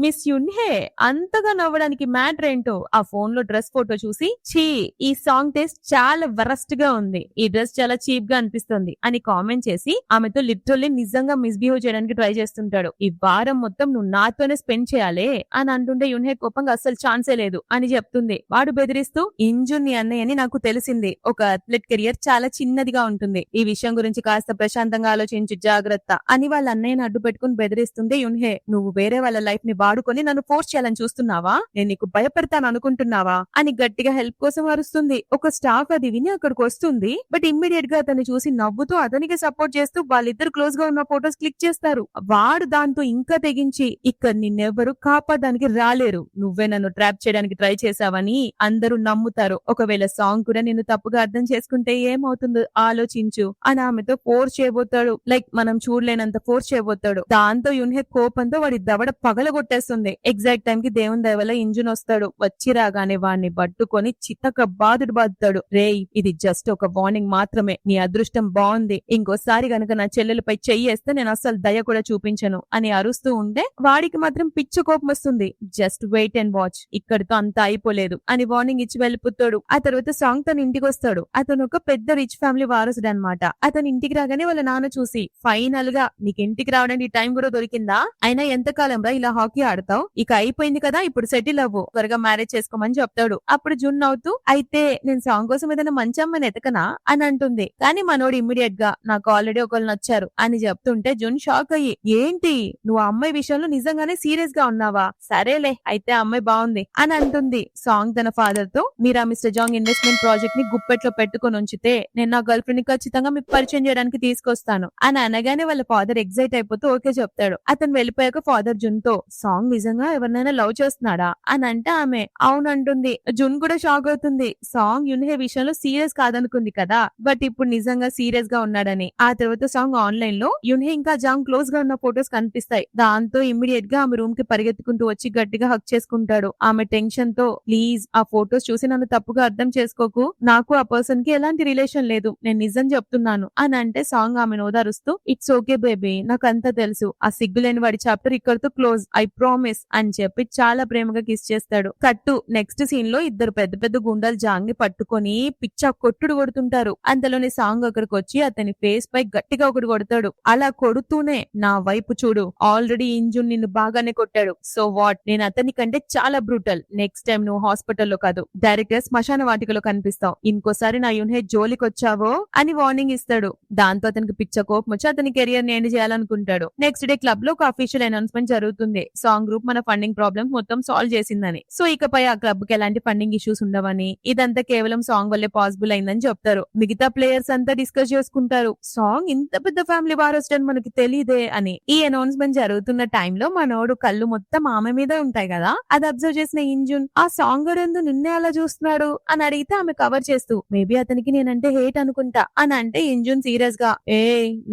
మిస్ యున్హే అంతగా నవ్వడానికి మ్యాటర్ ఏంటో, ఆ ఫోన్ లో డ్రెస్ ఫోటో చూసి ఛీ ఈ సాంగ్ టేస్ట్ చాలా వరస్ట్ గా ఉంది, ఈ డ్రెస్ చాలా చీప్ గా అనిపిస్తుంది అని కామెంట్ చేసి ఆమెతో లిటరల్లీ నిజంగా మిస్బిహేవ్ చేయడానికి ట్రై చేస్తుంటాడు. ఈ వారం మొత్తం నువ్వు నాతోనే స్పెండ్ చేయాలి అని అంటుంటే యున్హే కోపంగా అస్సలు ఛాన్సే లేదు అని చెప్తుంది. వాడు బెదిరిస్తూ ఇంజున్ నీ అన్నయ్యని నాకు తెలిసింది, ఒక అథ్లెట్ కెరియర్ చాలా చిన్నదిగా ఉంటుంది, ఈ విషయం గురించి కాస్త ప్రశాంతంగా ఆలోచించి జాగ్రత్త అని వాళ్ళ అన్నయ్యని అడ్డు పెట్టుకుని బెదిరిస్తుంటే యున్హే నువ్వు వేరే వాళ్ళ లైఫ్ ని వాడుకొని నన్ను ఫోర్స్ చేయాలని చూస్తున్నావా, నేను నీకు భయపెడతాను అనుకుంటున్నావా అని గట్టిగా హెల్ప్ కోసం అరుస్తుంది. ఒక స్టాఫ్ అది విని అక్కడికి వస్తుంది. బట్ ఇమ్మీడియట్ గా అతన్ని చూసి నవ్వుతూ అతనికి సపోర్ట్ చేస్తూ వాళ్ళిద్దరు క్లోజ్ గా ఉన్న ఫొటోస్ క్లిక్ చేస్తారు. వాడు దాంతో ఇంకా తెగించి ఇక్కడ నిన్నెవ్వరు కాపాడడానికి రాలేరు, నువ్వే నన్ను ట్రాప్ చేయడానికి ట్రై చేశావని అందరూ నమ్ముతారు, ఒకవేళ సాంగ్ కూడా నిన్ను తప్పుగా అర్థం చేసుకుంటే ఏమవుతుందో ఆలోచించు అని ఆమెతో ఫోర్స్ చేయబోతాడు. లైక్ మనం చూడలేనంత ఫోర్స్ చేయబోతాడు. దాంతో యున్హే కోపంతో వాడి దవడ పగలగొట్టేస్తుంది. ఎగ్జాక్ట్ టైం కి దేవుని దయ వల్ల ఇంజున్ వస్తాడు. వచ్చి రాగానే వాడిని పట్టుకొని చితక బాదుతాడు. రేయ్ ఇది జస్ట్ ఒక వార్నింగ్ మాత్రమే, నీ అదృష్టం బాగుంది, ఇంకోసారి గనక నా చెల్లెలపై చెయ్యేస్తే నేను అస్సలు దయ కూడా చూపించను అని అరుస్తూ ఉంటే వాడికి మాత్రం పిచ్చ కోపం వస్తుంది. జస్ట్ వెయిట్ అండ్ వాచ్, ఇక్కడితో అంతా అయిపోలేదు అని వార్నింగ్ ఇచ్చి వెళ్ళిపోతాడు. ఆ తర్వాత సాంగ్ తన ఇంటికి వస్తాడు. అతను ఒక పెద్ద రిచ్ ఫ్యామిలీ వారసుడు అనమాట. అతను ఇంటికి రాగానే వాళ్ళ నాన్న చూసి ఫైనల్ గా నీకు ఇంటికి రావడానికి టైం కూడా దొరికిందా, అయినా ఎంతకాలం రా ఇలా హాకీ ఆడతావు, ఇక అయిపోయింది కదా ఇప్పుడు సెటిల్ అవ్వు, త్వరగా మ్యారేజ్ చేసుకోమని చెప్తాడు. అప్పుడు జున్ అవుతూ అయితే నేను సాంగ్ కోసం ఏదైనా మంచి అమ్మని ఎతకనా అని అంటుంది. కానీ మనోడు ఇమ్మీడియట్ గా నాకు ఆల్రెడీ ఒకళ్ళు నచ్చారు అని చెప్తుంటే జున్ షాక్ అయ్యి ఏంటి నువ్వు ఆ అమ్మాయి విషయంలో నిజంగానే సీరియస్ గా ఉన్నావా, సరేలే అయితే ఆ అమ్మాయి బాగుంది అని అంటుంది. సాంగ్ తన ఫాదర్ తో మీరు ఆ మిస్టర్ జాంగ్ ఇన్వెస్ట్మెంట్ ప్రాజెక్ట్ ని గుప్పెట్లో పెట్టుకుని ఉంచితే నేను నా గర్ల్ ఫ్రెండ్ ని ఖచ్చితంగా మీకు పరిచయం చేయడానికి తీసుకొస్తాను అని అనగానే వాళ్ళ ఫాదర్ ఎగ్జైట్ అయిపోతూ ఓకే చెప్తాడు. అతను వెళ్ళిపోయాక ఫాదర్ జున్ తో సాంగ్ నిజంగా ఎవరినైనా లవ్ చేస్తున్నాడా అని అంటే ఆమె అవునంటుంది. జున్ కూడా కూడా షాక్ అవుతుంది. సాంగ్ యున్హే విషయంలో సీరియస్ కాదనుకుంది కదా, బట్ ఇప్పుడు నిజంగా సీరియస్ గా ఉన్నాడని. ఆ తర్వాత సాంగ్ ఆన్లైన్ లో యున్హే ఇంకా జాంగ్ క్లోజ్ గా ఉన్న ఫొటోస్ కనిపిస్తాయి. దాంతో ఇమ్మీడియట్ గా ఆమె రూమ్ కి పరిగెత్తుకుంటూ వచ్చి గట్టిగా హక్ చేసుకుంటాడు. ఆమె టెన్షన్ తో, ప్లీజ్ ఆ ఫొటోస్ చూసి నన్ను తప్పుగా అర్థం చేసుకోకు, నాకు ఆ పర్సన్ కి ఎలాంటి రిలేషన్ లేదు, నేను నిజం చెప్తున్నాను అని అంటే సాంగ్ ఆమెను ఓదారుస్తూ, ఇట్స్ ఓకే బేబీ, నాకు అంతా తెలుసు, ఆ సిగ్గులేని వాడి చాప్టర్ ఇక్కడితో క్లోజ్, ఐ ప్రామిస్ అని చెప్పి చాలా ప్రేమగా కిస్ చేస్తాడు. కట్టు నెక్స్ట్ సీన్ లో ఇద్దరు పెద్ద పెద్ద గుండాలు జాంగ్ ని పట్టుకొని పిచ్చా కొట్టుడు కొడుతుంటారు. అంతలోనే సాంగ్ అక్కడికి వచ్చి అతని ఫేస్ పై గట్టిగా ఒకటి కొడతాడు. అలా కొడుతూనే, నా వైపు చూడు, ఆల్రెడీ ఇంజున్ నిన్ను బాగానే కొట్టాడు, సో వాట్, నేను అతని కంటే చాలా బ్రూటల్, నెక్స్ట్ టైం నువ్వు హాస్పిటల్లో కాదు డైరెక్ట్ గా శ్మశాన వాటికలో కనిపిస్తావు, ఇంకోసారి నా యున్హే జోలికి వచ్చావో అని వార్నింగ్ ఇస్తాడు. దాంతో అతనికి పిచ్చ కోపం వచ్చి అతని కెరియర్ ని ఎండ్ చేయాలనుకుంటాడు. నెక్స్ట్ డే క్లబ్ లో ఒక అఫీషియల్ అనౌన్స్మెంట్ జరుగుతుంది. సాంగ్ గ్రూప్ మన ఫండింగ్ ప్రాబ్లమ్ మొత్తం సాల్వ్ చేసిందని, సో ఇకపై ఆ క్లబ్ కి ఎలాంటి ఫండింగ్ ఇష్యూస్ ఉండవని, ఇదంతా కేవలం సాంగ్ వల్లే పాసిబుల్ అయిందని చెప్తారు. మిగతా ప్లేయర్స్ అంతా డిస్కస్ చేసుకుంటారు, సాంగ్ ఇంత పెద్ద ఫ్యామిలీ వారస్ట్ అని మనకి తెలియదే అని. ఈ అనౌన్స్మెంట్ జరుగుతున్న టైంలో మనోడు కళ్ళు మొత్తం ఆమె మీద ఉంటాయి కదా, అది అబ్జర్వ్ చేసిన ఇంజున్, ఆ సాంగ్ గడు నిన్నే అలా చూస్తున్నాడు అని అడిగితే ఆమె కవర్ చేస్తూ, మేబీ అతనికి నేనంటే హేట్ అనుకుంటా అని అంటే ఇంజున్ సీరియస్ గా,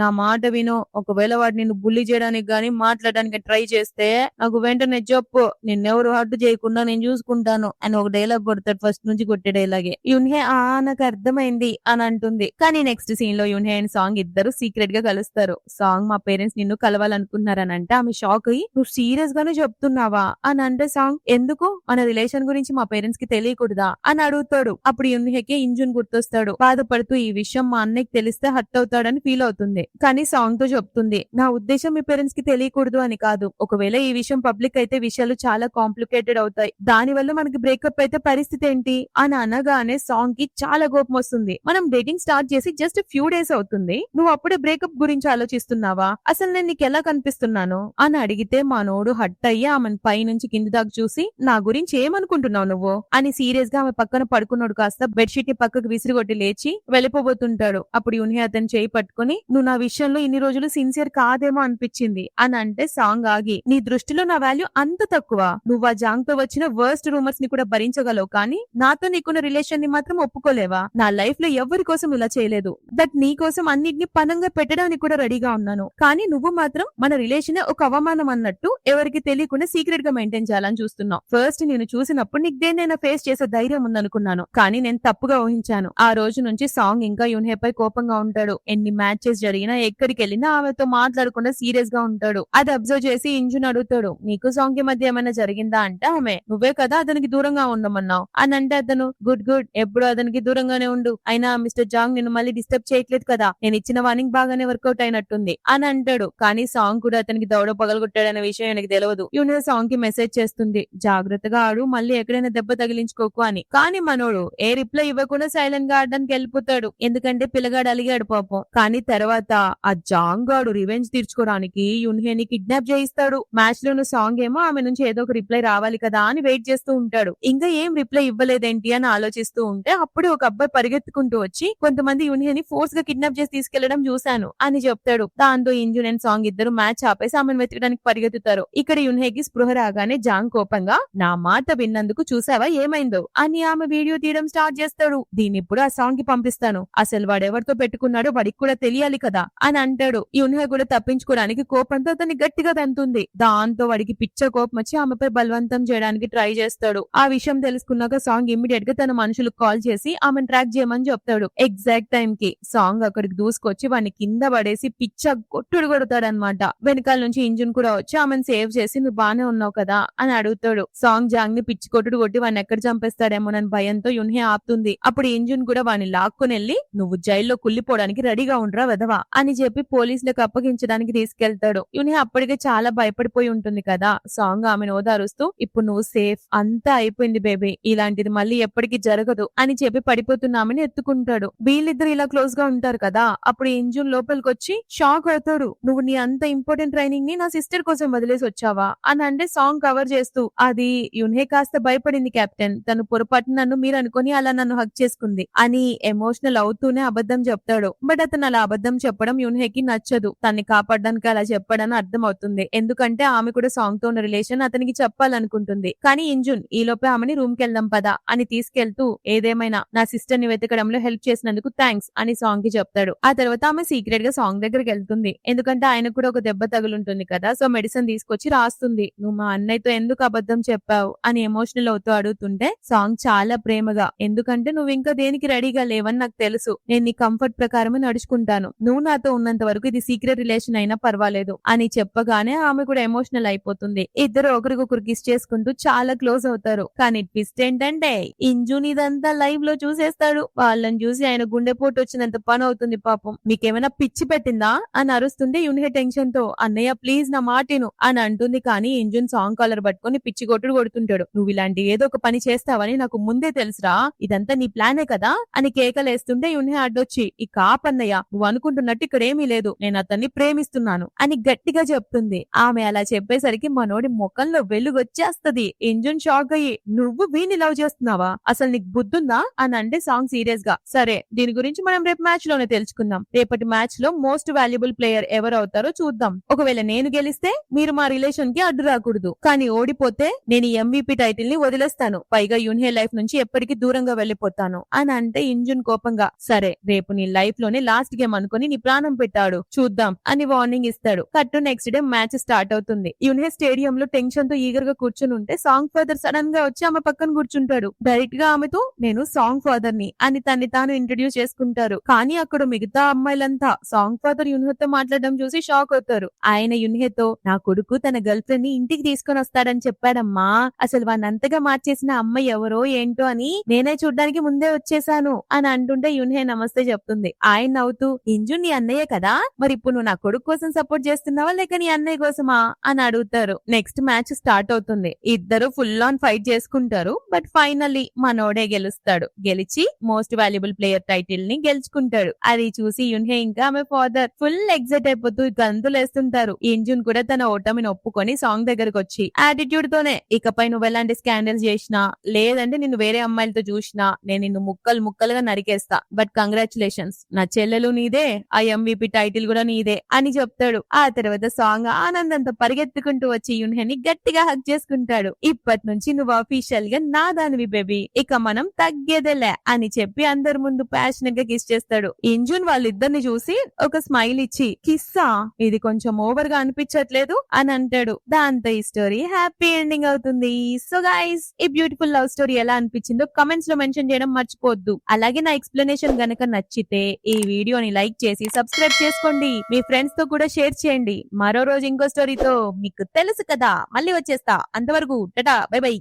నా మాట విను, ఒకవేళ వాడు నిన్ను బుల్లి చేయడానికి గానీ మాట్లాడడానికి ట్రై చేస్తే నాకు వెంటనే చెప్పు, నిన్నెవరు హర్ట్ చేయకుండా నేను చూసుకుంటాను అని ఒక డైలాగ్ కొడతాడు. ఫస్ట్ నుంచి కొట్టే డైలాగే. యున్హే నాకు అర్థమైంది అని అంటుంది. కానీ నెక్స్ట్ సీన్ లో యున్హే అండ్ సాంగ్ ఇద్దరు సీక్రెట్ గా కలుస్తారు. సాంగ్, మా పేరెంట్స్ నిన్ను కలవాలనుకుంటున్నారని అంటే ఆమె షాక్ అయ్యి, నువ్వు సీరియస్ గానే చెప్తున్నావా అని అంటే సాంగ్, ఎందుకు, మన రిలేషన్ గురించి మా పేరెంట్స్ కి తెలియకూడదా అని అడుగుతాడు. అప్పుడు యున్హేకి ఇంజున్ గుర్తొస్తాడు. బాధపడుతూ, ఈ విషయం మా అన్నయ్యకి తెలిస్తే హర్ట్ అవుతాడని ఫీల్ అవుతుంది. కానీ సాంగ్ తో చెప్తుంది, నా ఉద్దేశం మీ పేరెంట్స్ కి తెలియకూడదు అని కాదు, ఒకవేళ ఈ విషయం పబ్లిక్ అయితే విషయాలు చాలా కాంప్లికేటెడ్ అవుతాయి, దాని వల్ల మనకి బ్రేకప్ అయితే పరిస్థితి ఏంటి అని అనగానే సాంగ్ కి చాలా కోపం వస్తుంది. మనం డేటింగ్ స్టార్ట్ చేసి జస్ట్ ఫ్యూ డేస్ అవుతుంది, నువ్వు అప్పుడే బ్రేకప్ గురించి ఆలోచిస్తున్నావా, అసలు నేను నీకు ఎలా కనిపిస్తున్నాను అని అడిగితే మనోడు హట్ అయ్యి ఆమెను పై నుంచి కింది దాకా చూసి, నా గురించి ఏమనుకుంటున్నావు నువ్వు అని సీరియస్ గా ఆమె పక్కన పడుకున్నాడు. కాస్త బెడ్షీట్ ని పక్కకు విసిరిగొట్టి లేచి వెళ్ళిపోబోతుంటాడు. అప్పుడు యున్హే అతను చేయి పట్టుకుని, నువ్వు నా విషయంలో ఇన్ని రోజులు సిన్సియర్ కాదేమో అనిపించింది అని అంటే సాంగ్ ఆగి, నీ దృష్టిలో నా వాల్యూ అంత తక్కువ, నువ్వు ఆ జాంగ్ తో వచ్చిన వర్స్ట్ రూమర్స్ ని కూడా భరించగలవు, కానీ నాతో నీకున్న రిలేషన్ ని మాత్రం ఒప్పుకోలేవా, నా లైఫ్ లో ఎవరి కోసం ఇలా చేయలేదు, దట్ నీ కోసం అన్నిటిని పనంగా పెట్టడానికి కూడా రెడీగా ఉన్నాను, కానీ నువ్వు మాత్రం మన రిలేషన్ ఒక అవమానం అన్నట్టు ఎవరికి తెలియకుండా సీక్రెట్ గా మెయింటైన్ చేయాలని చూస్తున్నావు. ఫస్ట్ నేను చూసినప్పుడు నీకు దేన్నైనా ఫేస్ చేసే ధైర్యం ఉందనుకున్నాను, కానీ నేను తప్పుగా ఊహించాను. ఆ రోజు నుంచి సాంగ్ ఇంకా యున్హే పై కోపంగా ఉంటాడు. ఎన్ని మ్యాచెస్ జరిగినా ఎక్కడికి వెళ్ళినా ఆమెతో మాట్లాడకుండా సీరియస్ గా ఉంటాడు. అది అబ్జర్వ్ చేసి ఇంజున్ అడుగుతాడు, నీకు సాంగ్ కి మధ్య ఏమైనా జరిగిందా అంటే ఆమె, నువ్వే కదా అతనికి దూరంగా ఉండమన్నావు అని అంటే అతను, గుడ్ గుడ్, ఎప్పుడు అతనికి దూరంగానే ఉండు, అయినా మిస్టర్ జాంగ్ నిన్ను మళ్ళీ డిస్టర్బ్ చేయట్లేదు కదా, నేను ఇచ్చిన వార్నింగ్ బాగానే వర్కౌట్ అయినట్టుంది అని అంటాడు. కానీ సాంగ్ కూడా అతనికి దౌడ పగలగొట్టాడనే విషయం ఆయనకి తెలియదు. యున్హే సాంగ్ కి మెసేజ్ చేస్తుంది, జాగ్రత్తగా ఆడు, మళ్ళీ ఎక్కడైనా దెబ్బ తగిలించుకోకు అని. కానీ మనోడు ఏ రిప్లై ఇవ్వకుండా సైలెంట్ గా ఆడడానికి వెళ్ళిపోతాడు, ఎందుకంటే పిల్లగాడు అలిగాడు పాపం. కానీ తర్వాత ఆ జాంగ్ గాడు రివెంజ్ తీర్చుకోవడానికి యున్హేని కిడ్నాప్ చేయిస్తాడు. మ్యాచ్ లోను సాంగ్ ఏమో ఆమె నుంచి ఏదో ఒక రిప్లై రావాలి కదా అని వెయిట్ చేస్తూ ఉంటాడు. ఇంకా ఏం రిప్లై ఇవ్వలేదేంటి అని ఆలోచిస్తూ ఉంటే అప్పుడే ఒక అబ్బాయి పరిగెత్తుకుంటూ వచ్చి, కొంతమంది యున్హేని ఫోర్స్ గా కిడ్నాప్ చేసి తీసుకెళ్లడం చూశాను అని చెప్తాడు. దాంతో ఇంజున్ అండ్ సాంగ్ ఇద్దరు మ్యాచ్ ఆపేసి ఆమెను వెతకడానికి పరిగెత్తుతారు. ఇక్కడ యున్హేకి స్పృహ రాగానే జాంగ్ కోపంగా, నా మాట విన్నందుకు చూసావా ఏమైందో అని ఆమె వీడియో తీయడం స్టార్ట్ చేస్తాడు. దీన్ని ఇప్పుడు ఆ సాంగ్ కి పంపిస్తాను, అసలు వాడెవరితో పెట్టుకున్నాడో వాడికి కూడా తెలియాలి కదా అని అంటాడు. యున్హే కూడా తప్పించుకోవడానికి కోపంతో అతన్ని గట్టిగా తంతుంది. దాంతో వాడికి పిచ్చ కోపం వచ్చి ఆమెపై బలవంతం చేయడానికి ట్రై చేస్తాడు. ఆ విషయం తెలుసుకున్నాక సాంగ్ ఇమ్మీడియట్ గా తన మనుషులకు కాల్ చేసి ఆమెను ట్రాక్ చేయమని చెప్తాడు. ఎగ్జాక్ట్ టైం కి సాంగ్ అక్కడికి దూసుకొచ్చి వాడిని కింద పడేసి పిచ్చ కొట్టుడు కొడతాడనమాట. వెనకాల నుంచి ఇంజన్ కూడా వచ్చి ఆమెను సేవ్ చేసి, నువ్వు బానే ఉన్నావు కదా అని అడుగుతాడు. సాంగ్ జాంగ్ ని పిచ్చి కొట్టుడు కొట్టి వాడిని ఎక్కడ చంపేస్తాడేమోనని భయంతో యున్హే ఆపుతుంది. అప్పుడు ఇంజన్ కూడా వాడిని లాక్కుని వెళ్లి, నువ్వు జైల్లో కుళ్ళిపోవడానికి రెడీగా ఉండరా వెదవా అని చెప్పి పోలీసులకు అప్పగించడానికి తీసుకెళ్తాడు. యున్హే అప్పటికే చాలా భయపడిపోయి ఉంటుంది కదా. సాంగ్ ఆమెను ఓదారుస్తూ, ఇప్పుడు నువ్వు సేఫ్, అంతా అయిపోయింది బేబీ, ఇలాంటిది మళ్ళీ ఎప్పటికీ జరగదు అని చెప్పి పడిపోతున్న ఆమెను ఎత్తుకుంటాడు. వీళ్ళిద్దరు ఇలా క్లోజ్ గా ఉంటారు కదా. అప్పుడు ఇంజన్ లోపలికి వచ్చి షాక్ అవుతాడు, నువ్వు నీ అంత ఇంపార్టెంట్ ట్రైనింగ్ ని నా సిస్టర్ కోసం వదిలేసి వచ్చావా అని అంటే సాంగ్ కవర్ చేస్తూ, అది యున్హే కాస్త భయపడింది కెప్టెన్, తను పొరపాటు నన్ను మీరు అనుకుని అలా నన్ను హక్ చేసుకుంది అని ఎమోషనల్ అవుతూనే అబద్ధం చెప్తాడు. బట్ అతను అలా అబద్ధం చెప్పడం యున్హేకి నచ్చదు. తన్ని కాపాడడానికి అలా చెప్పడని అర్థం అవుతుంది, ఎందుకంటే ఆమె కూడా సాంగ్ తో ఉన్న రిలేషన్ అతనికి చెప్పాలనుకుంటుంది. కానీ ఇంజున్ ఈలోపే ఆమెని రూమ్ కి వెళ్దాం వెళ్దాం పదా అని తీసుకెళ్తూ ఏదేమైనా నా సిస్టర్ ని వెతకడంలో హెల్ప్ చేసినందుకు థ్యాంక్స్ అని సాంగ్ కి చెప్తాడు. ఆ తర్వాత ఆమె సీక్రెట్ గా సాంగ్ దగ్గరికి వెళ్తుంది. ఎందుకంటే ఆయనకు కూడా ఒక దెబ్బ తగులుంటుంది కదా, సో మెడిసిన్ తీసుకొచ్చి రాస్తుంది. నువ్వు మా అన్నయ్యతో ఎందుకు అబద్ధం చెప్పావు అని ఎమోషనల్ అవుతూ అడుగుతుంటే సాంగ్ చాలా ప్రేమగా, ఎందుకంటే నువ్వు ఇంకా దేనికి రెడీగా లేవని నాకు తెలుసు, నేను నీ కంఫర్ట్ ప్రకారమే నడుచుకుంటాను, నువ్వు నాతో ఉన్నంత వరకు ఇది సీక్రెట్ రిలేషన్ అయినా పర్వాలేదు అని చెప్పగానే ఆమె కూడా ఎమోషనల్ అయిపోతుంది. ఇద్దరు ఒకరికొకరు కిస్ చేసుకుంటూ చాలా క్లోజ్ అవుతారు. కానీ ట్విస్ట్ ఏంటంటే ఇంజున్ ఇదంతా లైవ్ లో చూసేస్తాడు. వాళ్ళని చూసి ఆయన గుండెపోటు వచ్చినంత పని అవుతుంది. పాపం మీకేమైనా పిచ్చి పెట్టిందా అని అరుస్తుంటే యున్హే టెన్షన్ తో అన్నయ్య ప్లీజ్ నా మాటిను అని అంటుంది. కానీ ఇంజున్ సాంగ్ కాలర్ పట్టుకొని పిచ్చి కొట్టుడు కొడుతుంటాడు. నువ్వు ఇలాంటి ఏదో ఒక పని చేస్తావని నాకు ముందే తెలుసురా, ఇదంతా నీ ప్లానే కదా అని కేకలేస్తుంటే యున్హే అడ్డొచ్చి ఇక ఆపన్నయ్య, నువ్వు అనుకుంటున్నట్టు ఇక్కడ ఏమీ లేదు, నేను అతన్ని ప్రేమిస్తున్నాను అని గట్టిగా చెప్తుంది. ఆమె అలా చెప్పేసరికి మనోడి ముఖంలో వెలుగొచ్చేస్తది. ఇంజున్ షాక్ అయ్యి నువ్వు వీణ్ణి లవ్ చేస్తున్నావా, అసలు నీకు బుద్ధుందా అని అంటే సాంగ్ సీరియస్ గా సరే దీని గురించి మనం రేపు మ్యాచ్ లోనే తెలుసుకుందాం. రేపటి మ్యాచ్ లో మోస్ట్ వాల్యుబుల్ ప్లేయర్ ఎవరు అవుతారో చూద్దాం. ఒకవేళ నేను గెలిస్తే మీరు మా రిలేషన్ కి అడ్డు రాకూడదు, కానీ ఓడిపోతే నేను ఈ MVP టైటిల్ ని వదిలేస్తాను, పైగా యున్హే లైఫ్ నుంచి ఎప్పటికీ దూరంగా వెళ్లిపోతాను అని అంటే ఇంజున్ కోపంగా సరే రేపు నీ లైఫ్ లోనే లాస్ట్ గేమ్ అనుకుని నీ ప్రాణం పెట్టాడు చూద్దాం అని వార్నింగ్ ఇస్తాడు. కట్టు నెక్స్ట్ డే మ్యాచ్ స్టార్ట్ అవుతుంది. యున్హే స్టేడియం లో టెన్షన్ తో ఈగర్ గా కూర్చుని ఉంటే సాంగ్ ఫాదర్ సడన్ గా వచ్చి ఆమె పక్కన కూర్చుంటాడు. డైరెక్ట్ గా ఆమెతో నేను సాంగ్ ఫాదర్ ని అని తన్ని తాను ఇంట్రడ్యూస్ చేసుకుంటారు. కానీ అక్కడ మిగతా అమ్మాయిలంతా సాంగ్ ఫాదర్ యున్హేతో మాట్లాడడం చూసి షాక్ అవుతారు. ఆయన యున్హేతో నా కొడుకు తన గర్ల్ ఫ్రెండ్ ని ఇంటికి తీసుకొని వస్తాడని చెప్పాడమ్మా, అసలు వాన్నంతగా మార్చేసిన అమ్మాయి ఎవరో ఏంటో అని నేనే చూడ్డానికి ముందే వచ్చేసాను అని అంటుంటే యున్హే నమస్తే చెప్తుంది. ఆయన నవ్వుతూ ఇంజున్ నీ అన్నయ్య కదా, మరి ఇప్పుడు నువ్వు నా కొడుకు కోసం సపోర్ట్ చేస్తున్నావా లేక నీ అన్నయ్య కోసమా అని అడుగుతారు. నెక్స్ట్ మ్యాచ్ స్టార్ట్ అవుతుంది. ఇద్దరు ఫుల్ ఆన్ ఫైట్ చేసుకుంటారు. బట్ ఫైనల్లీ మనోడే గెలుస్తాడు. గెలిచి మోస్ట్ వాల్యుబుల్ ప్లేయర్ టైటిల్ ని గెలుచుకుంటాడు. అది చూసి యున్హే ఇంకా ఆమె ఫాదర్ ఫుల్ ఎక్సైట్ అయిపోతూ గంతులేస్తుంటారు. ఇంజున్ కూడా తన ఓటమిని ఒప్పుకొని సాంగ్ దగ్గరకు వచ్చి యాటిట్యూడ్ తోనే ఇకపై నువ్వు ఎలాంటి స్కాండల్స్ చేసినా లేదంటే నిన్ను వేరే అమ్మాయిలతో చూసినా నేను నిన్ను ముక్కలు ముక్కలుగా నరికేస్తా, బట్ కంగ్రాచులేషన్స్ నా చెల్లెలు నీదే, ఆ MVP టైటిల్ కూడా నీదే అని చెప్తాడు. ఆ తర్వాత సాంగ్ ఆనందంతో పరిగెత్తుకుంటూ వచ్చి యున్హేని గట్టిగా హక్ చేసుకుంటాడు. ఇప్పటి నుంచి నువ్వు అఫీషియల్ గా నా దానివి బేబీ, ఇక మనం తగ్గేదేలే అని చెప్పి అందరి ముందు ప్యాషనెట్ గా కిస్ చేస్తాడు. ఇంజున్ వాళ్ళిద్దరిని చూసి ఒక స్మైల్ ఇచ్చి కిస్సా ఇది కొంచెం ఓవర్ గా అనిపించట్లేదు అని అంటాడు. దాంతో ఈ స్టోరీ హ్యాపీ ఎండింగ్ అవుతుంది. సో గైస్ ఈ బ్యూటిఫుల్ లవ్ స్టోరీ ఎలా అనిపించిందో కమెంట్స్ లో మెన్షన్ చేయడం మర్చిపోవద్దు. అలాగే నా ఎక్స్ప్లెనేషన్ గనక నచ్చితే ఈ వీడియోని లైక్ చేసి సబ్స్క్రైబ్ చేసుకోండి. మీ ఫ్రెండ్స్ తో కూడా షేర్ చేయండి. మరో రోజు ఇంకో స్టోరీతో మీకు తెలుసు కదా మళ్ళీ వచ్చేస్తా. అంతవరకు టటా బై బై.